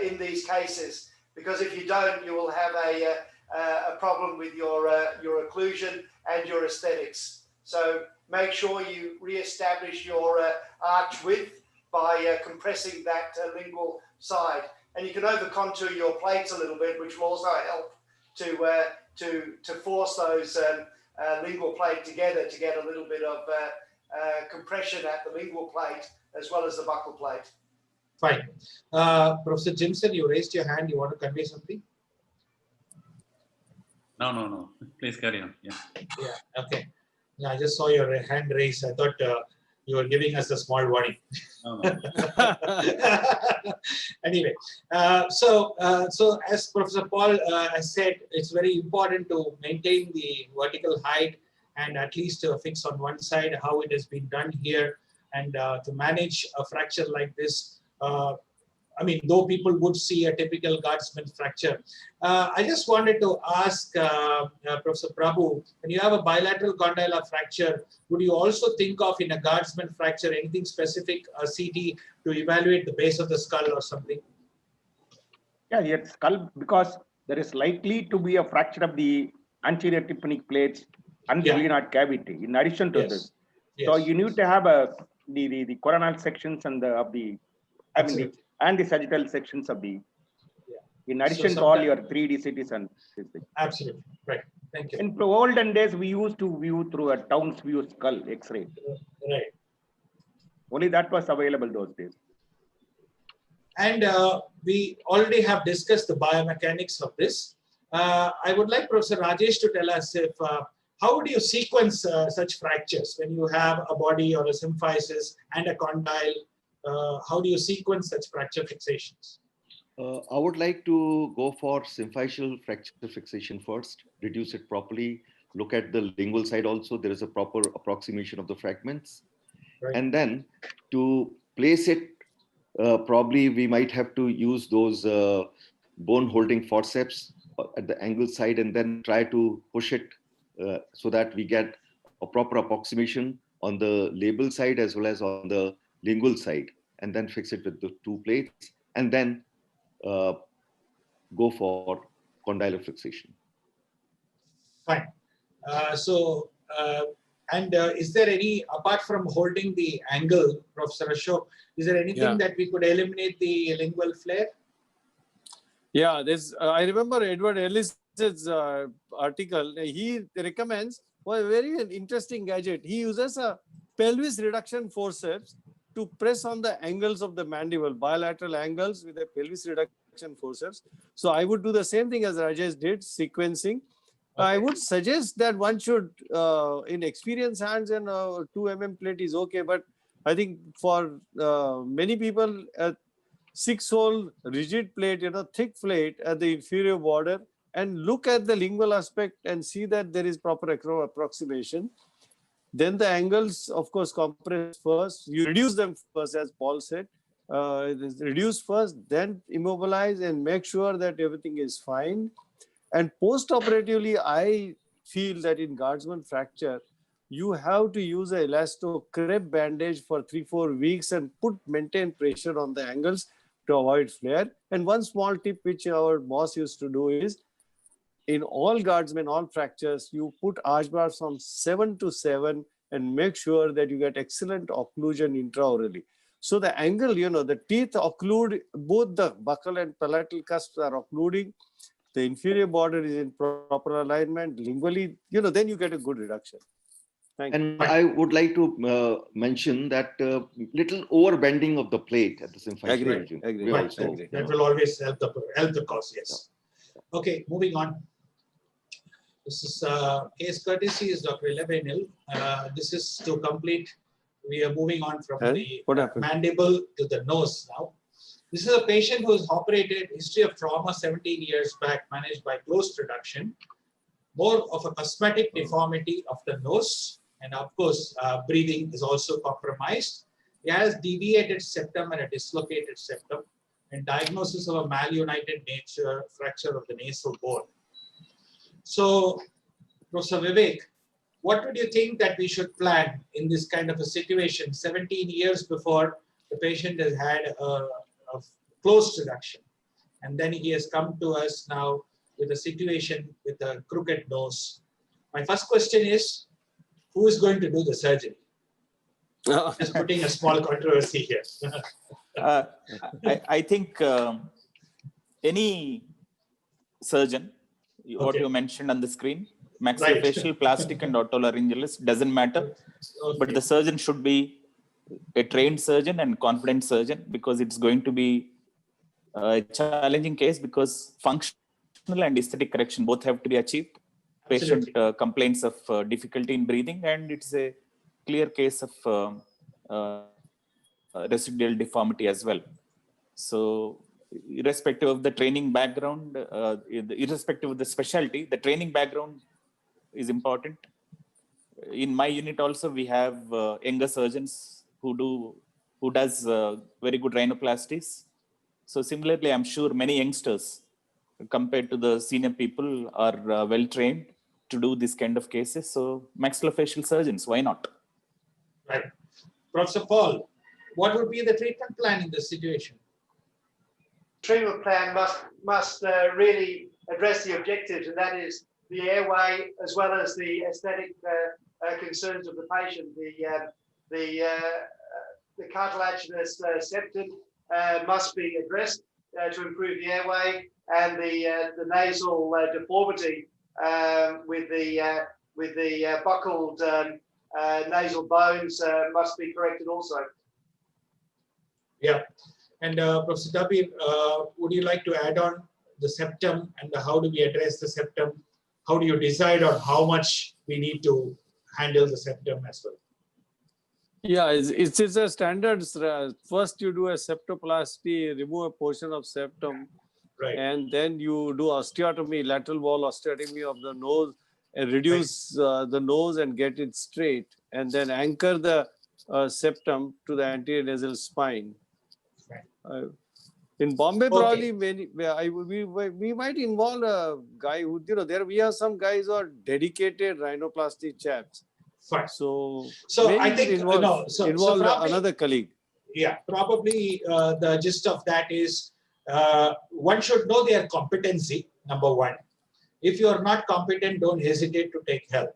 in these cases, because if you don't, you will have a problem with your occlusion and your aesthetics. So make sure you re-establish your arch width by compressing that lingual side. And you can over-contour your plates a little bit, which will also help to force those lingual plate together to get a little bit of compression at the lingual plate as well as the buccal plate. Fine. Professor Jimson, you raised your hand. You want to convey something? No. Please carry on. Yeah. Yeah. Okay. Yeah, I just saw your hand raised. I thought you were giving us a small warning. No. Anyway, so as Professor Paul has said, it's very important to maintain the vertical height and at least fix on one side, how it has been done here, and to manage a fracture like this. I mean, though people would see a typical guardsman fracture. I just wanted to ask Professor Prabhu, when you have a bilateral condylar fracture, would you also think of in a guardsman fracture anything specific, a CT, to evaluate the base of the skull or something? Yeah, it's skull, because there is likely to be a fracture of the anterior tympanic plates and the Yeah. glenoid cavity in addition to Yes. this. Yes. So you need to have the coronal sections and the Absolutely. and the sagittal sections of the, in addition to all sometime- your 3D CTs and this thing. Absolutely. Right. Thank you. In olden days, we used to view through a Townes view skull X-ray. Right. Only that was available those days. And we already have discussed the biomechanics of this. I would like Professor Rajesh to tell us if how would you sequence such fractures when you have a body or a symphysis and a condyle? How do you sequence such fracture fixations? I would like to go for symphyseal fracture fixation first, reduce it properly, look at the lingual side also. There is a proper approximation of the fragments. Right. And then to place it, probably we might have to use those bone holding forceps at the angle side and then try to push it so that we get a proper approximation on the label side as well as on the lingual side, and then fix it with the two plates and then go for condylar fixation. Fine. Is there any, apart from holding the angle, Professor Ashok, is there anything that we could eliminate the lingual flare? Yeah, there's. I remember Edward Ellis's article. He recommends a very interesting gadget. He uses a pelvis reduction forceps to press on the angles of the mandible, bilateral angles with a pelvis reduction forceps. So I would do the same thing as Rajesh did, sequencing. Okay. I would suggest that one should, in experienced hands, and 2 mm plate is okay. But I think for many people, 6-hole rigid plate, thick plate at the inferior border, and look at the lingual aspect and see that there is proper approximation. Then the angles, of course, compress first. You reduce them first, as Paul said. Reduce first, then immobilize and make sure that everything is fine. And post-operatively, I feel that in guardsman fracture, you have to use an elasto crepe bandage for 3-4 weeks and maintain pressure on the angles to avoid flare. And one small tip which our boss used to do is, in all guardsmen, all fractures, you put arch bars from 7 to 7 and make sure that you get excellent occlusion intraorally. So the angle, the teeth occlude, both the buccal and palatal cusps are occluding. The inferior border is in proper alignment, lingually, then you get a good reduction. Thank you. And I would like to mention that little overbending of the plate at the symphysis region. Agree. That will always help the cause, yes. Yeah. Okay, moving on. This is case courtesy is Dr. Elevenil. This is to complete. We are moving on from the mandible to the nose now. This is a patient who was operated, history of trauma 17 years back, managed by closed reduction, more of a cosmetic deformity of the nose, and of course, breathing is also compromised. He has deviated septum and a dislocated septum, and diagnosis of a malunited nature fracture of the nasal bone. So, Professor Vivek, what would you think that we should plan in this kind of a situation 17 years before the patient has had a closed reduction, and then he has come to us now with a situation with a crooked nose? My first question is, who is going to do the surgery? Just putting a small controversy here. I think any surgeon, what you mentioned on the screen, maxillofacial, plastic, and otolaryngologist, doesn't matter. But the surgeon should be a trained surgeon and confident surgeon, because it's going to be a challenging case, because functional and aesthetic correction both have to be achieved. Patient complains of difficulty in breathing, and it's a clear case of residual deformity as well. So irrespective of the training background, irrespective of the specialty, the training background is important. In my unit also, we have younger surgeons who does very good rhinoplasties. So similarly, I'm sure many youngsters compared to the senior people are well trained to do this kind of cases. So maxillofacial surgeons, why not? Right. Professor Paul, what would be the treatment plan in this situation? Treatment plan must really address the objectives, and that is the airway as well as the aesthetic concerns of the patient. The cartilaginous septum must be addressed to improve the airway, and the nasal deformity with the buckled nasal bones must be corrected also. Yeah. And Professor Dabi, would you like to add on the septum and how do we address the septum? How do you decide on how much we need to handle the septum as well? Yeah, it's a standard. First, you do a septoplasty, remove a portion of septum, Right. and then you do osteotomy, lateral wall osteotomy of the nose, and reduce the nose and get it straight, and then anchor the septum to the anterior nasal spine. In Bombay, probably we might involve a guy who, we have some guys who are dedicated rhinoplasty chaps. Fine. So I think involve probably, another colleague. Yeah, probably the gist of that is one should know their competency, number one. If you are not competent, don't hesitate to take help.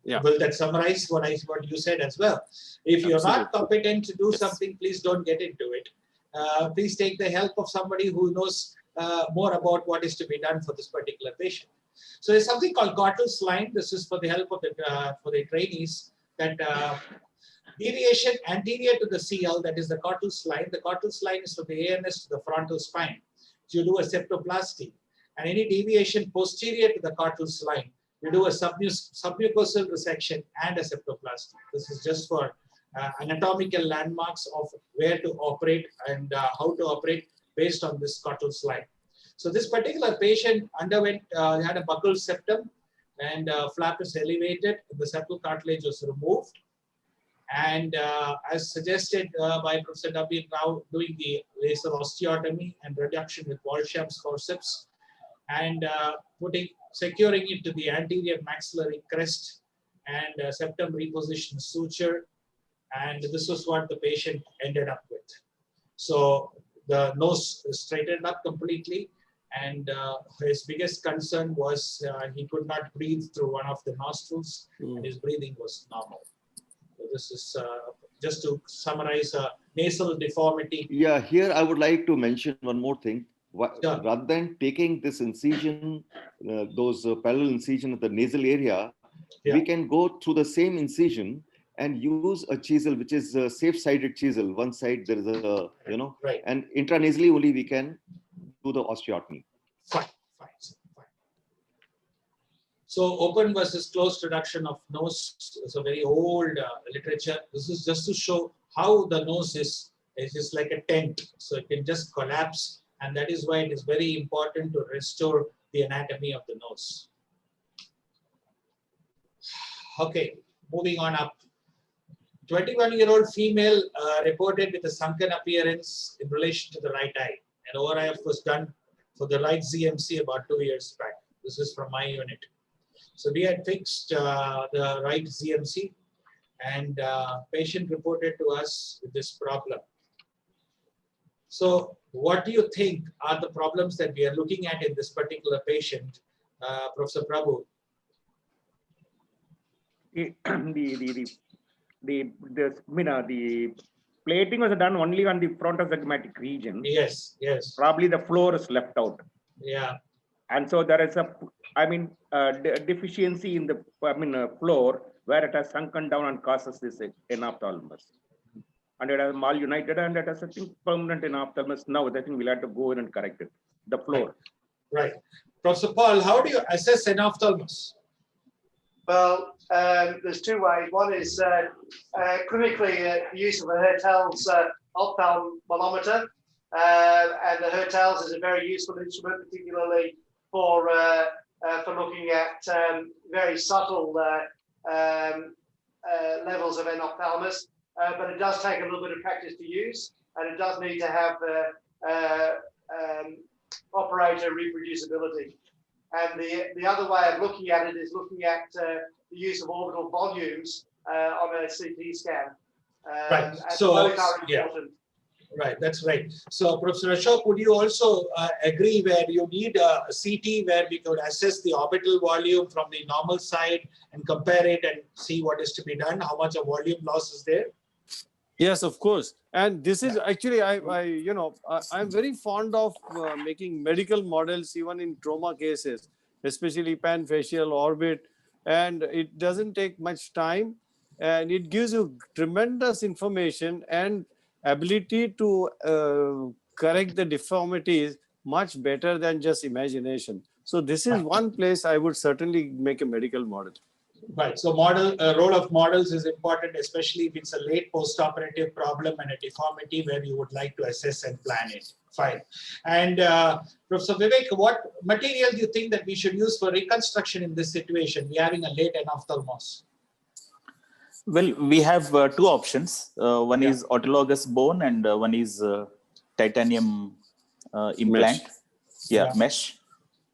Yeah. Will that summarize what you said as well? If you're not competent to do something, please don't get into it. Please take the help of somebody who knows more about what is to be done for this particular patient. So there's something called Gottlieb's line. This is for the help of the trainees. That deviation anterior to the CL, that is the Gottlieb's line. The Gottlieb's line is from the ANS to the frontal spine. So you do a septoplasty, and any deviation posterior to the Gottlieb's line, you do a submucosal resection and a septoplasty. This is just for anatomical landmarks of where to operate and how to operate based on this Gottlieb's line. So this particular patient underwent, had a buccal septum, and flap is elevated, the septal cartilage was removed. And as suggested by Professor Dabi, now doing the laser osteotomy and reduction with Walsham's forceps, and securing it to the anterior maxillary crest and septum reposition suture. And this was what the patient ended up with. So the nose straightened up completely, and his biggest concern was he could not breathe through one of the nostrils, and his breathing was normal. So this is just to summarize nasal deformity. Yeah, here I would like to mention one more thing. Rather than taking this incision, those parallel incision at the nasal area, we can go through the same incision and use a chisel, which is a safe-sided chisel. One side there is a, and intranasally only we can do the osteotomy. Fine. So open versus closed reduction of nose is a very old literature. This is just to show how the nose is like a tent. So it can just collapse, and that is why it is very important to restore the anatomy of the nose. Okay, moving on up. 21-year-old female reported with a sunken appearance in relation to the right eye. And ORIF was done for the right ZMC about 2 years back. This is from my unit. So we had fixed the right ZMC, and patient reported to us with this problem. So what do you think are the problems that we are looking at in this particular patient, Professor Prabhu? The plating was done only on the frontosegmatic region. Yes. Probably the floor is left out. Yeah. And so there is a, deficiency in the, floor where it has sunken down and causes this enophthalmos. And it has malunited, and it has, I think, permanent enophthalmos. Now I think we'll have to go in and correct it. The floor. Right. Professor Paul, how do you assess enophthalmos? Well, there's two ways. One is clinically the use of a Hertel's ophthalmometer, and the Hertel's is a very useful instrument, particularly for looking at very subtle levels of enophthalmos. But it does take a little bit of practice to use, and it does need to have uh, operator reproducibility. And the other way of looking at it is looking at the use of orbital volumes on a CT scan. Right. And So, both are yeah. important. Right, that's right. So, Professor Ashok, would you also agree where you need a CT where we could assess the orbital volume from the normal side and compare it and see what is to be done, how much of volume loss is there? Yes, of course. And this is actually, I'm very fond of making medical models even in trauma cases, especially panfacial orbit. And it doesn't take much time, and it gives you tremendous information and ability to correct the deformities much better than just imagination. So this is one place I would certainly make a medical model. Right. So role of models is important, especially if it's a late post-operative problem and a deformity where you would like to assess and plan it. Fine. And Professor Vivek, what material do you think that we should use for reconstruction in this situation? We're having a late enophthalmos. Well, we have two options. One is autologous bone and one is titanium implant. Mesh.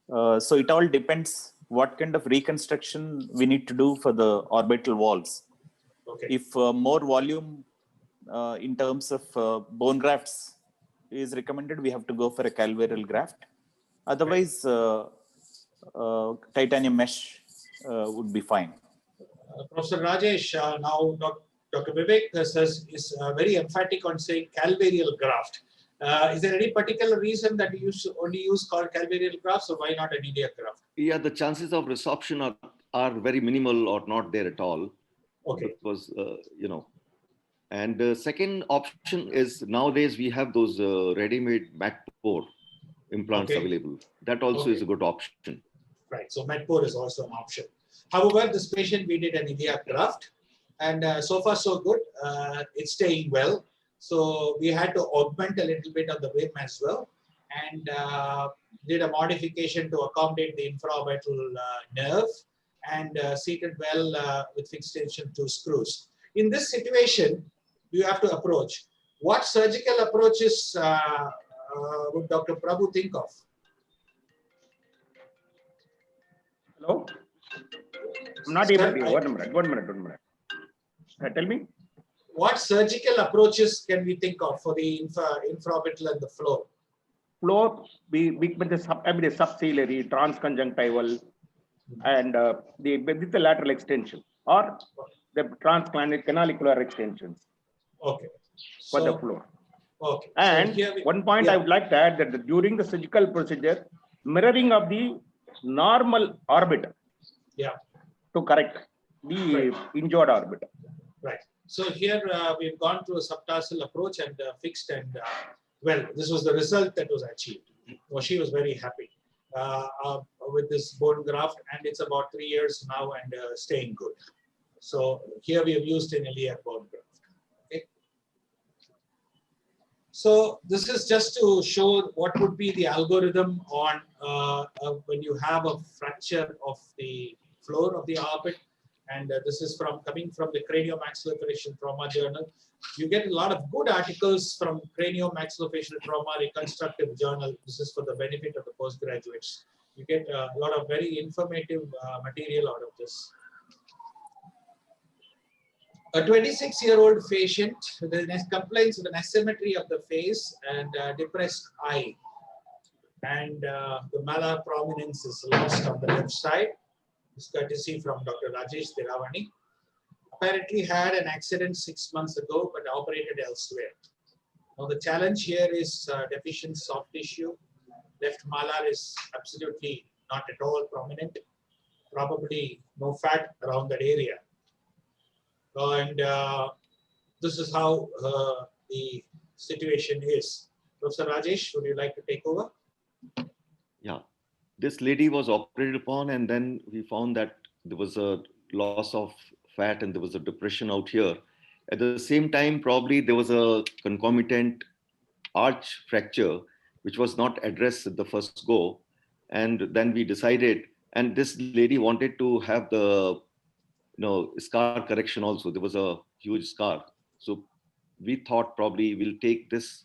So it all depends what kind of reconstruction we need to do for the orbital walls. Okay. If more volume in terms of bone grafts is recommended, we have to go for a calvarial graft. Otherwise, titanium mesh would be fine. Professor Rajesh, now Dr. Vivek is very emphatic on saying calvarial graft. Is there any particular reason that you only use calvarial grafts, or why not an iliac graft? Yeah, the chances of resorption are very minimal or not there at all. Okay. Because, and the second option is nowadays we have those ready-made mat pore implants available. That also is a good option. Right. So mat pore is also an option. However, this patient, we did an iliac graft, and so far so good. It's staying well. So we had to augment a little bit of the rim as well, and did a modification to accommodate the infraorbital nerve, and seated well with fixed tension 2 screws. In this situation, you have to approach. What surgical approaches would Dr. Prabhu think of? Hello? I'm not able to hear. One minute. Tell me. What surgical approaches can we think of for the infraorbital and the floor? Floor, we with the subciliary, transconjunctival, and with the lateral extension, or the transcanalicular extensions. Okay. For the floor. Okay. And so one point I would like to add that during the surgical procedure, mirroring of the normal orbit. To correct the injured orbit. Right. So here we've gone through a subtarsal approach and fixed, and well, this was the result that was achieved. Well, she was very happy with this bone graft, and it's about 3 years now and staying good. So here we have used an iliac bone graft. Okay. So this is just to show what would be the algorithm on when you have a fracture of the floor of the orbit. And this is coming from the Craniomaxillofacial Trauma Journal. You get a lot of good articles from Craniomaxillofacial Trauma Reconstructive Journal. This is for the benefit of the postgraduates. You get a lot of very informative material out of this. A 26-year-old patient complains of an asymmetry of the face and depressed eye. And the malar prominence is lost on the left side. This courtesy from Dr. Rajesh Thiravani. Apparently had an accident 6 months ago, but operated elsewhere. Now the challenge here is deficient soft tissue. Left malar is absolutely not at all prominent. Probably no fat around that area. And this is how the situation is. Professor Rajesh, would you like to take over? Yeah. This lady was operated upon, and then we found that there was a loss of fat and there was a depression out here. At the same time, probably there was a concomitant arch fracture, which was not addressed at the first go. And then we decided, and this lady wanted to have the scar correction also. There was a huge scar. So we thought probably we'll take this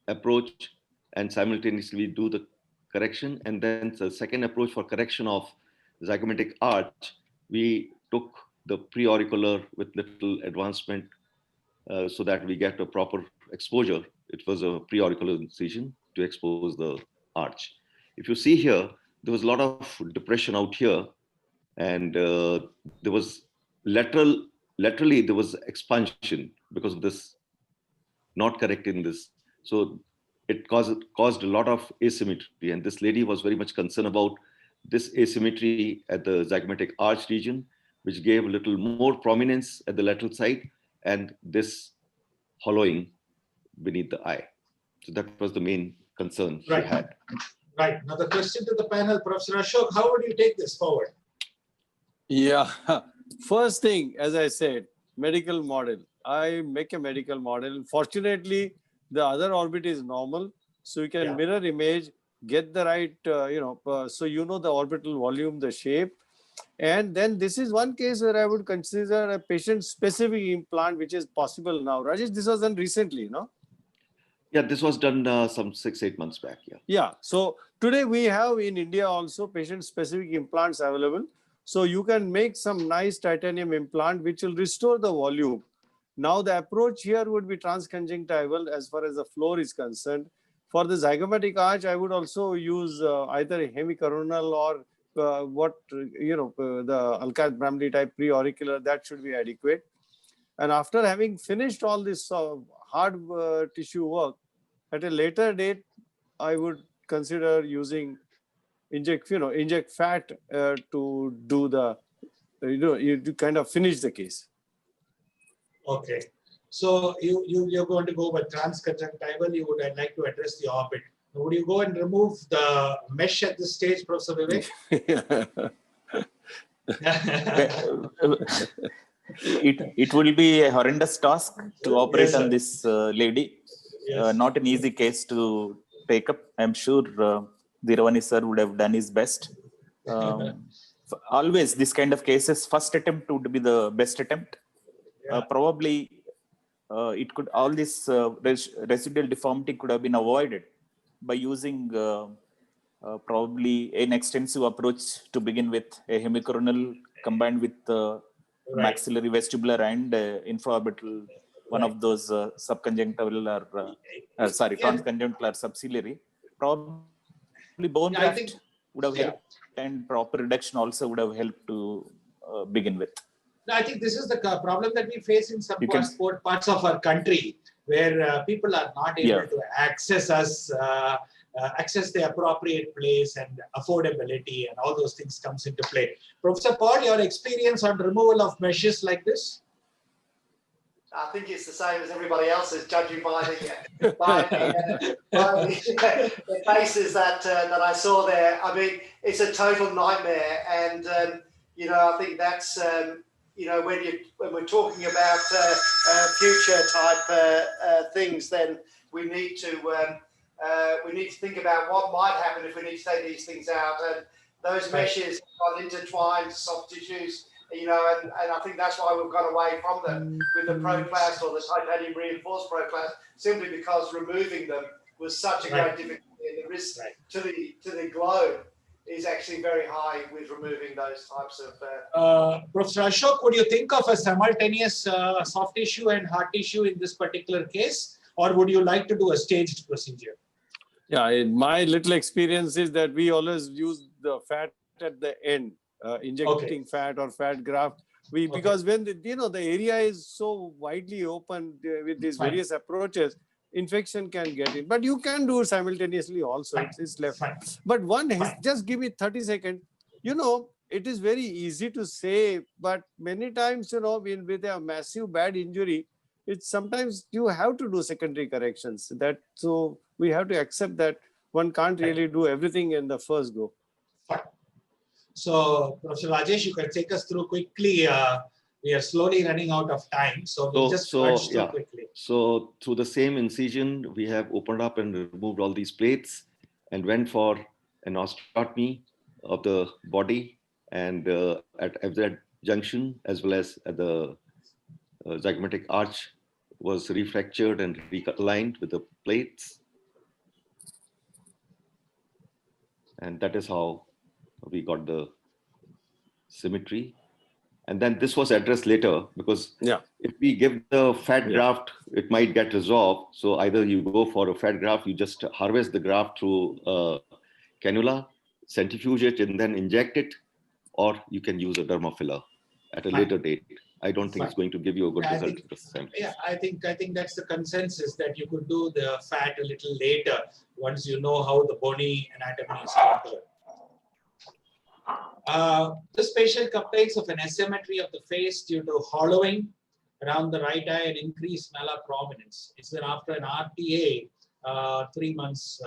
approach and simultaneously do the correction. And then the second approach for correction of zygomatic arch, we took the preauricular with little advancement so that we get a proper exposure. It was a preauricular incision to expose the arch. If you see here, there was a lot of depression out here, and there was laterally there was expansion because of this not correcting this. So it caused a lot of asymmetry, and this lady was very much concerned about this asymmetry at the zygomatic arch region, which gave a little more prominence at the lateral side, and this hollowing beneath the eye. So that was the main concern she had. Right. Now the question to the panel, Professor Ashok, how would you take this forward? Yeah, first thing, as I said, medical model. I make a medical model. Fortunately, the other orbit is normal, so you can mirror image, get the right, so you know the orbital volume, the shape. And then this is one case where I would consider a patient-specific implant, which is possible now. Rajesh, this was done recently, no? Yeah, this was done some 6-8 months back. Yeah. Yeah. So today we have in India also patient-specific implants available. So you can make some nice titanium implant which will restore the volume. Now the approach here would be transconjunctival as far as the floor is concerned. For the zygomatic arch, I would also use either hemicoronal or the Alcath-Bramley type preauricular. That should be adequate. And after having finished all this hard tissue work, at a later date, I would consider using inject fat to do the, you kind of finish the case. Okay. So you're going to go with transconjunctival. You would like to address the orbit. Would you go and remove the mesh at this stage, Professor Vivek? It will be a horrendous task to operate on this lady. Yes. Not an easy case to take up. I'm sure Dhiravani sir would have done his best. Always this kind of cases, first attempt would be the best attempt. Probably it could, all this residual deformity could have been avoided by using probably an extensive approach to begin with, a hemicoronal combined with maxillary vestibular and infraorbital, one of those subconjunctival or transconjunctival or subciliary. Probably bone graft would have helped, and proper reduction also would have helped to begin with. No, I think this is the problem that we face in some parts of our country, where people are not able to access us, access the appropriate place, and affordability and all those things comes into play. Professor Paul, your experience on removal of meshes like this? I think it's the same as everybody else's, judging by the cases that I saw there. I mean, it's a total nightmare, and I think that's when we're talking about future type things, then we need to think about what might happen if we need to take these things out. And those meshes are intertwined soft tissues. And I think that's why we've gone away from them with the ProClast or the titanium reinforced ProClast, simply because removing them was such a great difficulty, and the risk to the globe is actually very high with removing those types of. Professor Ashok, would you think of a simultaneous soft tissue and hard tissue in this particular case, or would you like to do a staged procedure? Yeah, in my little experience is that we always use the fat at the end. Injecting fat or fat graft, because when the area is so widely open with these various approaches, infection can get in. But you can do it simultaneously also. It's left. But just give me 30 seconds. It is very easy to say, but many times, with a massive bad injury, it's sometimes you have to do secondary corrections. So we have to accept that one can't really do everything in the first go. So, Professor Rajesh, you can take us through quickly. We are slowly running out of time, so we'll just punch through quickly. So, through the same incision, we have opened up and removed all these plates and went for an osteotomy of the body, and at FZ junction, as well as at the zygomatic arch, was refractured and realigned with the plates. And that is how we got the symmetry. And then this was addressed later because if we give the fat graft, it might get resolved. So either you go for a fat graft, you just harvest the graft through cannula, centrifuge it, and then inject it, or you can use a derma filler at a later date. I don't think it's going to give you a good result this time. Yeah, I think that's the consensus, that you could do the fat a little later once you know how the bony anatomy is controlled. This patient complains of an asymmetry of the face due to hollowing around the right eye and increased malar prominence. It's then after an RTA 3 months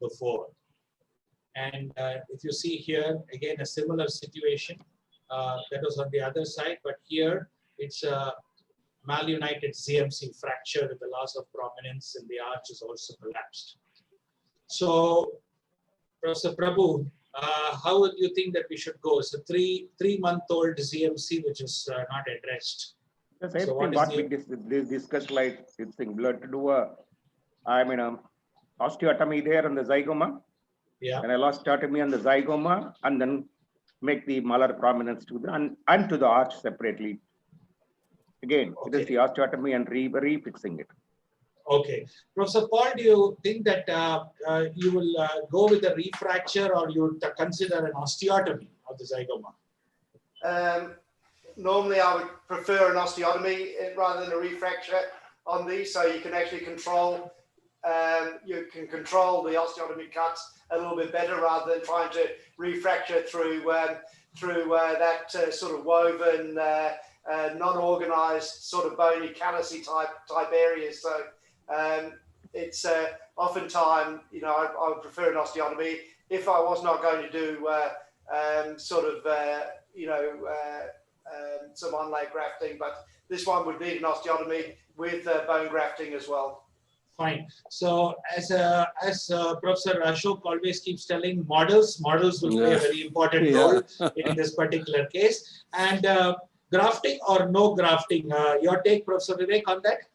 before. And if you see here, again, a similar situation that was on the other side, but here it's a malunited CMC fracture with the loss of prominence, and the arch is also collapsed. So, Professor Prabhu, how would you think that we should go? It's a three-month-old CMC which is not addressed. The same thing what we discussed, like it's blood to do osteotomy there on the zygoma. Yeah. And I lost osteotomy on the zygoma, and then make the malar prominence to the and to the arch separately. Again, it is the osteotomy and refixing it. Okay. Professor Paul, do you think that you will go with a refracture, or you would consider an osteotomy of the zygoma? Normally, I would prefer an osteotomy rather than a refracture on these, so you can actually control the osteotomy cuts a little bit better rather than trying to refracture through that sort of woven, non-organized, sort of bony callousy type areas. So it's oftentimes, I would prefer an osteotomy if I was not going to do some onlay grafting, but this one would need an osteotomy with bone grafting as well. Fine. So as Professor Ashok always keeps telling, models will play a very important role in this particular case. And grafting or no grafting, your take, Professor Vivek, on that?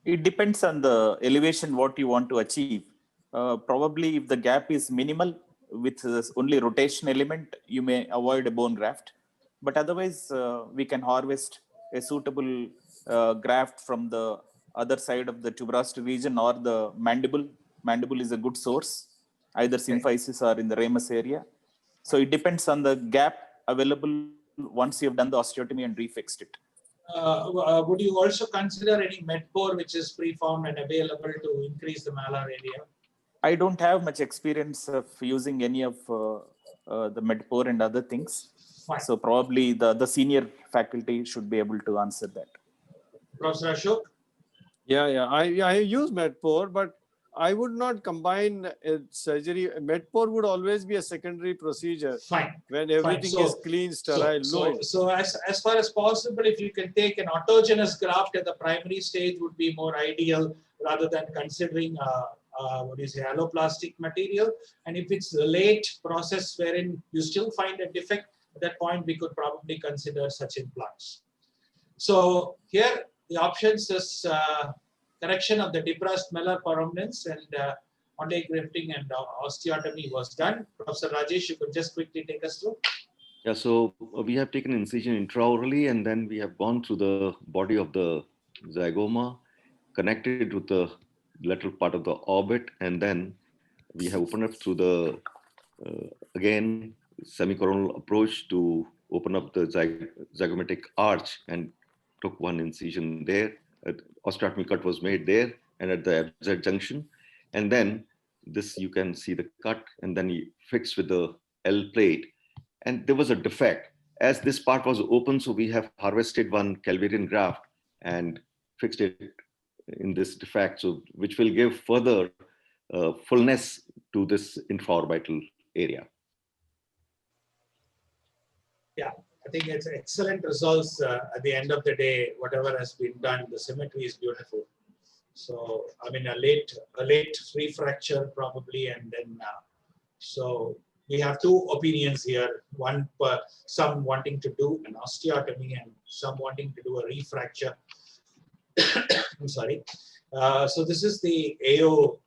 It depends on the elevation, what you want to achieve. Probably if the gap is minimal with only rotation element, you may avoid a bone graft. But otherwise, we can harvest a suitable graft from the other side of the tuberosity region or the mandible. Mandible is a good source, either symphysis or in the ramus area. So it depends on the gap available once you've done the osteotomy and refixed it. Would you also consider any medpore which is pre-formed and available to increase the malar area? I don't have much experience of using any of the medpore and other things. Fine. So probably the senior faculty should be able to answer that. Professor Ashok? I use medpore, but I would not combine surgery. Medpore would always be a secondary procedure. Fine. When everything is clean, sterile. So as far as possible, if you can take an autogenous graft at the primary stage, would be more ideal rather than considering alloplastic material. And if it's a late process wherein you still find a defect, at that point we could probably consider such implants. So here the options is correction of the depressed malar prominence, and onlay grafting and osteotomy was done. Professor Rajesh, you could just quickly take us through. Yeah, so we have taken incision intraorally, and then we have gone through the body of the zygoma, connected with the lateral part of the orbit, and then we have opened up through the, again, semicoronal approach to open up the zygomatic arch, and took one incision there. Osteotomy cut was made there and at the FZ junction. And then this, you can see the cut, and then he fixed with the L plate. And there was a defect. As this part was open, so we have harvested one Calvarian graft and fixed it in this defect, so which will give further fullness to this infraorbital area. Yeah, I think it's excellent results at the end of the day. Whatever has been done, the symmetry is beautiful. So I mean, a late refracture probably, and then so we have two opinions here. One, some wanting to do an osteotomy and some wanting to do a refracture. I'm sorry. So this is the AO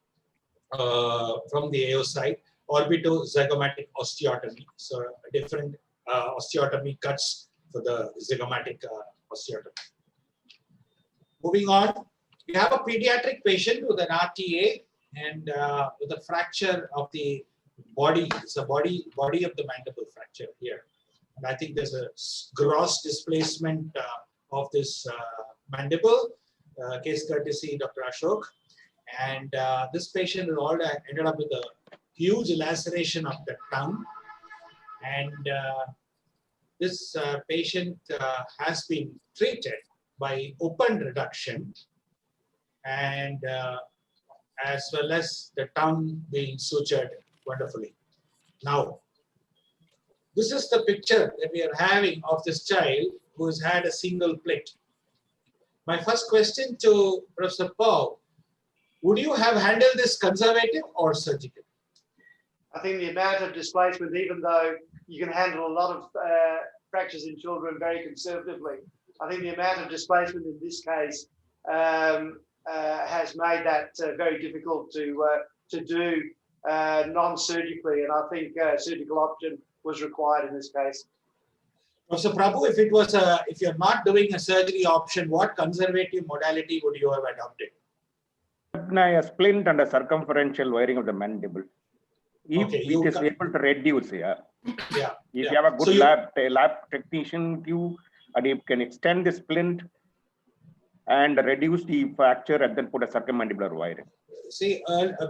from the AO side. orbitozygomatic osteotomy. So different osteotomy cuts for the zygomatic osteotomy. Moving on, we have a pediatric patient with an RTA and with a fracture of the body. It's a body of the mandible fracture here. And I think there's a gross displacement of this mandible. Case courtesy, Dr. Ashok. And this patient ended up with a huge laceration of the tongue. And this patient has been treated by open reduction and as well as the tongue being sutured wonderfully. Now, this is the picture that we are having of this child who has had a single plate. My first question to Professor Paul, would you have handled this conservative or surgical? I think the amount of displacement, even though you can handle a lot of fractures in children very conservatively, I think the amount of displacement in this case has made that very difficult to do non-surgically, and I think surgical option was required in this case. Professor Prabhu, if you're not doing a surgery option, what conservative modality would you have adopted? A splint and a circumferential wiring of the mandible. If Okay, it is able to reduce, Yeah. if you have a good lab technician with you, and you can extend the splint and reduce the fracture and then put a circummandibular wiring. See,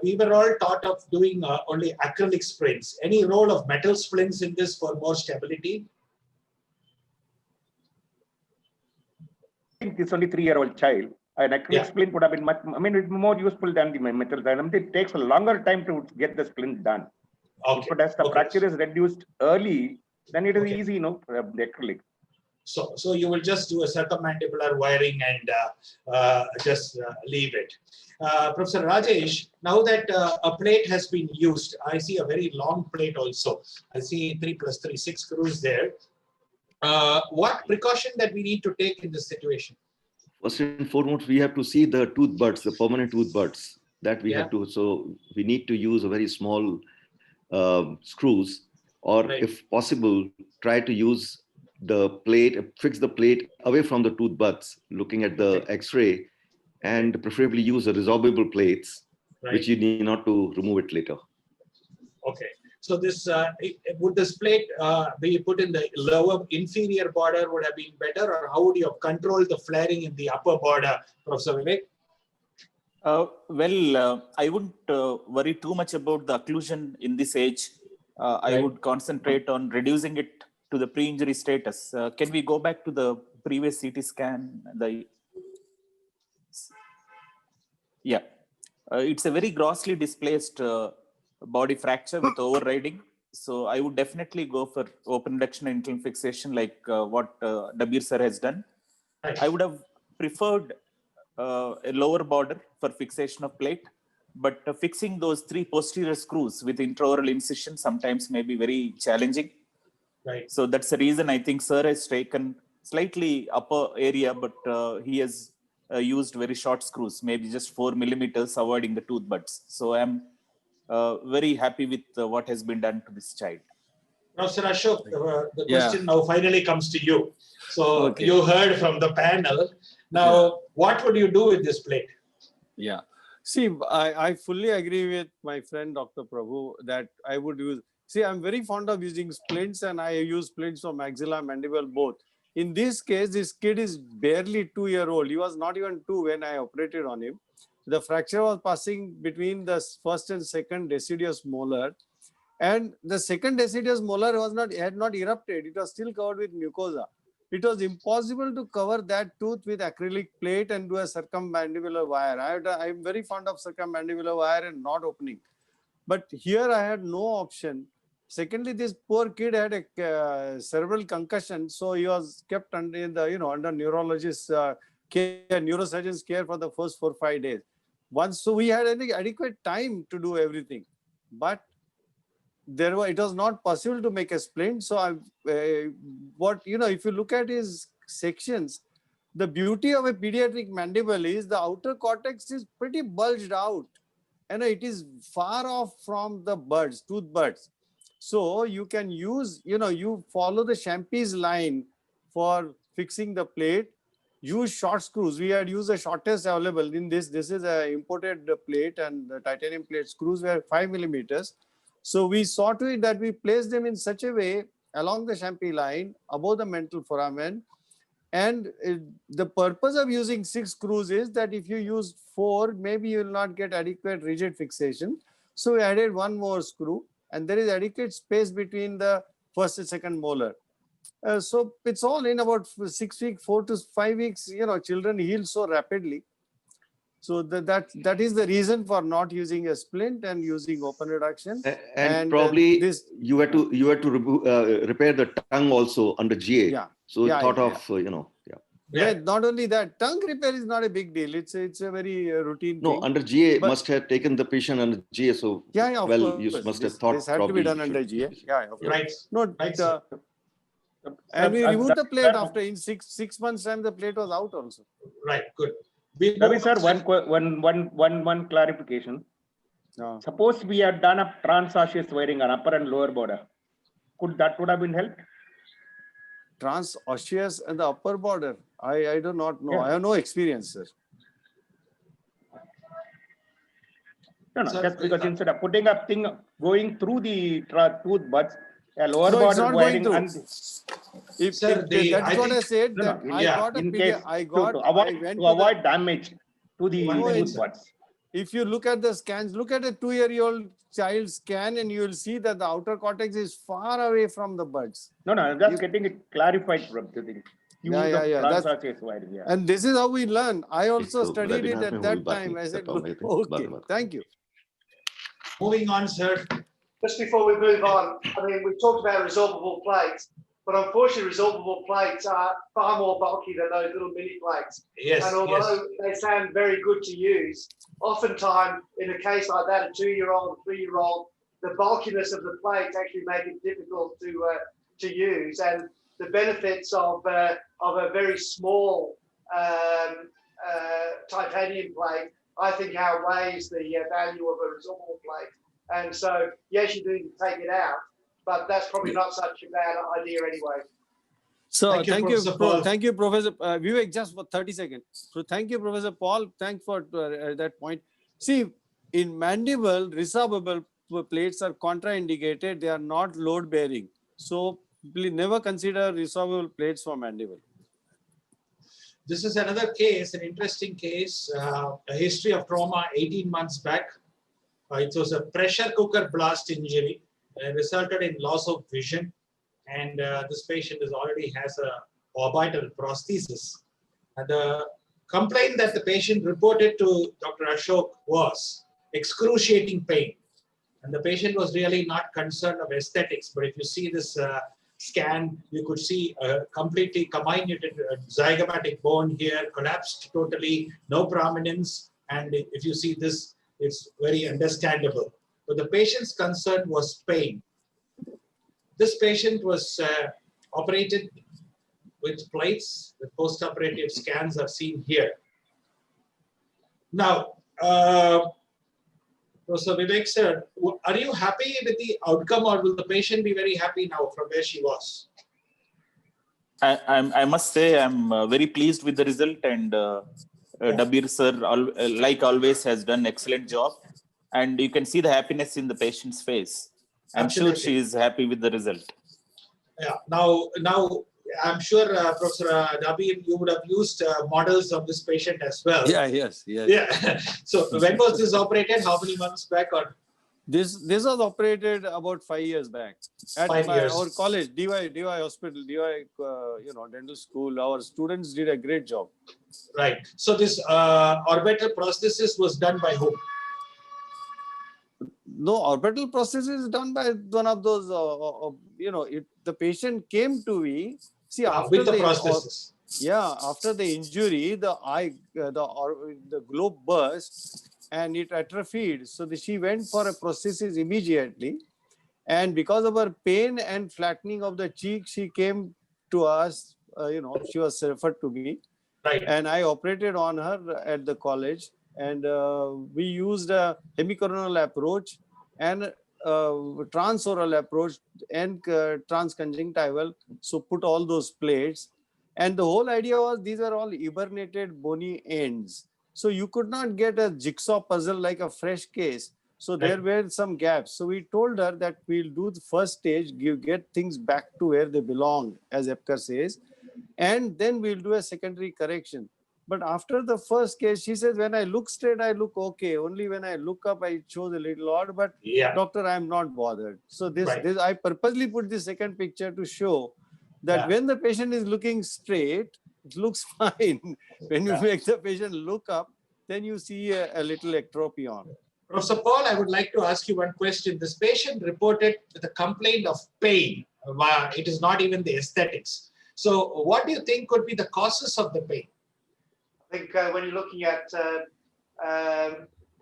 we were all taught of doing only acrylic splints. Any role of metal splints in this for more stability? I think it's only 3-year-old child. An acrylic splint would have been much, it's more useful than the metal. It takes a longer time to get the splint done. Okay. But as the fracture is reduced early, then it is easy, the acrylic. So you will just do a circummandibular wiring and just leave it. Professor Rajesh, now that a plate has been used, I see a very long plate also. I see 3 + 3, 6 screws there. What precaution that we need to take in this situation? First and foremost, we have to see the tooth buds, the permanent tooth buds that we have to. So we need to use a very small screws, or if possible, try to use the plate, fix the plate away from the tooth buds, looking at the X-ray, and preferably use a resorbable plates, which you need not to remove it later. Okay. So this would this plate be put in the lower inferior border would have been better, or how would you have controlled the flaring in the upper border, Professor Vivek? I wouldn't worry too much about the occlusion in this age. I would concentrate on reducing it to the pre-injury status. Can we go back to the previous CT scan? It's a very grossly displaced body fracture with overriding. So I would definitely go for open reduction and internal fixation like what Dabir sir has done. I would have preferred a lower border for fixation of plate, but fixing those 3 posterior screws with intraoral incision sometimes may be very challenging. Right. So that's the reason I think sir has taken slightly upper area, but he has used very short screws, maybe just 4 millimeters, avoiding the tooth buds. So I'm very happy with what has been done to this child. Professor Ashok, the question now finally comes to you. So you heard from the panel. Now, what would you do with this plate? Yeah. See, I fully agree with my friend Dr. Prabhu that I would use. See, I'm very fond of using splints, and I use splints for maxilla, mandible, both. In this case, this kid is barely 2-year-old. He was not even 2 when I operated on him. The fracture was passing between the first and second deciduous molar, and the second deciduous molar had not erupted. It was still covered with mucosa. It was impossible to cover that tooth with acrylic plate and do a circummandibular wire. I'm very fond of circummandibular wire and not opening. But here I had no option. Secondly, this poor kid had a cerebral concussion, so he was kept under neurologist's care, neurosurgeon's care for the first 4 or 5 days. So we had adequate time to do everything, but it was not possible to make a splint. So if you look at his sections, the beauty of a pediatric mandible is the outer cortex is pretty bulged out. and it is far off from the buds, tooth buds. So you can use, you follow the Champy's line for fixing the plate. Use short screws. We had used the shortest available in this. This is a imported plate, and the titanium plate screws were 5 millimeters. So we saw to it that we placed them in such a way along the Champy line above the mental foramen. And the purpose of using 6 screws is that if you use 4, maybe you will not get adequate rigid fixation. So we added 1 more screw, and there is adequate space between the first and second molar. So it's all in about 6 weeks, 4 to 5 weeks. Children heal so rapidly. So that is the reason for not using a splint and using open reduction. And probably you had to repair the tongue also under GA. Yeah. So thought of Not only that, tongue repair is not a big deal. It's a very routine thing. No, under GA must have taken the patient under GA. So of course. You must have thought this had to be done under GA. Right. No, and we removed the plate after in six months time. The plate was out also. Right. Good. Ravi sir, one clarification. Suppose we had done a transosseous wiring on upper and lower border, would have been helped? Transosseous and the upper border, I do not know. I have no experience, sir. No, just because instead of putting a thing going through the tooth buds, a lower border wiring. That's what I said. To avoid damage to the tooth buds. If you look at the scans, look at a 2-year-old child scan, and you will see that the outer cortex is far away from the buds. No, I'm just getting it clarified from the thing. And this is how we learn. I also studied it at that time. I said, okay, thank you. Moving on, sir. Just before we move on, I mean, we talked about resorbable plates, but unfortunately, resorbable plates are far more bulky than those little mini plates. Yes. And although they sound very good to use, oftentimes in a case like that, a 2-year-old, 3-year-old, the bulkiness of the plates actually make it difficult to use. And the benefits of a very small titanium plate, I think, outweighs the value of a resorbable plate. And so, yes, you do need to take it out, but that's probably not such a bad idea anyway. So thank you, Professor Vivek, just for 30 seconds. So thank you, Professor Paul. Thanks for that point. See, in mandible, resorbable plates are contraindicated. They are not load bearing. So please never consider resorbable plates for mandible. This is another case, an interesting case, a history of trauma 18 months back. It was a pressure cooker blast injury, resulted in loss of vision. And this patient already has a orbital prosthesis. And the complaint that the patient reported to Dr. Ashok was excruciating pain. And the patient was really not concerned of aesthetics. But if you see this scan, you could see a completely comminuted zygomatic bone here, collapsed totally, no prominence. And if you see this, it's very understandable. But the patient's concern was pain. This patient was operated with plates. The post-operative scans are seen here. Now, Professor Vivek sir, are you happy with the outcome, or will the patient be very happy now from where she was? I must say I'm very pleased with the result, and Dabir sir, like always, has done excellent job. And you can see the happiness in the patient's face. I'm sure she is happy with the result. Yeah. Now I'm sure, Professor Dabir, you would have used models of this patient as well. Yes. Yeah. So when was this operated? How many months back? Or this was operated about 5 years back at our college, DY Hospital, DY dental school. Our students did a great job. Right. So this orbital prosthesis was done by whom? No, orbital prosthesis is done by one of those. The patient came to me. See, after with the prosthesis. After the injury, the globe burst and it atrophied. So she went for a prosthesis immediately, and because of her pain and flattening of the cheek, she came to us. She was referred to me, right? And I operated on her at the college. And we used a hemicoronal approach and transoral approach and transconjunctival. So put all those plates. And the whole idea was these are all hibernated bony ends. So you could not get a jigsaw puzzle like a fresh case. So there were some gaps. So we told her that we'll do the first stage, get things back to where they belong, as Epker says, and then we'll do a secondary correction. But after the first case, she says, when I look straight, I look okay. Only when I look up, I shows a little odd, but doctor, I'm not bothered. So this I purposely put the second picture to show that when the patient is looking straight, it looks fine. When you make the patient look up, then you see a little ectropion. Professor Paul, I would like to ask you one question. This patient reported with a complaint of pain. It is not even the aesthetics. So what do you think could be the causes of the pain? I think when you're looking at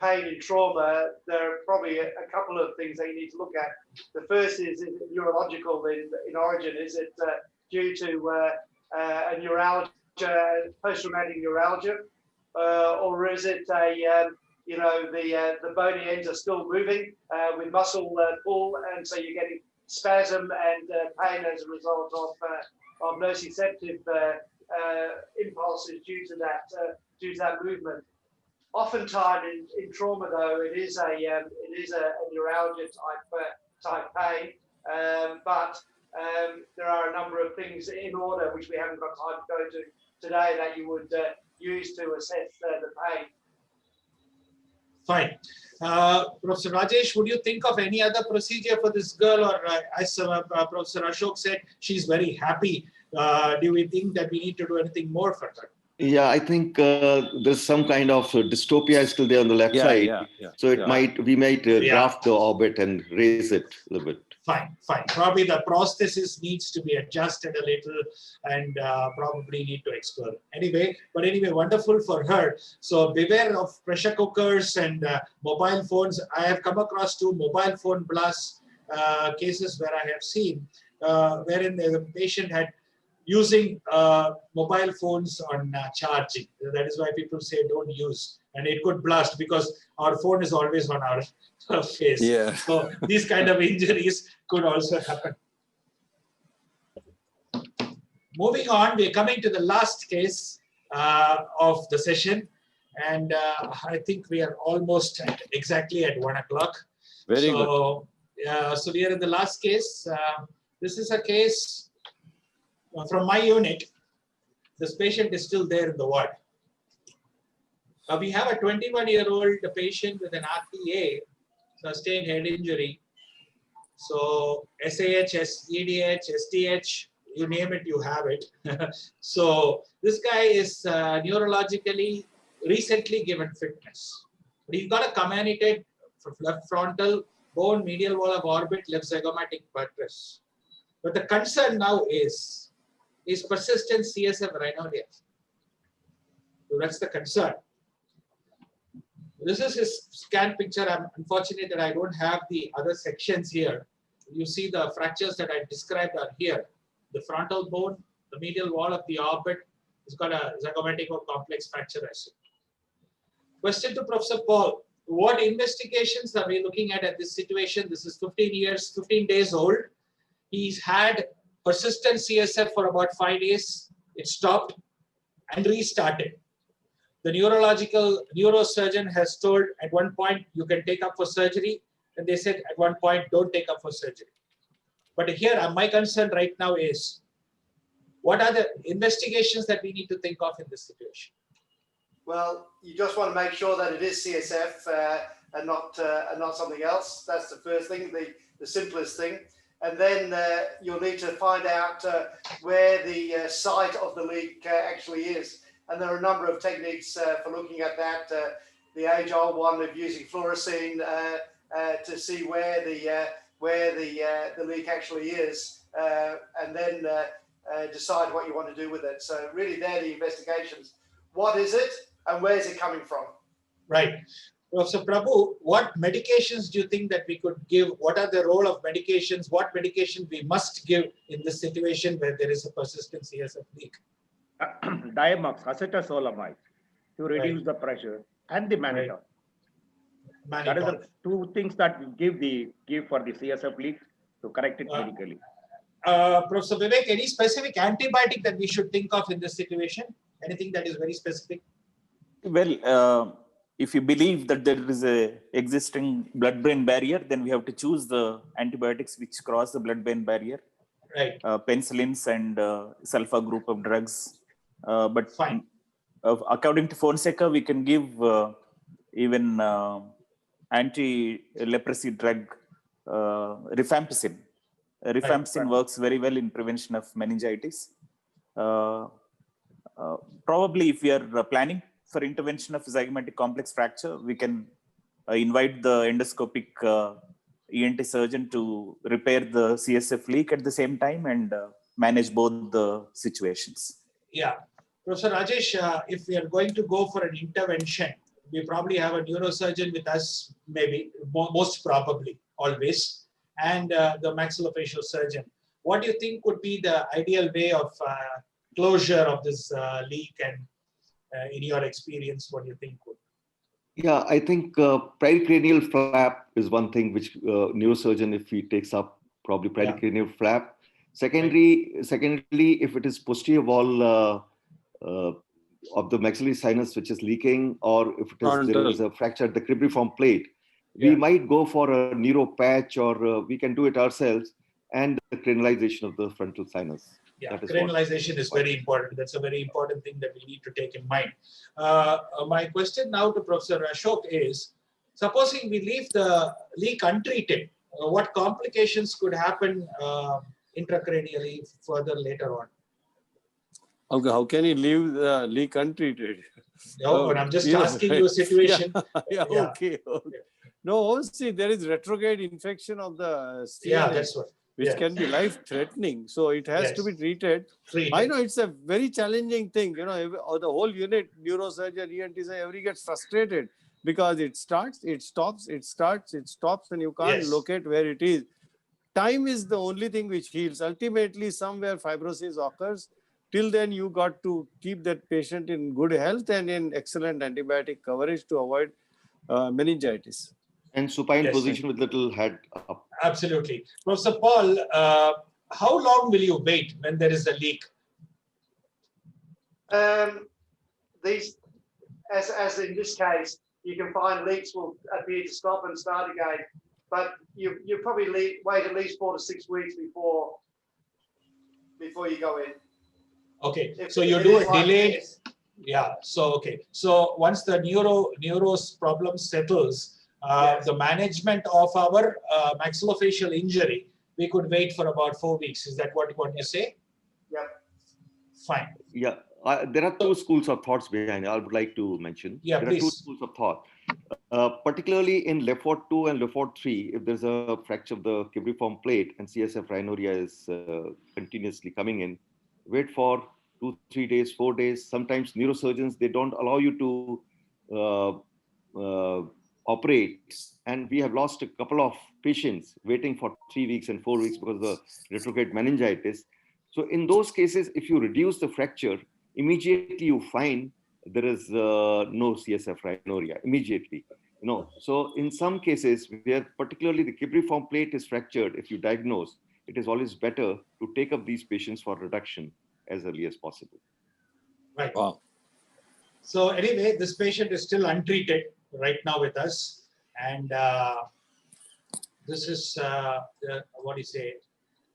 pain and trauma, there are probably a couple of things that you need to look at. The first is it neurological in origin? Is it due to a neuralgia, post-traumatic neuralgia, or is it the bony ends are still moving with muscle pull, and so you're getting spasm and pain as a result of nociceptive impulses due to that movement. Oftentimes in trauma, though, it is a neuralgia type pain, but there are a number of things in order which we haven't got time to go to today that you would use to assess the pain. Fine. Professor Rajesh, would you think of any other procedure for this girl, or as Professor Ashok said, she's very happy. Do we think that we need to do anything more for her? Yeah, I think there's some kind of dystopia still there on the left side. So we might graft the orbit and raise it a little bit. Fine. Probably the prosthesis needs to be adjusted a little, and probably need to explore. Anyway, wonderful for her. So beware of pressure cookers and mobile phones. I have come across 2 mobile phone blast cases where I have seen wherein the patient had using mobile phones on charging. That is why people say don't use, and it could blast because our phone is always on our face. Yeah. So these kind of injuries could also happen. Moving on, we're coming to the last case of the session, and I think we are almost exactly at 1 o'clock. Very good. So we are in the last case. This is a case from my unit. This patient is still there in the ward. We have a 21-year-old patient with an RTA, sustained head injury. So SAH, EDH, STH, you name it, you have it. So this guy is neurologically recently given fitness. But he's got a comminuted left frontal bone, medial wall of orbit, left zygomatic buttress. But the concern now is persistent CSF rhinorrhea. So that's the concern. This is his scan picture. I'm unfortunate that I don't have the other sections here. You see the fractures that I described are here. The frontal bone, the medial wall of the orbit has got a zygomatic or complex fracture as well. Question to Professor Paul. What investigations are we looking at this situation? This is 15 days old. He's had persistent CSF for about 5 days. It stopped and restarted. The neurosurgeon has told at one point you can take up for surgery, and they said at one point don't take up for surgery. But here my concern right now is what are the investigations that we need to think of in this situation? Well, you just want to make sure that it is CSF and not something else. That's the first thing, the simplest thing. And then you'll need to find out where the site of the leak actually is. And there are a number of techniques for looking at that. The age-old one of using fluorescein to see where the leak actually is, and then decide what you want to do with it. So really, they're the investigations. What is it, and where is it coming from? Right. So Prabhu, what medications do you think that we could give? What are the role of medications? What medication we must give in this situation where there is a persistent CSF leak? Diamox, acetazolamide, to reduce the pressure. and the mannitol. That is Mannitol. the two things that we give for the CSF leak to correct it medically. Professor Vivek, any specific antibiotic that we should think of in this situation? Anything that is very specific? Well, if you believe that there is a existing blood-brain barrier, then we have to choose the antibiotics which cross the blood-brain barrier. Right. Penicillins and sulfa group of drugs. But Fine. According to Fonseca, we can give even anti-leprosy drug, rifampicin. Rifampicin works very well in prevention of meningitis. Probably if we are planning for intervention of zygomatic complex fracture, we can invite the endoscopic ENT surgeon to repair the CSF leak at the same time and manage both the situations. Yeah. Professor Rajesh, if we are going to go for an intervention, we probably have a neurosurgeon with us, maybe, most probably, always, and the maxillofacial surgeon. What do you think would be the ideal way of closure of this leak, and in your experience, what do you think would? Yeah, I think pericranial flap is one thing which neurosurgeon, if he takes up, probably pericranial flap. Secondly, if it is posterior wall of the maxillary sinus which is leaking, or if it is, there is a fracture at the cribriform plate, we might go for a neuro patch, or we can do it ourselves, and the cranialization of the frontal sinus. Yeah, cranialization is very important. That's a very important thing that we need to take in mind. My question now to Professor Ashok is, supposing we leave the leak untreated, what complications could happen intracranially further later on? Okay, how can you leave the leak untreated? No, I'm just asking you a situation. Okay. No, see, there is retrograde infection of the CNS, that's what. Which can be life-threatening. So it has to be treated. I know it's a very challenging thing. You know, the whole unit, neurosurgeon, ENT, everybody gets frustrated because it starts, it stops, it starts, it stops, and you can't locate where it is. Time is the only thing which heals. Ultimately, somewhere fibrosis occurs. Till then, you got to keep that patient in good health and in excellent antibiotic coverage to avoid meningitis. And supine position with little head up. Absolutely. Professor Paul, how long will you wait when there is a leak? These, as in this case, you can find leaks will appear to stop and start again, but you probably wait at least 4 to 6 weeks before you go in. Okay, so you do a delayed. Yeah. So okay. So once the neuro's problem settles, the management of our maxillofacial injury, we could wait for about 4 weeks. Is that what you say? Yeah. Fine. Yeah. There are two schools of thoughts behind it. I would like to mention. Yeah, there are two schools of thought. Particularly in Lefort 2 and Lefort 3, if there's a fracture of the cribriform plate and CSF rhinorrhea is continuously coming in, wait for 2-3 days, 4 days. Sometimes neurosurgeons, they don't allow you to operate, and we have lost a couple of patients waiting for 3 weeks and 4 weeks because of the retrograde meningitis. So in those cases, if you reduce the fracture, immediately you find there is no CSF rhinorrhea immediately. You know, so in some cases where particularly the cribriform plate is fractured, if you diagnose, it is always better to take up these patients for reduction as early as possible. Right. Wow. So anyway, this patient is still untreated right now with us, and this is what do you say,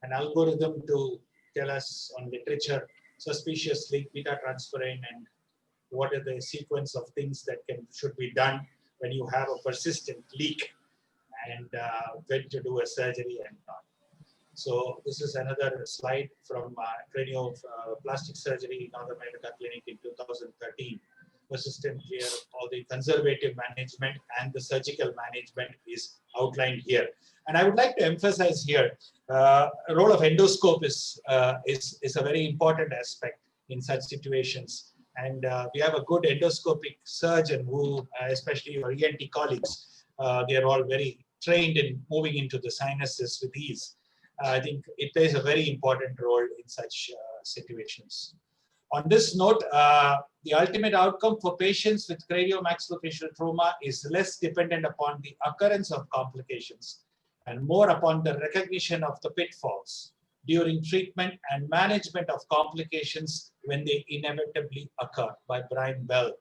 an algorithm to tell us on literature suspicious leak beta transferrin and what are the sequence of things that should be done when you have a persistent leak, and when to do a surgery and not. So this is another slide from cranioplastic surgery in North America Clinic in 2013. Persistent where all the conservative management and the surgical management is outlined here. And I would like to emphasize here, role of endoscope is a very important aspect in such situations. And we have a good endoscopic surgeon who, especially your ENT colleagues, they are all very trained in moving into the sinuses with ease. I think it plays a very important role in such situations. On this note, the ultimate outcome for patients with craniomaxillofacial trauma is less dependent upon the occurrence of complications and more upon the recognition of the pitfalls during treatment and management of complications when they inevitably occur, by Brian Bell.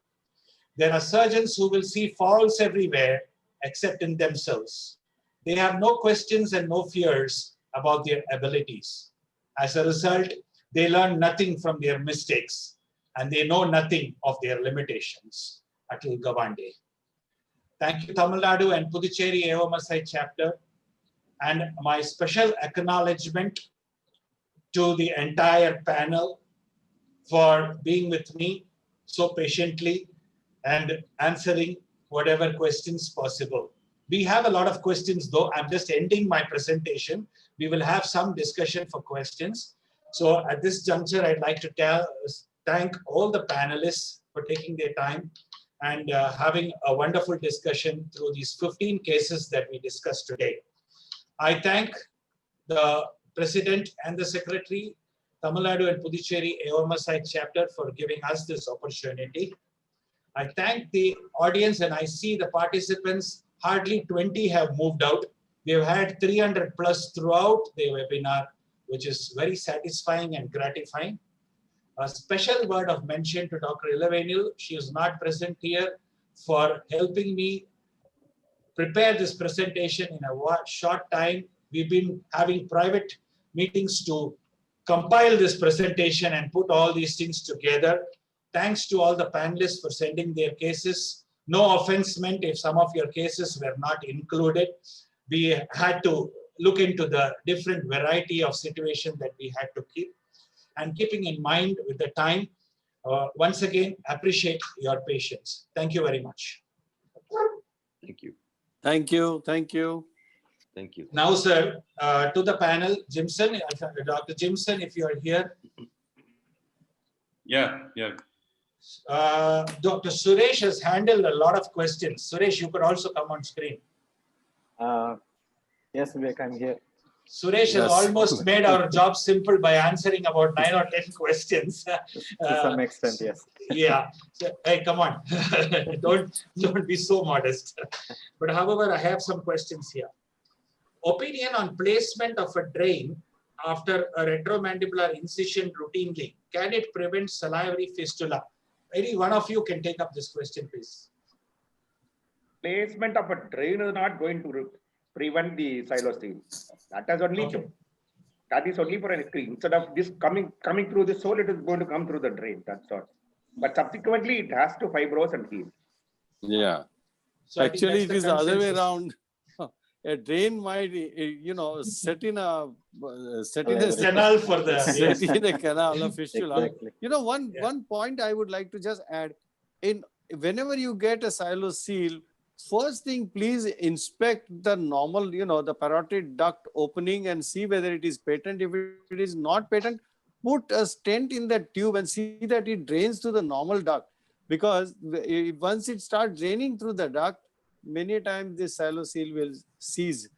There are surgeons who will see faults everywhere except in themselves. They have no questions and no fears about their abilities. As a result, they learn nothing from their mistakes and they know nothing of their limitations. Atul Gawande. Thank you, Tamil Nadu and Puducherry Eomasai chapter. And my special acknowledgement to the entire panel for being with me so patiently and answering whatever questions possible. We have a lot of questions though. I'm just ending my presentation. We will have some discussion for questions. So at this juncture, I'd like to thank all the panelists for taking their time and having a wonderful discussion through these 15 cases that we discussed today. I thank the President and the Secretary, Tamil Nadu and Puducherry Eomasai chapter for giving us this opportunity. I thank the audience and I see the participants, hardly 20 have moved out. We've had 300 plus throughout the webinar, which is very satisfying and gratifying. A special word of mention to Dr. Ilavenil. She is not present here, for helping me prepare this presentation in a short time. We've been having private meetings to compile this presentation and put all these things together. Thanks to all the panelists for sending their cases. No offense meant if some of your cases were not included. We had to look into the different variety of situation that we had to keep. And keeping in mind with the time, once again, appreciate your patience. Thank you very much. Thank you. Thank you. Thank you. Thank you. Now, sir, to the panel, Jimson, Dr. Jimson, if you are here. Yeah. Dr. Suresh has handled a lot of questions. Suresh, you could also come on screen. Yes, Vivek, I'm here. Suresh has almost made our job simple by answering about 9 or 10 questions. To some extent, yes. Yeah. So, hey, come on. don't be so modest. But however, I have some questions here. Opinion on placement of a drain after a retromandibular incision routinely. Can it prevent salivary fistula? Any one of you can take up this question, please. Placement of a drain is not going to prevent the silostene. That is only that is only for a screen. Instead of this coming through the soul, it is going to come through the drain. That's all. But subsequently, it has to fibrose and heal. Yeah. So actually, it is the other way around. A drain might, set in a canal for the set in a canal of fistula. Exactly. One point I would like to just add: whenever you get a siloseel, first thing, please inspect the normal, the parotid duct opening and see whether it is patent. If it is not patent, put a stent in that tube and see that it drains through the normal duct. Because once it starts draining through the duct, many times this siloseel will cease.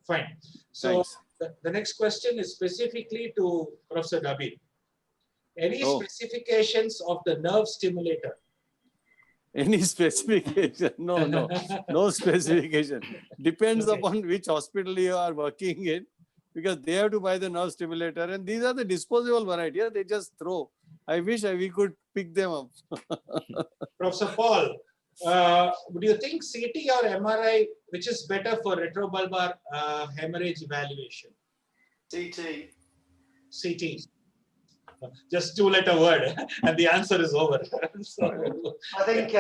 Fine. So the next question is specifically to Professor Dabir. Any specifications of the nerve stimulator? Any specification? No specification. Depends upon which hospital you are working in, because they have to buy the nerve stimulator, and these are the disposable variety. They just throw. I wish we could pick them up. Professor Paul, would you think CT or MRI, which is better for retrobulbar hemorrhage evaluation? CT. Just 2-letter word, and the answer is over. So, I think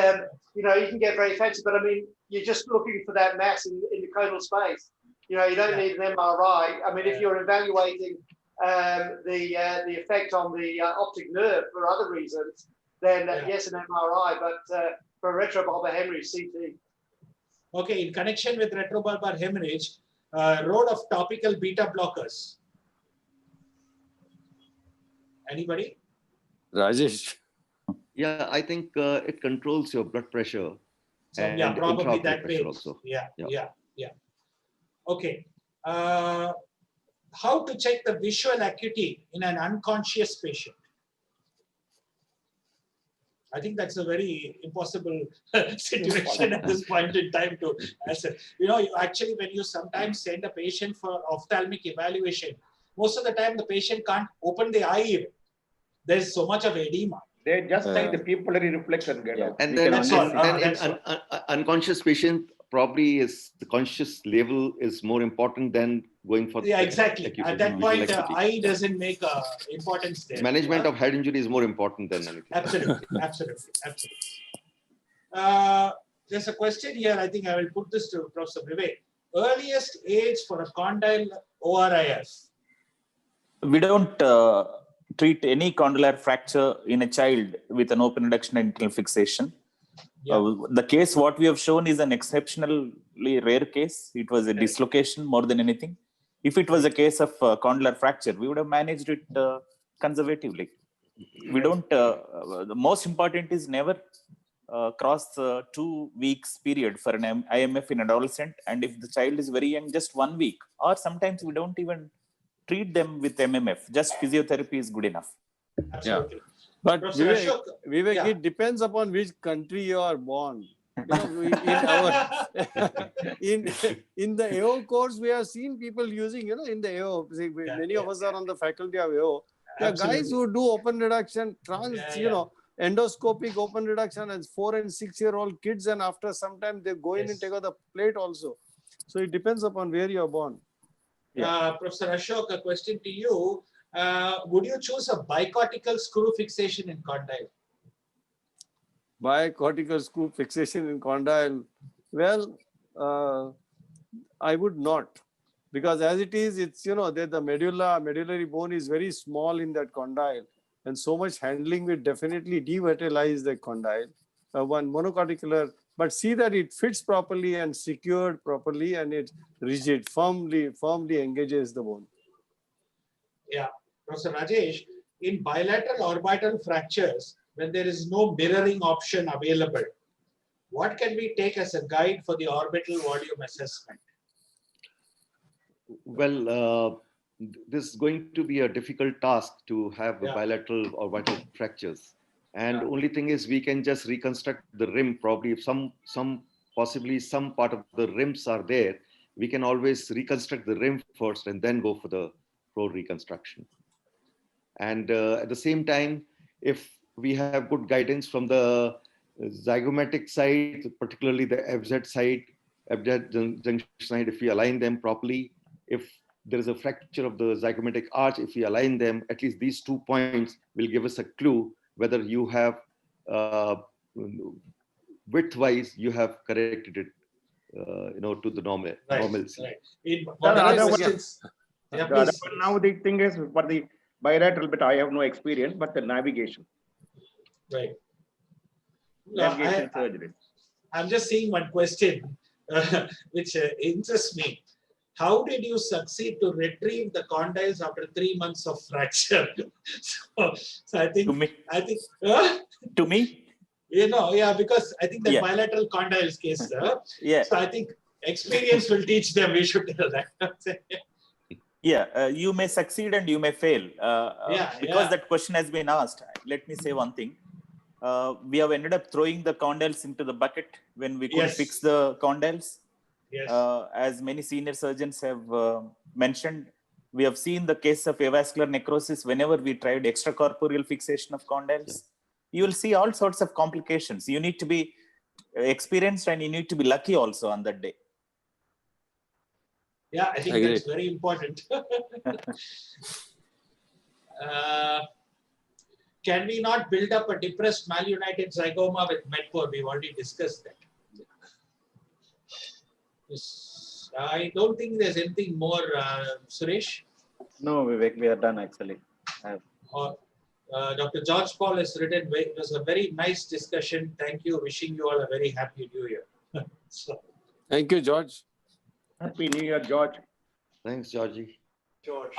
you can get very effective, but I mean, you're just looking for that mass in the caudal space. You don't need an MRI. I mean, if you're evaluating the effect on the optic nerve for other reasons, then yes, an MRI. But for retrobulbar hemorrhage, CT. Okay, in connection with retrobulbar hemorrhage, road of topical beta blockers. Anybody? Rajesh. Yeah, I think it controls your blood pressure. So and yeah, probably intraocular that way. pressure also. Yeah. Okay. How to check the visual acuity in an unconscious patient? I think that's a very impossible situation at this point in time to answer. You know, actually, when you sometimes send a patient for ophthalmic evaluation, most of the time the patient can't open the eye even. There's so much of edema. They just like the pupillary reflex and get out. And We then can That's only all. see- That's all. unconscious patient probably is the conscious level is more important than going for Yeah, exactly. acute At that visual point, acuity. eye doesn't make importance there. Management of head injury is more important than anything. Absolutely, absolutely, absolutely. There's a question here. I think I will put this to Professor Vivek. Earliest age for a condyle ORIF? We don't treat any condylar fracture in a child with an open reduction and internal fixation. Yeah. The case what we have shown is an exceptionally rare case. It was a dislocation more than anything. If it was a case of condylar fracture, we would have managed it conservatively. We don't, the most important is never cross 2 weeks period for an IMF in adolescent. And if the child is very young, just 1 week, or sometimes we don't even treat them with MMF, just physiotherapy is good enough. Absolutely. But Professor Vivek, Ashok, Vivek, yeah. it depends upon which country you are born. You know, in the AO course, we have seen people using, you know, in the AO, many of us are on the faculty of AO. There are guys Absolutely. who do open reduction, Yeah, you know, endoscopic open reduction as 4 and 6 year old kids, and after some time they go in and Yes. take out the plate also. So it depends upon where you are born. Professor Ashok, a question to you. Would you choose a bicortical screw fixation in condyle? Bicortical screw fixation in condyle, well, I would not, because as it is, it's, you know, the medullary bone is very small in that condyle, and so much handling will definitely devitalize the condyle. One monocorticular, but see that it fits properly and secured properly, and it's rigid, firmly engages the bone. Yeah. Professor Rajesh, in bilateral orbital fractures, when there is no mirroring option available, what can we take as a guide for the orbital volume assessment? Well, this is going to be a difficult task to have bilateral orbital fractures. And only thing is we can just reconstruct the rim. Probably if possibly some part of the rims are there, we can always reconstruct the rim first and then go for the pro reconstruction. And at the same time, if we have good guidance from the zygomatic side, particularly the FZ side, FZ junction side, if we align them properly, if there is a fracture of the zygomatic arch, if we align them, at least these 2 points will give us a clue whether you have width-wise you have corrected it, you know, to the normalcy. Right. In The other one- questions, yeah, The other please. one, now the thing is, for the bilateral bit, I have no experience, but the navigation. Right. No, Navigation surgery. I'm just seeing one question, which interests me. How did you succeed to retrieve the condyles after 3 months of fracture? so I think, To me? You know, yeah, because I think the Yeah. bilateral condyles case, Yeah. so I think experience will teach them. We should tell that. Yeah, you may succeed and you may fail. Because that question has been asked, let me say one thing. We have ended up throwing the condyles into the bucket when we couldn't fix the condyles. Yes. As many senior surgeons have mentioned, we have seen the case of avascular necrosis whenever we tried extracorporeal fixation of condyles. You will see all sorts of complications. You need to be experienced and you need to be lucky also on that day. Yeah, I think that's very important. Can we not build up a depressed malunited zygoma with Medcore? We've already discussed that. Yes. I don't think there's anything more, Suresh. No, Vivek, we are done actually. Dr. George Paul has written, it was a very nice discussion. Thank you. Wishing you all a very happy New Year. Thank you, George. Happy New Year, George. Thanks, Georgie. George.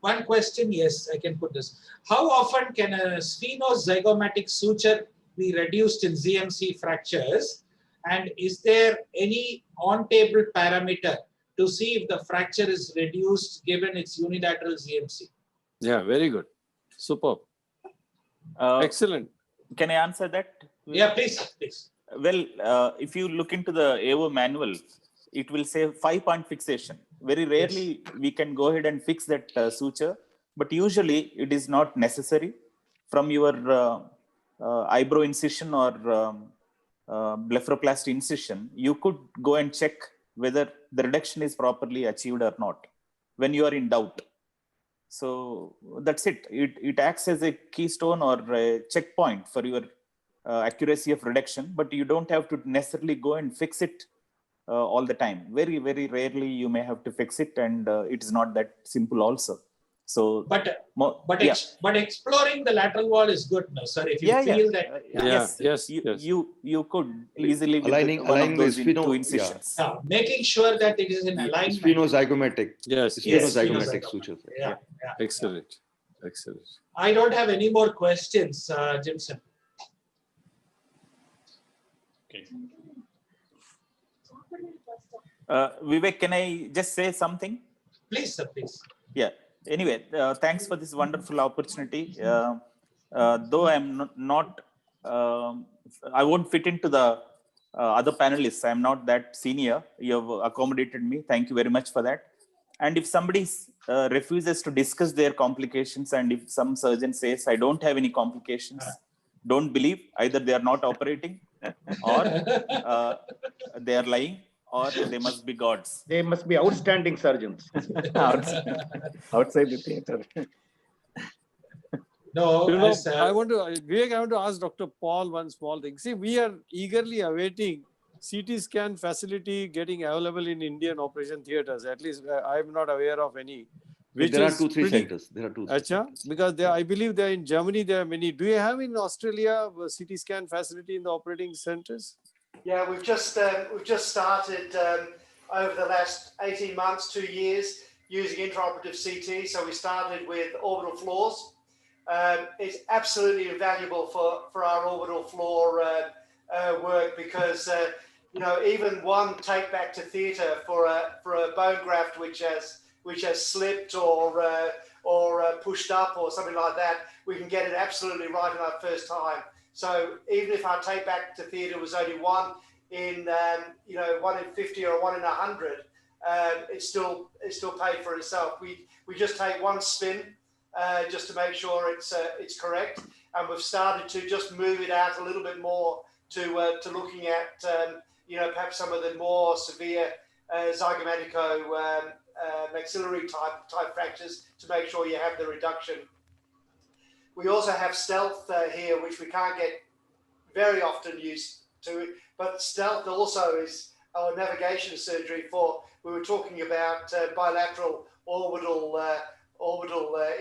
One question, yes, I can put this. How often can a sphenozygomatic suture be reduced in ZMC fractures? And is there any on-table parameter to see if the fracture is reduced given its unilateral ZMC? Yeah, very good. Superb. Excellent. can I answer that? Yeah, please, please. Well, if you look into the AO manual, it will say 5-point fixation. Very rarely we can go ahead and fix that suture, but usually it is not necessary. From your eyebrow incision or blepharoplasty incision, you could go and check whether the reduction is properly achieved or not when you are in doubt. So that's it. It acts as a keystone or a checkpoint for your accuracy of reduction, but you don't have to necessarily go and fix it all the time. Very, very rarely you may have to fix it, and it is not that simple also. So, but exploring the lateral wall is good, no, sir. If you feel that, yes, you could easily aligning one of those the two incisions. Making sure that it is in alignment. Sphenozygomatic. Yes, Sphenozygomatic sutures. Yeah. Excellent. Excellent. I don't have any more questions, Jimson. Okay. Vivek, can I just say something? Please, sir, please. Yeah. Anyway, thanks for this wonderful opportunity. Though I'm not, I won't fit into the other panelists. I'm not that senior. You have accommodated me. Thank you very much for that. And if somebody refuses to discuss their complications, and if some surgeon says, I don't have any complications, don't believe. Either they are not operating, or they are lying, or they must be gods. They must be outstanding surgeons. Outside the theater. No, I want to ask Dr. Paul one small thing. See, we are eagerly awaiting CT scan facility getting available in Indian operation theaters. At least I'm not aware of any. There are 2-3 centers. There are 2-3 centers. Because I believe they're in Germany. There are many. Do you have in Australia a CT scan facility in the operating centers? Yeah, we've just started over the last 18 months, 2 years, using intraoperative CT. So we started with orbital floors. It's absolutely invaluable for our orbital floor work, because even one take back to theatre for a bone graft which has slipped or pushed up or something like that, we can get it absolutely right in our first time. So even if our take back to theatre was only 1 in 1 in 50 or 1 in 100, it's still paid for itself. We just take one spin just to make sure it's correct, and we've started to just move it out a little bit more to looking at perhaps some of the more severe zygomatico maxillary type fractures to make sure you have the reduction. We also have stealth here, which we can't get very often used to, but stealth also is our navigation surgery for, we were talking about bilateral orbital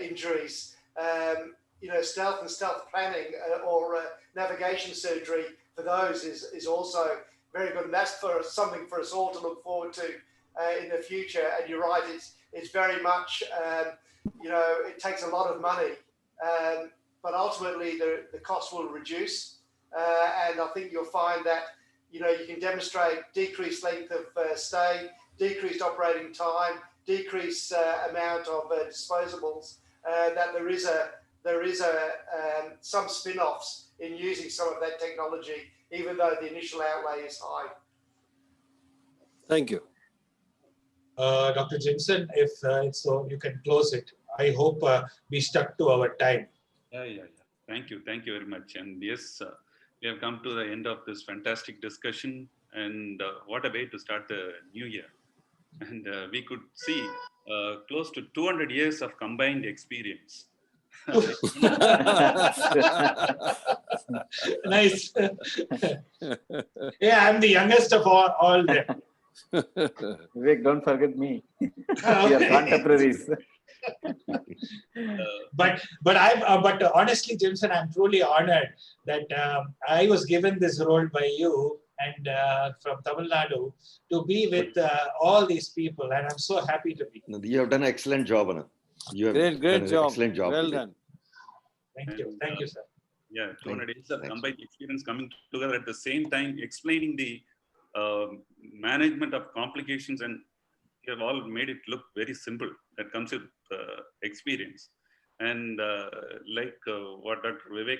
injuries. Stealth and stealth planning or navigation surgery for those is also very good. And that's something for us all to look forward to in the future. And you're right, it's very much, it takes a lot of money, but ultimately the cost will reduce. And I think you'll find that, you can demonstrate decreased length of stay, decreased operating time, decreased amount of disposables, that there is some spin-offs in using some of that technology, even though the initial outlay is high. Thank you. Dr. Jimson, if so, you can close it. I hope we stuck to our time. Yeah. Thank you very much. And yes, we have come to the end of this fantastic discussion. And what a way to start the new year. And we could see close to 200 years of combined experience. Nice. Yeah, I'm the youngest of all them. Vivek, don't forget me. We Okay. are contemporaries. But honestly, Jimson, I'm truly honored that I was given this role by you and from Tamil Nadu to be with all these people, and I'm so happy to be. You have done an excellent job, Anna. You have Great done an job. excellent job. Well today. done. Thank you, sir. Yeah, 200 years of combined experience coming together at the same time, explaining the management of complications, and you have all made it look very simple. That comes with experience. And like what Dr. Vivek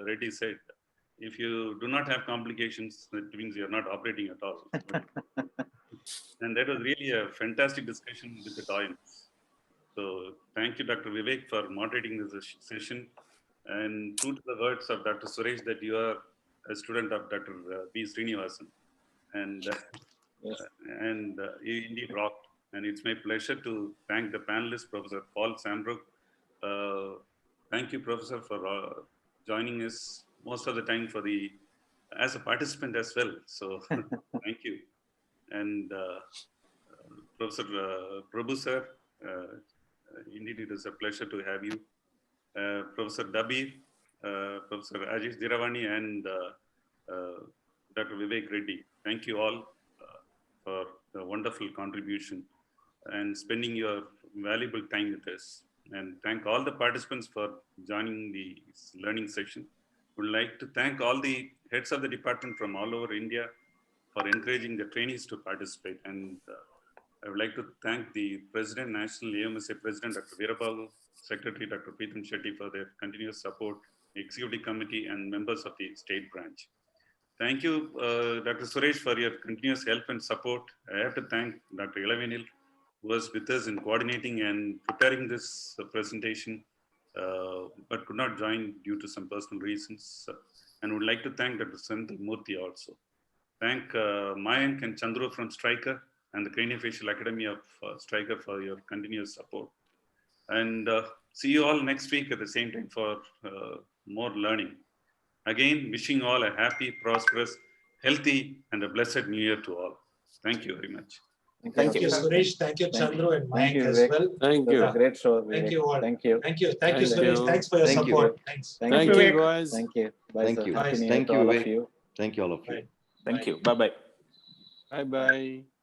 Reddy said, If you do not have complications, that means you're not operating at all. And that was really a fantastic discussion with the Doyens. So thank you, Dr. Vivek, for moderating this session. And true to the words of Dr. Suresh, that you are a student of Dr. B. Srinivasan. And, Yes. you indeed rocked. And it's my pleasure to thank the panelist, Professor Paul Sambrook. Thank you, Professor, for joining us most of the time as a participant as well. So thank you. And Professor Prabhu sir, indeed it is a pleasure to have you. Professor Dabir, Professor Ajish Diravani, and Dr. Vivek Reddy. Thank you all for the wonderful contribution and spending your valuable time with us. And thank all the participants for joining the learning session. Would like to thank all the heads of the department from all over India for encouraging the trainees to participate. And I would like to thank the President, National AMSA President, Dr. Veerababu, Secretary, Dr. Preetham Shetty, for their continuous support, Executive Committee, and members of the State Branch. Thank you, Dr. Suresh, for your continuous help and support. I have to thank Dr. Ilavenil, who was with us in coordinating and preparing this presentation, but could not join due to some personal reasons. And would like to thank Dr. Senthil Murthy also. Thank Mayank and Chandru from Stryker and the Craniofacial Academy of Stryker for your continuous support. And see you all next week at the same time for more learning. Again, wishing all a happy, prosperous, healthy, and a blessed New Year to all. Thank you very much. Thank you, Suresh. Thank you, Chandru and Thank Mayank you, as Vivek. well. Thank you. Great show. Thank Vivek. you all. Thank you. Thank you, Thank Suresh. you. Thanks for your Thank you. support. Thanks. Thank you, Vivek. guys. Thank you. Bye, Thank sir. you. Happy New Year Thank to you, all of Vivek. you. Thank you, all of you. Bye. Thank you. Bye-bye. Bye-bye.